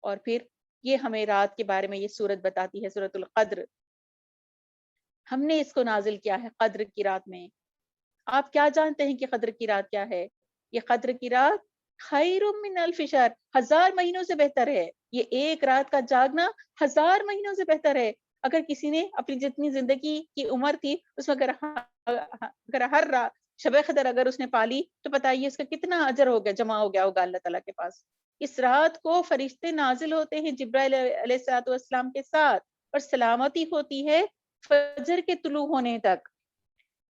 اور پھر یہ ہمیں رات کے بارے میں یہ سورت بتاتی ہے، سورۃ القدر. ہم نے اس کو نازل کیا ہے قدر کی رات میں. آپ کیا جانتے ہیں کہ قدر کی رات کیا ہے؟ یہ قدر کی رات خیر من الف شہر، 1000 مہینوں سے بہتر ہے. یہ ایک رات کا جاگنا 1000 مہینوں سے بہتر ہے. اگر کسی نے اپنی جتنی زندگی کی عمر تھی اس میں اگر ہر رات شب قدر اگر اس نے پالی تو بتائیے اس کا کتنا اجر ہو گیا، جمع ہو گیا ہوگا اللہ تعالیٰ کے پاس. اس رات کو فرشتے نازل ہوتے ہیں جبرائیل علیہ الصلوۃ والسلام کے ساتھ اور سلامتی ہوتی ہے فجر کے طلوع ہونے تک.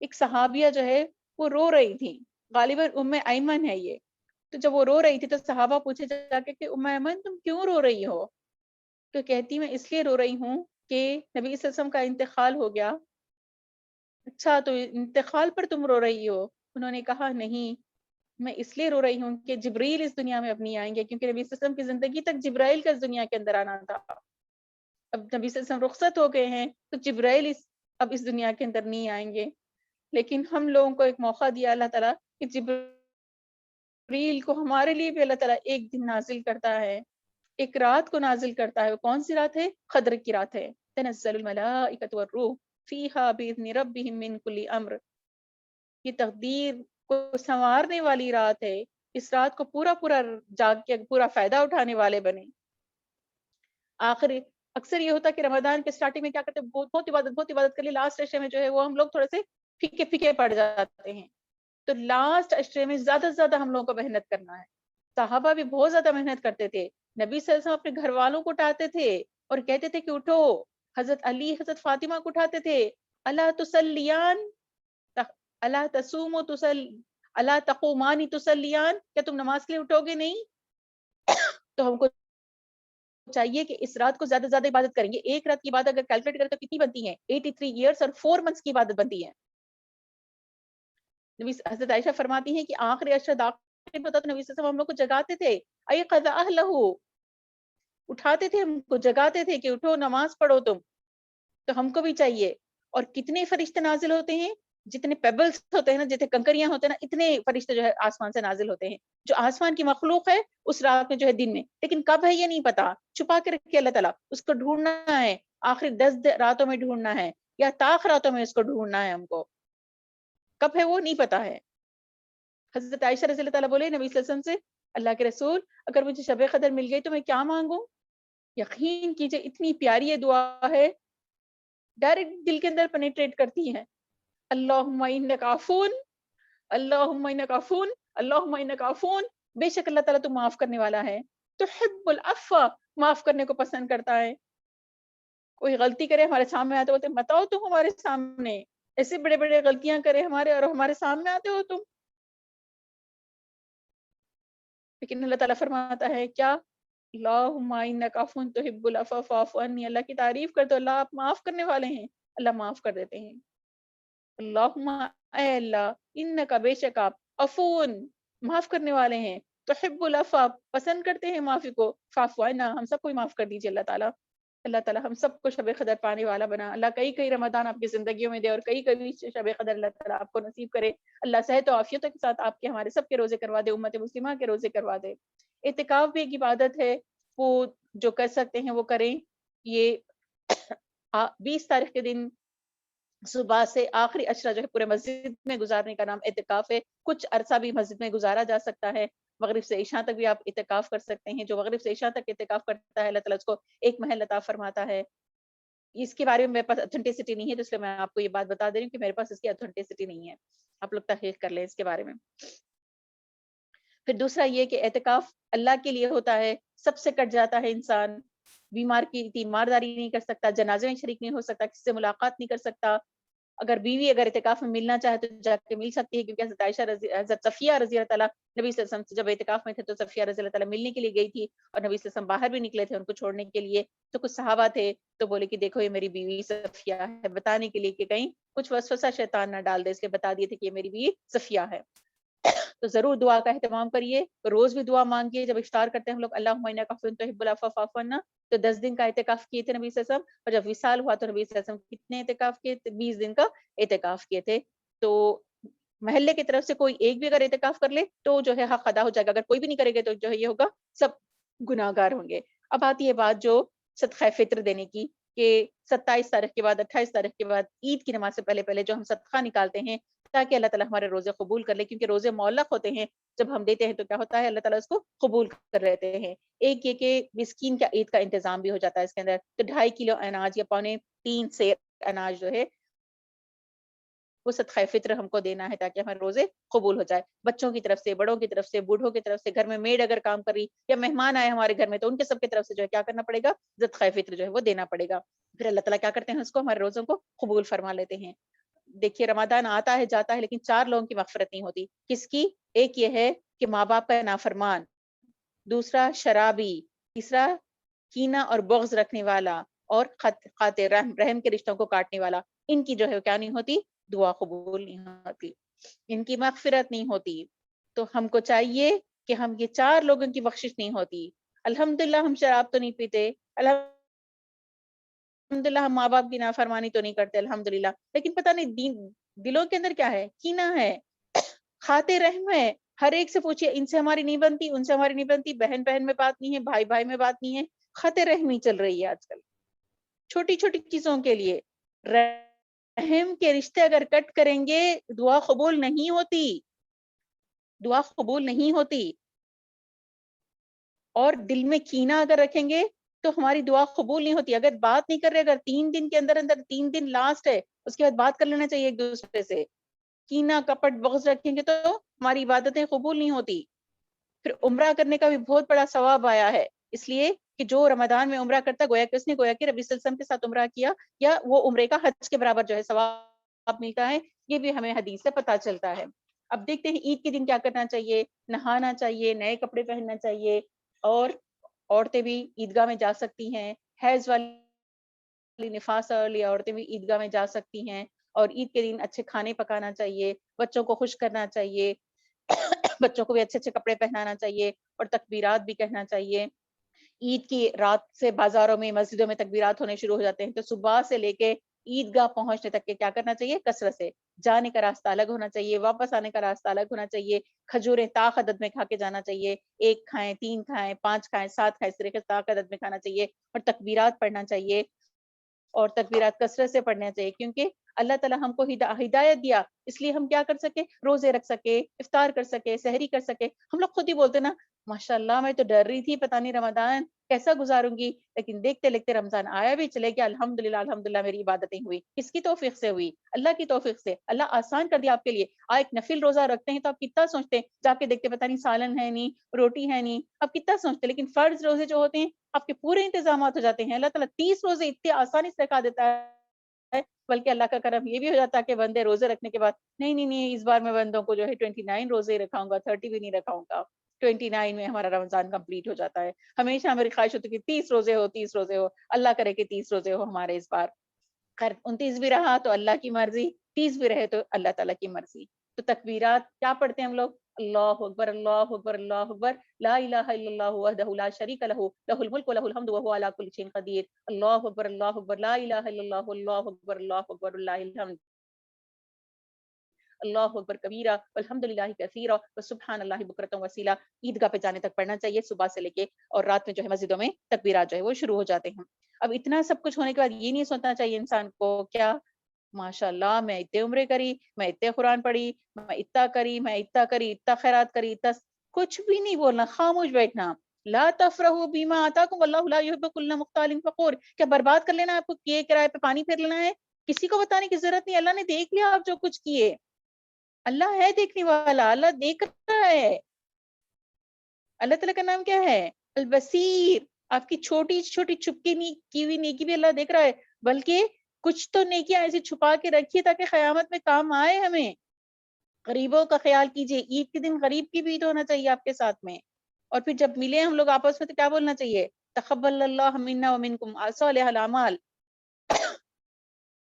ایک صحابیہ جو ہے وہ رو رہی تھی، غالباً ام ایمن ہے یہ. تو جب وہ رو رہی تھی تو صحابہ پوچھے جا کے کہ ام ایمن تم کیوں رو رہی ہو؟ تو کہتی میں اس لیے رو رہی ہوں کہ نبی صلی اللہ علیہ وسلم کا انتقال ہو گیا. اچھا تو انتقال پر تم رو رہی ہو؟ انہوں نے کہا نہیں، میں اس لیے رو رہی ہوں کہ جبرائیل اس دنیا میں اب نہیں آئیں گے، کیونکہ نبی صلی اللہ علیہ وسلم کی زندگی تک جبرائیل کا اس دنیا کے اندر آنا تھا. اب نبی صلی اللہ علیہ وسلم رخصت ہو گئے ہیں تو جبرائیل اب اس دنیا کے اندر نہیں آئیں گے. لیکن ہم لوگوں کو ایک موقع دیا اللہ تعالیٰ کہ جبرائیل کو ہمارے لیے بھی اللہ تعالیٰ ایک دن نازل کرتا ہے، ایک رات کو نازل کرتا ہے. وہ کون سی رات ہے؟ قدر کی رات ہے. تنزل الملائکۃ والروح فیہا باذن ربہم من کل امر. یہ تقدیر کو سنوارنے والی رات ہے. اس رات کو پورا جاگ کے پورا فائدہ اٹھانے والے بنے. اکثر یہ ہوتا کہ رمضان کے سٹارٹنگ میں کیا کرتے ہیں، بہت عبادت کر لی، لاسٹ عشرے میں جو ہے وہ ہم لوگ تھوڑے سے پھیکے پڑ جاتے ہیں. تو لاسٹ عشرے میں زیادہ سے زیادہ ہم لوگوں کو محنت کرنا ہے. صحابہ بھی بہت زیادہ محنت کرتے تھے. نبی صلی اللہ علیہ وسلم اپنے گھر والوں کو اٹھاتے تھے اور کہتے تھے کہ اٹھو. حضرت علی حضرت فاطمہ کو اٹھاتے تھے، الا تصلیان الا تصوم الا تقومان تصلیان، کیا تم نماز کے لیے اٹھو گے نہیں؟ تو ہم کو چاہیے کہ اس رات کو زیادہ سے زیادہ عبادت کریں گے. ایک رات کی عبادت اگر کیلکولیٹ کریں تو کتنی بنتی ہے؟ 83 ایئرس اور 4 منتھس کی عبادت بنتی ہے. حضرت عائشہ فرماتی ہیں کہ آخری عشرہ داخل ہوتا تو نبی صلی اللہ علیہ وسلم ہم لوگ کو جگاتے تھے، ایقظ اہلہ، اٹھاتے تھے ہم کو، جگاتے تھے کہ اٹھو نماز پڑھو تم. تو ہم کو بھی چاہیے. اور کتنے فرشتے نازل ہوتے ہیں؟ جتنے پیبلز ہوتے ہیں نا، جتنے کنکریاں ہوتے ہیں نا، اتنے فرشتے جو ہے آسمان سے نازل ہوتے ہیں. جو آسمان کی مخلوق ہے اس رات میں جو ہے دن میں، لیکن کب ہے یہ نہیں پتا، چھپا کے رکھے اللہ تعالیٰ. اس کو ڈھونڈنا ہے، آخری 10 راتوں میں ڈھونڈنا ہے یا طاق راتوں میں اس کو ڈھونڈنا ہے. ہم کو کب ہے وہ نہیں پتا ہے. حضرت عائشہ رضی اللہ تعالیٰ بولے نبی صلی اللہ علیہ وسلم سے، اللہ کے رسول اگر مجھے شب قدر مل گئی تو میں کیا مانگوں؟ یقین کیجئے اتنی پیاری یہ دعا ہے، ڈائریکٹ دل کے اندر پینیٹریٹ کرتی ہے. اللہم انک عفون، اللہم انک عفون اللہم انک عفون، بے شک اللہ تعالیٰ تو معاف کرنے والا ہے، تحب العفو، معاف کرنے کو پسند کرتا ہے. کوئی غلطی کرے ہمارے سامنے آتے ہوتے بتاؤ تم ہمارے سامنے، ایسے بڑے بڑے غلطیاں کرے ہمارے اور ہمارے سامنے آتے ہو تم. لیکن اللہ تعالیٰ فرماتا ہے کیا، اللہم انک عفو تحب العفو فاعف عنی، اللہ کی تعریف کر دو، اللہ آپ معاف کرنے والے ہیں، اللہ معاف کر دیتے ہیں. اللہم، اے اللہ، انک، بے شک آپ، عفون، معاف کرنے والے ہیں، تحب العفو، پسند کرتے ہیں معافی کو، فاعف عنا، ہم سب کو معاف کر دیجیے اللہ تعالیٰ. اللہ تعالیٰ ہم سب کو شب قدر پانے والا بنا. اللہ کئی کئی رمضان آپ کی زندگیوں میں دے اور کئی کئی شب قدر اللہ تعالیٰ آپ کو نصیب کرے. اللہ صحت و عافیت کے ساتھ آپ کے ہمارے سب کے روزے کروا دے، امت مسلمہ کے روزے کروا دے. اعتکاف بھی ایک عبادت ہے، وہ جو کر سکتے ہیں وہ کریں. یہ 20 تاریخ کے دن صبح سے آخری اشرا جو ہے پورے مسجد میں گزارنے کا نام اعتکاف ہے. کچھ عرصہ بھی مسجد میں گزارا جا سکتا ہے، مغرب سے عشاء تک بھی آپ اعتکاف کر سکتے ہیں. جو مغرب سے عشاء تک اعتکاف کرتا ہے اللہ تعالیٰ اس کو ایک محل عطا فرماتا ہے. اس کے بارے میں میرے پاس اتھینٹسٹی نہیں ہے، تو اس لیے میں آپ کو یہ بات بتا دے رہی ہوں کہ میرے پاس اس کی اتھینٹسٹی نہیں ہے، آپ لوگ تحقیق کر لیں اس کے بارے میں. پھر دوسرا یہ کہ اعتکاف اللہ کے لیے ہوتا ہے، سب سے کٹ جاتا ہے انسان، بیمار کی تیمارداری نہیں کر سکتا، جنازے میں شریک نہیں ہو سکتا، کسی سے ملاقات نہیں کر سکتا. اگر بیوی اگر اعتکاف میں ملنا چاہے تو جا کے مل سکتی ہے، کیونکہ حضرت عائشہ حضرت صفیہ رضی اللہ تعالیٰ نبی صلی اللہ علیہ وسلم جب اعتکاف میں تھے تو صفیہ رضی اللہ تعالیٰ ملنے کے لیے گئی تھی، اور نبی صلی اللہ علیہ وسلم باہر بھی نکلے تھے ان کو چھوڑنے کے لیے. تو کچھ صحابہ تھے تو بولے کہ دیکھو یہ میری بیوی صفیہ ہے، بتانے کے لیے کہ کہیں کچھ وسوسہ شیطان نہ ڈال دے، اس کے بتا دیے تھے کہ یہ میری بیوی صفیہ ہے. تو ضرور دعا کا اہتمام کریے، روز بھی دعا مانگیے. جب افطار کرتے ہیں ہم لوگ اللہم انک عفو تحب العفو فاعف عنا، تو 10 دن کا اعتکاف کیے تھے نبی صلی اللہ علیہ وسلم، اور جب وصال ہوا تو نبی صلی اللہ علیہ وسلم کتنے اعتکاف کیے تھے؟ 20 دن کا اعتکاف کیے تھے. تو محلے کی طرف سے کوئی ایک بھی اگر اعتکاف کر لے تو جو ہے حق ادا ہو جائے گا، اگر کوئی بھی نہیں کرے گا تو جو ہے یہ ہوگا سب گناہ گار ہوں گے. اب آتی ہے بات جو صدقہ فطر دینے کی، کہ 27 تاریخ کے بعد 28 تاریخ کے بعد عید کی نماز سے پہلے پہلے جو ہم صدقہ نکالتے ہیں تاکہ اللہ تعالیٰ ہمارے روزے قبول کر لے، کیونکہ روزے معلق ہوتے ہیں، جب ہم دیتے ہیں تو کیا ہوتا ہے اللہ تعالیٰ اس کو قبول کر لیتے ہیں. ایک یہ کہ مسکین کا عید کا انتظام بھی ہو جاتا ہے اس کے اندر، تو 2.5 کلو اناج یا 2.25 سیر اناج جو ہے وہ صدقہ فطر ہم کو دینا ہے تاکہ ہمارے روزے قبول ہو جائے. بچوں کی طرف سے، بڑوں کی طرف سے، بوڑھوں کی طرف سے، گھر میں میڈ اگر کام کر رہی یا مہمان آئے ہمارے گھر میں تو ان کے سب کی طرف سے جو ہے کیا کرنا پڑے گا، صدقہ فطر جو ہے وہ دینا پڑے گا. پھر اللہ تعالیٰ کیا کرتے ہیں اس کو ہمارے روزوں کو قبول فرما لیتے ہیں. دیکھیے رمضان آتا ہے جاتا ہے لیکن 4 لوگوں کی مغفرت نہیں ہوتی. کس کی؟ ایک یہ ہے کہ ماں باپ کا نافرمان، دوسرا شرابی، تیسرا کینہ اور بغض رکھنے والا، اور قاطع رحم کے رشتوں کو کاٹنے والا. ان کی جو ہے کیا نہیں ہوتی، دعا قبول نہیں ہوتی، ان کی مغفرت نہیں ہوتی. تو ہم کو چاہیے کہ ہم یہ 4 لوگوں کی بخشش نہیں ہوتی. الحمدللہ ہم شراب تو نہیں پیتے، الحمدللہ ہم ماں باپ کی نافرمانی تو نہیں کرتے الحمدللہ، لیکن پتہ نہیں دلوں کے اندر کیا ہے، کینہ ہے، خاطر رحم ہے. ہر ایک سے پوچھئے ان سے ہماری نہیں بنتی، ان سے ہماری نہیں بنتی، بہن بہن میں بات نہیں ہے، بھائی بھائی میں بات نہیں ہے. خاطر رحمی چل رہی ہے آج کل چھوٹی چھوٹی چیزوں کے لیے. رحم کے رشتے اگر کٹ کریں گے دعا قبول نہیں ہوتی، دعا قبول نہیں ہوتی. اور دل میں کینہ اگر رکھیں گے تو ہماری دعا قبول نہیں ہوتی. اگر بات نہیں کر رہے، اگر 3 دن کے اندر 3 دن لاسٹ ہے اس کے بعد بات کر لینا چاہیے ایک دوسرے سے. کینہ کپٹ بغض رکھیں گے تو ہماری عبادتیں قبول نہیں ہوتی. پھر عمرہ کرنے کا بھی بہت بڑا ثواب آیا ہے، اس لیے کہ جو رمضان میں عمرہ کرتا گویا کہ اس نے گویا کہ نبی صلی اللہ علیہ وسلم کے ساتھ عمرہ کیا، یا وہ عمرے کا حج کے برابر جو ہے ثواب ملتا ہے. یہ بھی ہمیں حدیث سے پتہ چلتا ہے. اب دیکھتے ہیں عید کے دن کیا کرنا چاہیے. نہانا چاہیے، نئے کپڑے پہننا چاہیے، اور عورتیں بھی عیدگاہ میں جا سکتی ہیں. حیض والی نفاس والی عورتیں بھی عیدگاہ میں جا سکتی ہیں. اور عید کے دن اچھے کھانے پکانا چاہیے، بچوں کو خوش کرنا چاہیے، بچوں کو بھی اچھے اچھے کپڑے پہنانا چاہیے، اور تکبیرات بھی کہنا چاہیے. عید کی رات سے بازاروں میں مسجدوں میں تکبیرات ہونے شروع ہو جاتے ہیں، تو صبح سے لے کے عیدگاہ پہنچنے تک کے کیا کرنا چاہیے، کثرت سے جانے کا راستہ الگ ہونا چاہیے، واپس آنے کا راستہ الگ ہونا چاہیے. کھجوریں طاق عدد میں کھا کے جانا چاہیے، 1 کھائیں، 3 کھائیں، 5 کھائیں، 7 کھائیں، اس طرح کے طاق عدد میں کھانا چاہیے. اور تکبیرات پڑھنا چاہیے، اور تکبیرات کثرت سے پڑھنا چاہیے، کیونکہ اللہ تعالیٰ ہم کو ہدایت دیا، اس لیے ہم کیا کر سکے، روزے رکھ سکے، افطار کر سکے، سحری کر سکے. ہم لوگ خود ہی بولتے نا ماشاء اللہ میں تو ڈر رہی تھی پتہ نہیں رمضان کیسا گزاروں گی، لیکن دیکھتے دیکھتے رمضان آیا بھی چلے گیا، الحمدللہ الحمدللہ میری عبادتیں ہوئی. کس کی توفیق سے ہوئی؟ اللہ کی توفیق سے. اللہ آسان کر دیا آپ کے لیے. ایک نفل روزہ رکھتے ہیں تو آپ کتنا سوچتے ہیں، جا کے دیکھتے پتہ نہیں سالن ہے نہیں، روٹی ہے نہیں، آپ کتنا سوچتے ہیں. لیکن فرض روزے جو ہوتے ہیں آپ کے پورے انتظامات ہو جاتے ہیں. اللہ تعالیٰ 30 روزے اتنے آسانی سے رکھا دیتا ہے. بلکہ اللہ کا کرم یہ بھی ہو جاتا ہے کہ بندے روزے رکھنے کے بعد نہیں نہیں نہیں اس بار میں بندوں کو جو ہے 29 روزے رکھاؤں گا، 30 بھی نہیں رکھاؤں گا. 29 میں ہمارا رمضان کمپلیٹ ہو جاتا ہے. ہمیشہ ہماری خواہش ہوتی ہے کہ 30 روزے ہو، 30 روزے ہو. اللہ کرے کہ 30 روزے ہو ہمارے اس بار. خیر 29 بھی رہا تو اللہ کی مرضی، 30 بھی رہے تو اللہ تعالیٰ کی مرضی. تو تکبیرات کیا پڑھتے ہیں ہم لوگ؟ اللہ اکبر اللہ اکبر اللہ اکبر، لا الہ الا اللہ وحدہ لا شریک لہ لہ الملک ولہ الحمد وہو علی کل شیء قدیر. اللہ اکبر اللہ اکبر، لا الہ الا اللہ اللہ اکبر اللہ اکبر اللہ الحمد، اللہ اکبر کبیرہ والحمد للہ کثیرہ وسبحان اللہ بکرۃ وصیلا. عیدگاہ پہ جانے تک پڑھنا چاہیے صبح سے لے کے، اور رات میں جو ہے مسجدوں میں تکبیرات جو ہے وہ شروع ہو جاتے ہیں. اب اتنا سب کچھ ہونے کے بعد یہ نہیں سوچنا چاہیے انسان کو کیا ماشاء اللہ میں اتنے عمرے کری، میں اتنے قرآن پڑھی، میں اتنا کری، میں اتنا کری، اتنا خیرات کری، اتنا کچھ بھی نہیں بولنا، خاموش بیٹھنا. لا تفرحوا بما آتاکم واللہ لا يحب كل مختال فخور. کیا برباد کر لینا آپ کو کیے کرائے پہ پانی پھیر لینا ہے؟ کسی کو بتانے کی ضرورت نہیں. اللہ نے دیکھ لیا آپ جو کچھ کیے. اللہ ہے دیکھنے والا، اللہ دیکھ رہا ہے. اللہ تعالیٰ کا نام کیا ہے؟ البصیر. آپ کی چھوٹی چھوٹی چھپکی کی ہوئی نیکی بھی اللہ دیکھ رہا ہے. بلکہ کچھ تو نیکیاں ایسی چھپا کے رکھیے تاکہ قیامت میں کام آئے ہمیں. غریبوں کا خیال کیجئے، عید کے دن غریب کی بھی تو ہونا چاہیے آپ کے ساتھ میں. اور پھر جب ملے ہم لوگ آپس میں تو کیا بولنا چاہیے؟ تقبل اللہ منا ومنکم صالح الاعمال.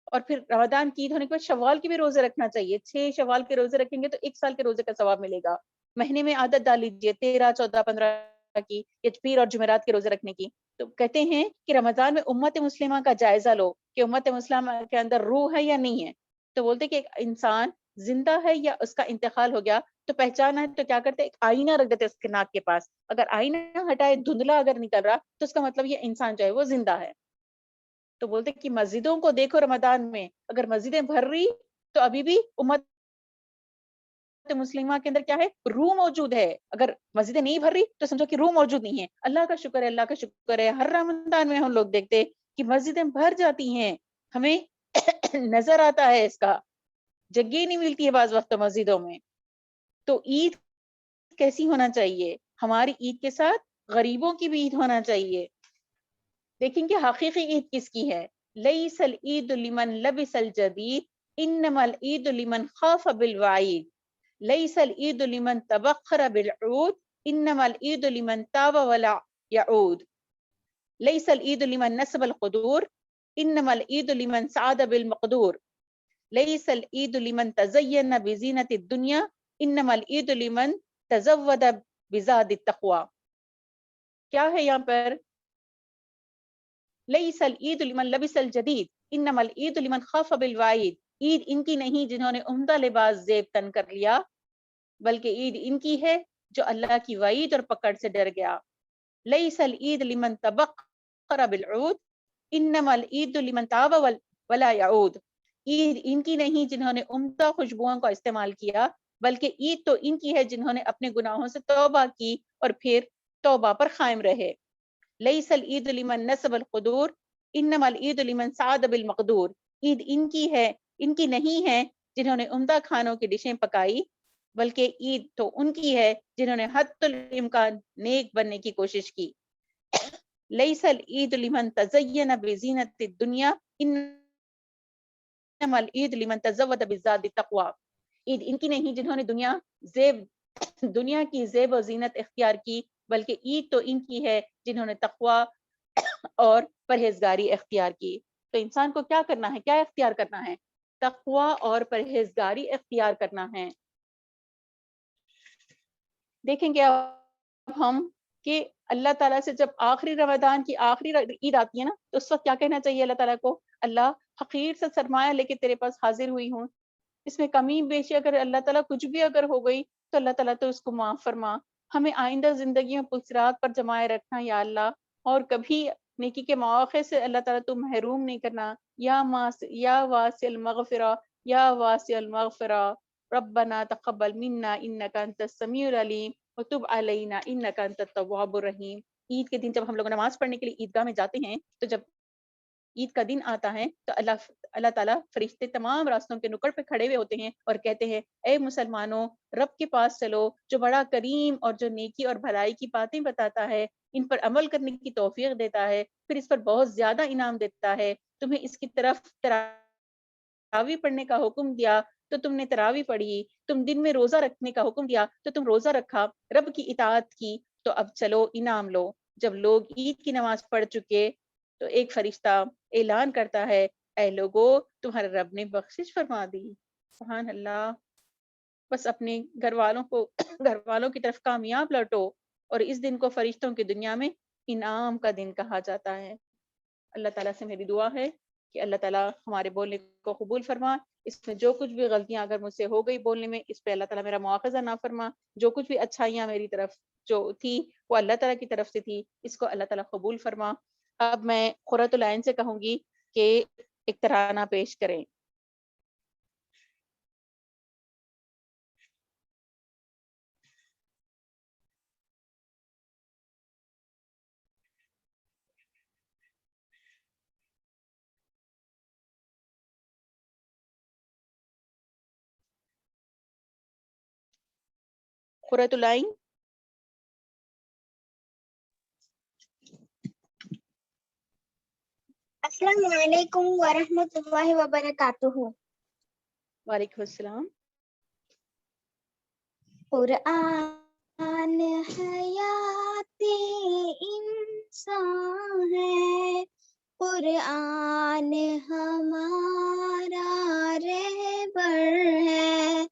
اور پھر رمضان کی عید ہونے کے بعد شوال کے بھی روزے رکھنا چاہیے. 6 شوال کے روزے رکھیں گے تو 1 سال کے روزے کا ثواب ملے گا. مہینے میں عادت ڈال لیجیے 13 14 15 کی، یا پیر اور جمعرات کے روزے رکھنے کی. تو کہتے ہیں کہ رمضان میں امت مسلمہ کا جائزہ لو کہ امت مسلمہ کے اندر روح ہے یا نہیں ہے. تو بولتے کہ ایک انسان زندہ ہے یا اس کا انتقال ہو گیا تو پہچانا ہے تو کیا کرتے، ایک آئینہ رکھ دیتے اس کے ناک کے پاس. اگر آئینہ ہٹائے دھندلا اگر نکل رہا تو اس کا مطلب یہ انسان جو ہے وہ زندہ ہے. تو بولتے کہ مسجدوں کو دیکھو رمضان میں، اگر مسجدیں بھر رہی تو ابھی بھی امت مسلمہ کے اندر کیا ہے، روح موجود ہے. اگر مسجدیں نہیں بھر رہی تو سمجھو کہ روح موجود نہیں ہے. اللہ کا شکر ہے، اللہ کا شکر ہے، ہر رمضان میں ہم لوگ دیکھتے کہ مسجدیں بھر جاتی ہیں. ہمیں نظر آتا ہے اس کا، جگہ نہیں ملتی ہے بعض وقت مسجدوں میں. تو عید کیسی ہونا چاہیے؟ ہماری عید کے ساتھ غریبوں کی بھی عید ہونا چاہیے. دیکھیں کہ حقیقی عید کس کی ہے. لیس العید لمن لبس الجدید انما العید لمن خاف بالوعید. لیس العید لمن تبخر بالعود انما العید لمن تاب ولا يعود. لیس العید لمن نصب القدور انما العید لمن سعد بالمقدور. لیس العید لمن تزین بزینت الدنیا انما العید لمن تزود بزاد التقوی. کیا ہے یہاں پر؟ لیس العید لمن لبس الجدید انما العید لمن خاف بالوعید. عید ان کی نہیں جنہوں نے عمدہ لباس زیب تن کر لیا، بلکہ عید ان کی ہے جو اللہ کی وعید اور پکڑ سے ڈر گیا. لیس العید لمن تبخر بالعود انما العید لمن تاب ولا يعود. عید ان کی نہیں جنہوں نے عمدہ خوشبوؤں کا استعمال کیا، بلکہ عید تو ان کی ہے جنہوں نے اپنے گناہوں سے توبہ کی اور پھر توبہ پر قائم رہے. لیس العید لمن نصب القدور انما العید لمن سعد بالمقدور. عید ان کی ہے، ان کی نہیں ہے جنہوں نے عمدہ کھانوں کی ڈشیں پکائی، بلکہ عید تو ان کی ہے جنہوں نے حد الامکان نیک بننے کی کوشش کی. لیس العید لمن تزین بزینت الدنیا انما العید لمن تزود بزاد التقوی. عید ان کی نہیں جنہوں نے دنیا کی زیب و زینت اختیار کی، بلکہ عید تو ان کی ہے جنہوں نے تقوی اور پرہیزگاری اختیار کی. تو انسان کو کیا کرنا ہے، کیا اختیار کرنا ہے؟ تقوی اور پرہیزگاری اختیار کرنا ہے. دیکھیں گے اب ہم کہ اللہ تعالیٰ سے جب آخری رمضان کی آخری عید آتی ہے نا تو اس وقت کیا کہنا چاہیے اللہ تعالیٰ کو؟ اللہ حقیر سے سرمایہ لے کے تیرے پاس حاضر ہوئی ہوں، اس میں کمی بیشی اگر اللہ تعالیٰ کچھ بھی اگر ہو گئی تو اللہ تعالیٰ تو اس کو معاف فرما. ہمیں آئندہ زندگی میں پسرات پر جمائے رکھنا یا اللہ، اور کبھی نیکی کے مواقع سے اللہ تعالیٰ تو محروم نہیں کرنا. یا واسع المغفرہ، یا واسع المغفرہ، ربنا تقبل منا انک انت السمیع العلیم وتب علینا انک انت التواب الرحیم. عید کے دن جب ہم لوگ نماز پڑھنے کے لیے عیدگاہ میں جاتے ہیں تو جب عید کا دن آتا ہے تو اللہ تعالیٰ فرشتے تمام راستوں کے نکڑ پہ کھڑے ہوئے ہوتے ہیں اور کہتے ہیں اے مسلمانوں، رب کے پاس چلو جو بڑا کریم اور جو نیکی اور بھلائی کی باتیں بتاتا ہے، ان پر عمل کرنے کی توفیق دیتا ہے، پھر اس پر بہت زیادہ انعام دیتا ہے. تمہیں اس کی طرف تراویح پڑھنے کا حکم دیا تو تم نے تراویح پڑھی، تم دن میں روزہ رکھنے کا حکم دیا تو تم روزہ رکھا، رب کی اطاعت کی، تو اب چلو انعام لو. جب لوگ عید کی نماز پڑھ چکے تو ایک فرشتہ اعلان کرتا ہے اے لوگو تمہارے رب نے بخشش فرما دی. سبحان اللہ. بس اپنے گھر والوں کی طرف کامیاب لوٹو. اور اس دن کو فرشتوں کی دنیا میں انعام کا دن کہا جاتا ہے. اللہ تعالیٰ سے میری دعا ہے کہ اللہ تعالیٰ ہمارے بولنے کو قبول فرما. اس میں جو کچھ بھی غلطیاں اگر مجھ سے ہو گئی بولنے میں، اس پہ اللہ تعالیٰ میرا مواخذہ نہ فرما. جو کچھ بھی اچھائیاں میری طرف جو تھی وہ اللہ تعالیٰ کی طرف سے تھی، اس کو اللہ تعالیٰ قبول فرما. اب میں قرۃ العین سے کہوں گی کہ ایک ترانہ پیش کریں. قرۃ العین. السلام علیکم ورحمۃ اللہ وبرکاتہ. وعلیکم السلام. قرآن حیات انسان ہے، قرآن ہمارا رہبر ہے،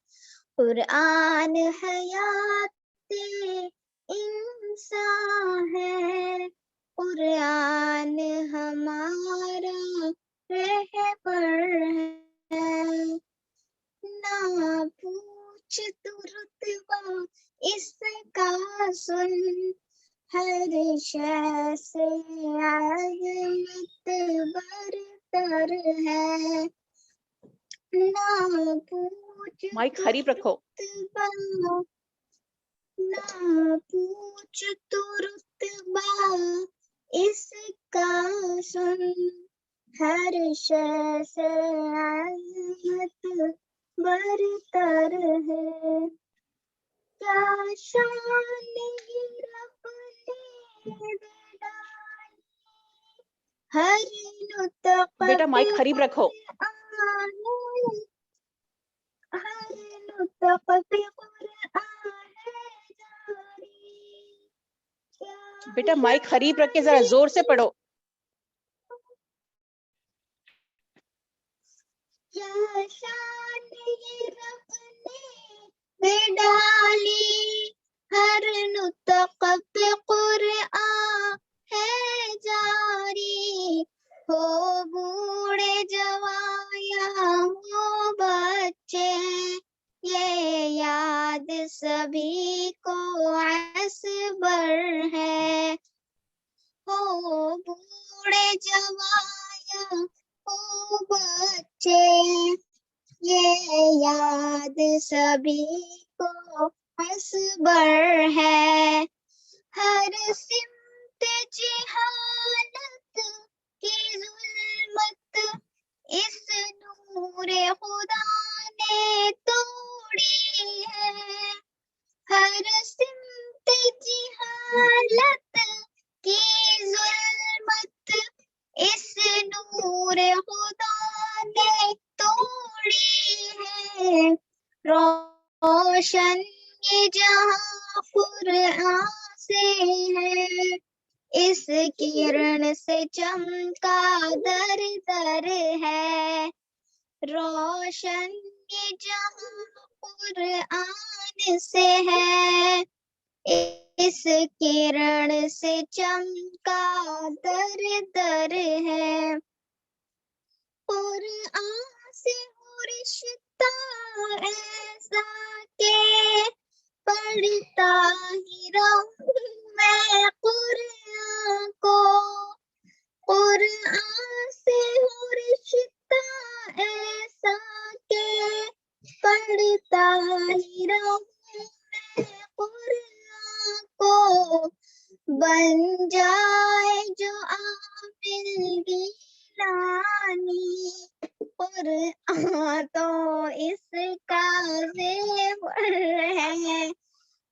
قرآن حیات انسان ہے، قرآن ہمارا رہبر ہے. نہ پوچھ تو رتبہ اس کا سن، ہر شے سے عظمت برتر ہے. نہ پوچھ مائک تو قریب رکھو. رتبہ، نہ پوچھ تو رتبہ اس کا سن، ہر شے سے عظمت برتر ہے. کیا شان رب نے ڈالی، ہر نطق بیٹا پہ مائک قریب رکھو. قرآن، ہر نطق پہ قرآن ہے جاری. بیٹا مائک قریب رکھ کے ذرا زور سے پڑھو. کیا شان رب نے ڈالی، ہر نطق پہ قرآن ہے جاری. ہو بوڑھے جوان یا ہو بچے، یہ یاد سبھی کو عصبر ہے. ہو بوڑھے جوان یا ہو بچے، یہ یاد سبھی کو عصبر ہے. ہر سمت جہالت کی ظلمت اس نور خدا نے توڑی ہے. ہر سمت جہالت کی ظلمت اس نور خدا نے توڑی ہے. روشن یہ جہاں قرآن سے ہے، اس کرن سے چمکا در در ہے. روشن یہ جہاں قرآن سے ہے، اس کرن سے چمکا در در ہے. قرآن سے ہو رشتہ ایسا کہ پڑھتا ہی رہوں میں قرآن کو، جائے جو عامل گیلانی، قرآن تو اس کا زیور ہے،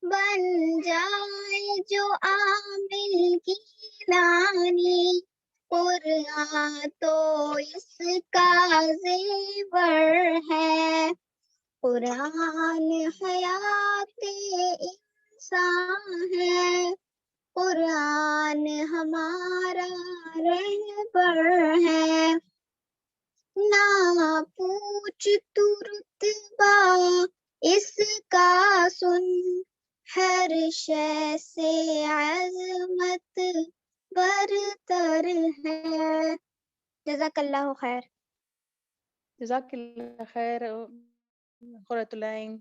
بن جائے جو عامل گیلانی، قرآن تو اس کا زیور ہے، قرآن حیات انسان ہے، قرآن ہمارا رہبر ہے، نہ پوچھ تو رتبہ اس کا سن، ہر شے سے عظمت برتر ہے۔ جزاک اللہ خیر۔ جزاک اللہ خیر قرۃ العین۔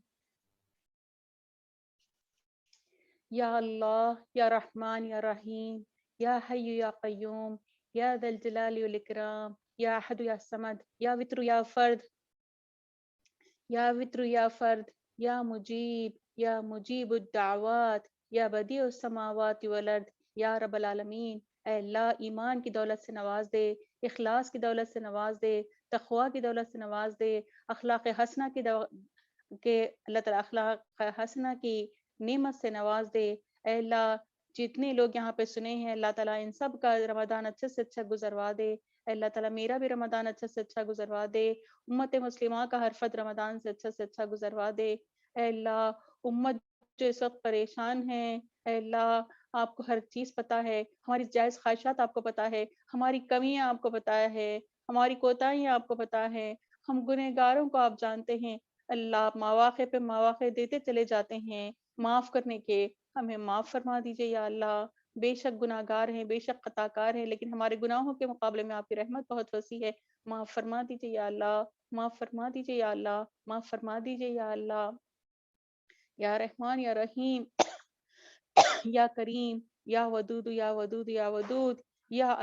یا اللہ، یا رحمان، یا رحیم، یا حی یا قیوم، یا ذا الجلال والاکرام، یا احد یا صمد، یا وتر یا فرد، یا وتر یا فرد، یا مجیب الدعوات، یا بدیع السماوات والارض، یا رب العالمین۔ اے اللہ، ایمان کی دولت سے نواز دے، اخلاص کی دولت سے نواز دے، تقوی کی دولت سے نواز دے، اخلاق حسنہ کے اللہ تعالیٰ اخلاق حسنہ کی نعمت سے نواز دے۔ اے اللہ، جتنے لوگ یہاں پہ سنے ہیں اللہ تعالیٰ ان سب کا رمضان اچھے سے اچھا گزروا دے۔ اے اللہ تعالیٰ میرا بھی رمضان اچھے سے اچھا گزروا دے، امت مسلمہ کا ہر فرد رمضان سے اچھا گزروا دے۔ اے اللہ، امت جو اس وقت پریشان ہے، اے اللہ آپ کو ہر چیز پتہ ہے، ہماری جائز خواہشات آپ کو پتہ ہے، ہماری کمیاں آپ کو پتہ ہے، ہماری کوتاہیاں آپ کو پتہ ہے، ہم گنہگاروں کو آپ جانتے ہیں۔ اللہ، آپ مواقع پہ مواقع دیتے چلے جاتے ہیں معاف کرنے کے، ہمیں معاف فرما دیجئے یا اللہ۔ بے شک گناہ گار ہیں، بے شک خطا کار ہیں، لیکن ہمارے گناہوں کے مقابلے میں آپ کی رحمت بہت وسیع ہے، معاف فرما دیجئے یا اللہ، معاف فرما دیجئے یا اللہ، معاف فرما دیجئے یا اللہ۔ یا رحمان یا رحیم، یا کریم، یا ودود یا ودود یا ودود، یا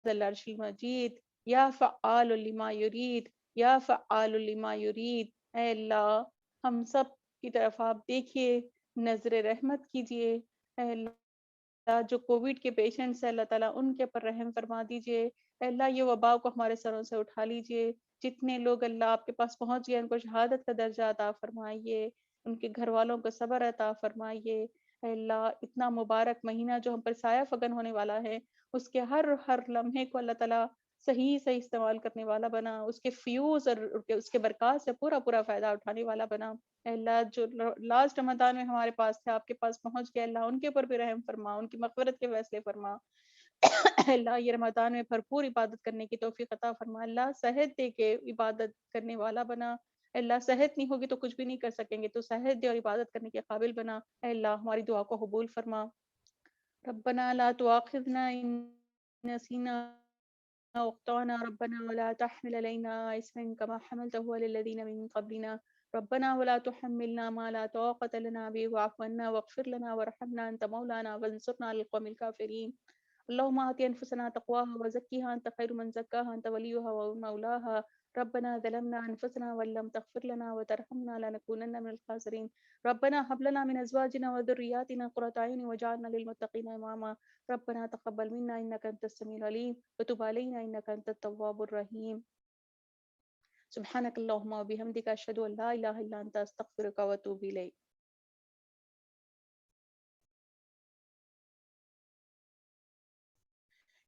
ذی العرش المجید، یا فعال لما یرید، یا فعال لما یرید۔ اے اللہ، ہم سب کی طرف آپ دیکھیے، نظر رحمت کیجیے۔ اے اللہ، جو کووڈ کے پیشنٹس ہیں اللہ تعالیٰ ان کے پر رحم فرما دیجیے۔ اے اللہ، یہ وبا کو ہمارے سروں سے اٹھا لیجیے۔ جتنے لوگ اللہ آپ کے پاس پہنچ گئے ان کو شہادت کا درجہ عطا فرمائیے، ان کے گھر والوں کو صبر عطا فرمائیے۔ اے اللہ، اتنا مبارک مہینہ جو ہم پر سایہ فگن ہونے والا ہے، اس کے ہر لمحے کو اللہ تعالیٰ صحیح استعمال کرنے والا بنا، اس کے فیوز اور اس کے برکات سے پورا فائدہ اٹھانے والا بنا۔ اے اللہ، جو لاسٹ رمضان میں ہمارے پاس تھے آپ کے پاس پہنچ گئے، اللہ ان کے اوپر بھی رحم فرما، ان کی مغفرت کے فیصلے فرما۔ اے اللہ، یہ رمضان میں بھرپور عبادت کرنے کی توفیق عطا فرما۔ اللہ، صحت دے کے عبادت کرنے والا بنا۔ اے اللہ، صحت نہیں ہوگی تو کچھ بھی نہیں کر سکیں گے، تو صحت دے اور عبادت کرنے کے قابل بنا۔ اے اللہ، ہماری دعا کو قبول فرما۔ ربنا لا تؤاخذنا ان نسینا أو أخطأنا، ربنا ولا تحمل علينا إصرا كما حملته على الذين من قبلنا، ربنا ولا تحملنا ما لا طاقة لنا به، واعف عنا واغفر لنا وارحمنا أنت مولانا وانصرنا على القوم الكافرين۔ اللهم آت أنفسنا تقواها وزكها أنت خير من زكاها أنت وليها ومولاها، ربنا ظلمنا أنفسنا وإن لم تغفر لنا وترحمنا لنكونن من الخاسرين، ربنا هب لنا من أزواجنا وذرياتنا قرة أعين واجعلنا للمتقين إماما، ربنا تقبل منا إنك أنت السميع العليم وتب علينا إنك أنت التواب الرحيم۔ سبحانك اللهم وبحمدك أشهد أن لا إله إلا أنت أستغفرك وأتوب إليك۔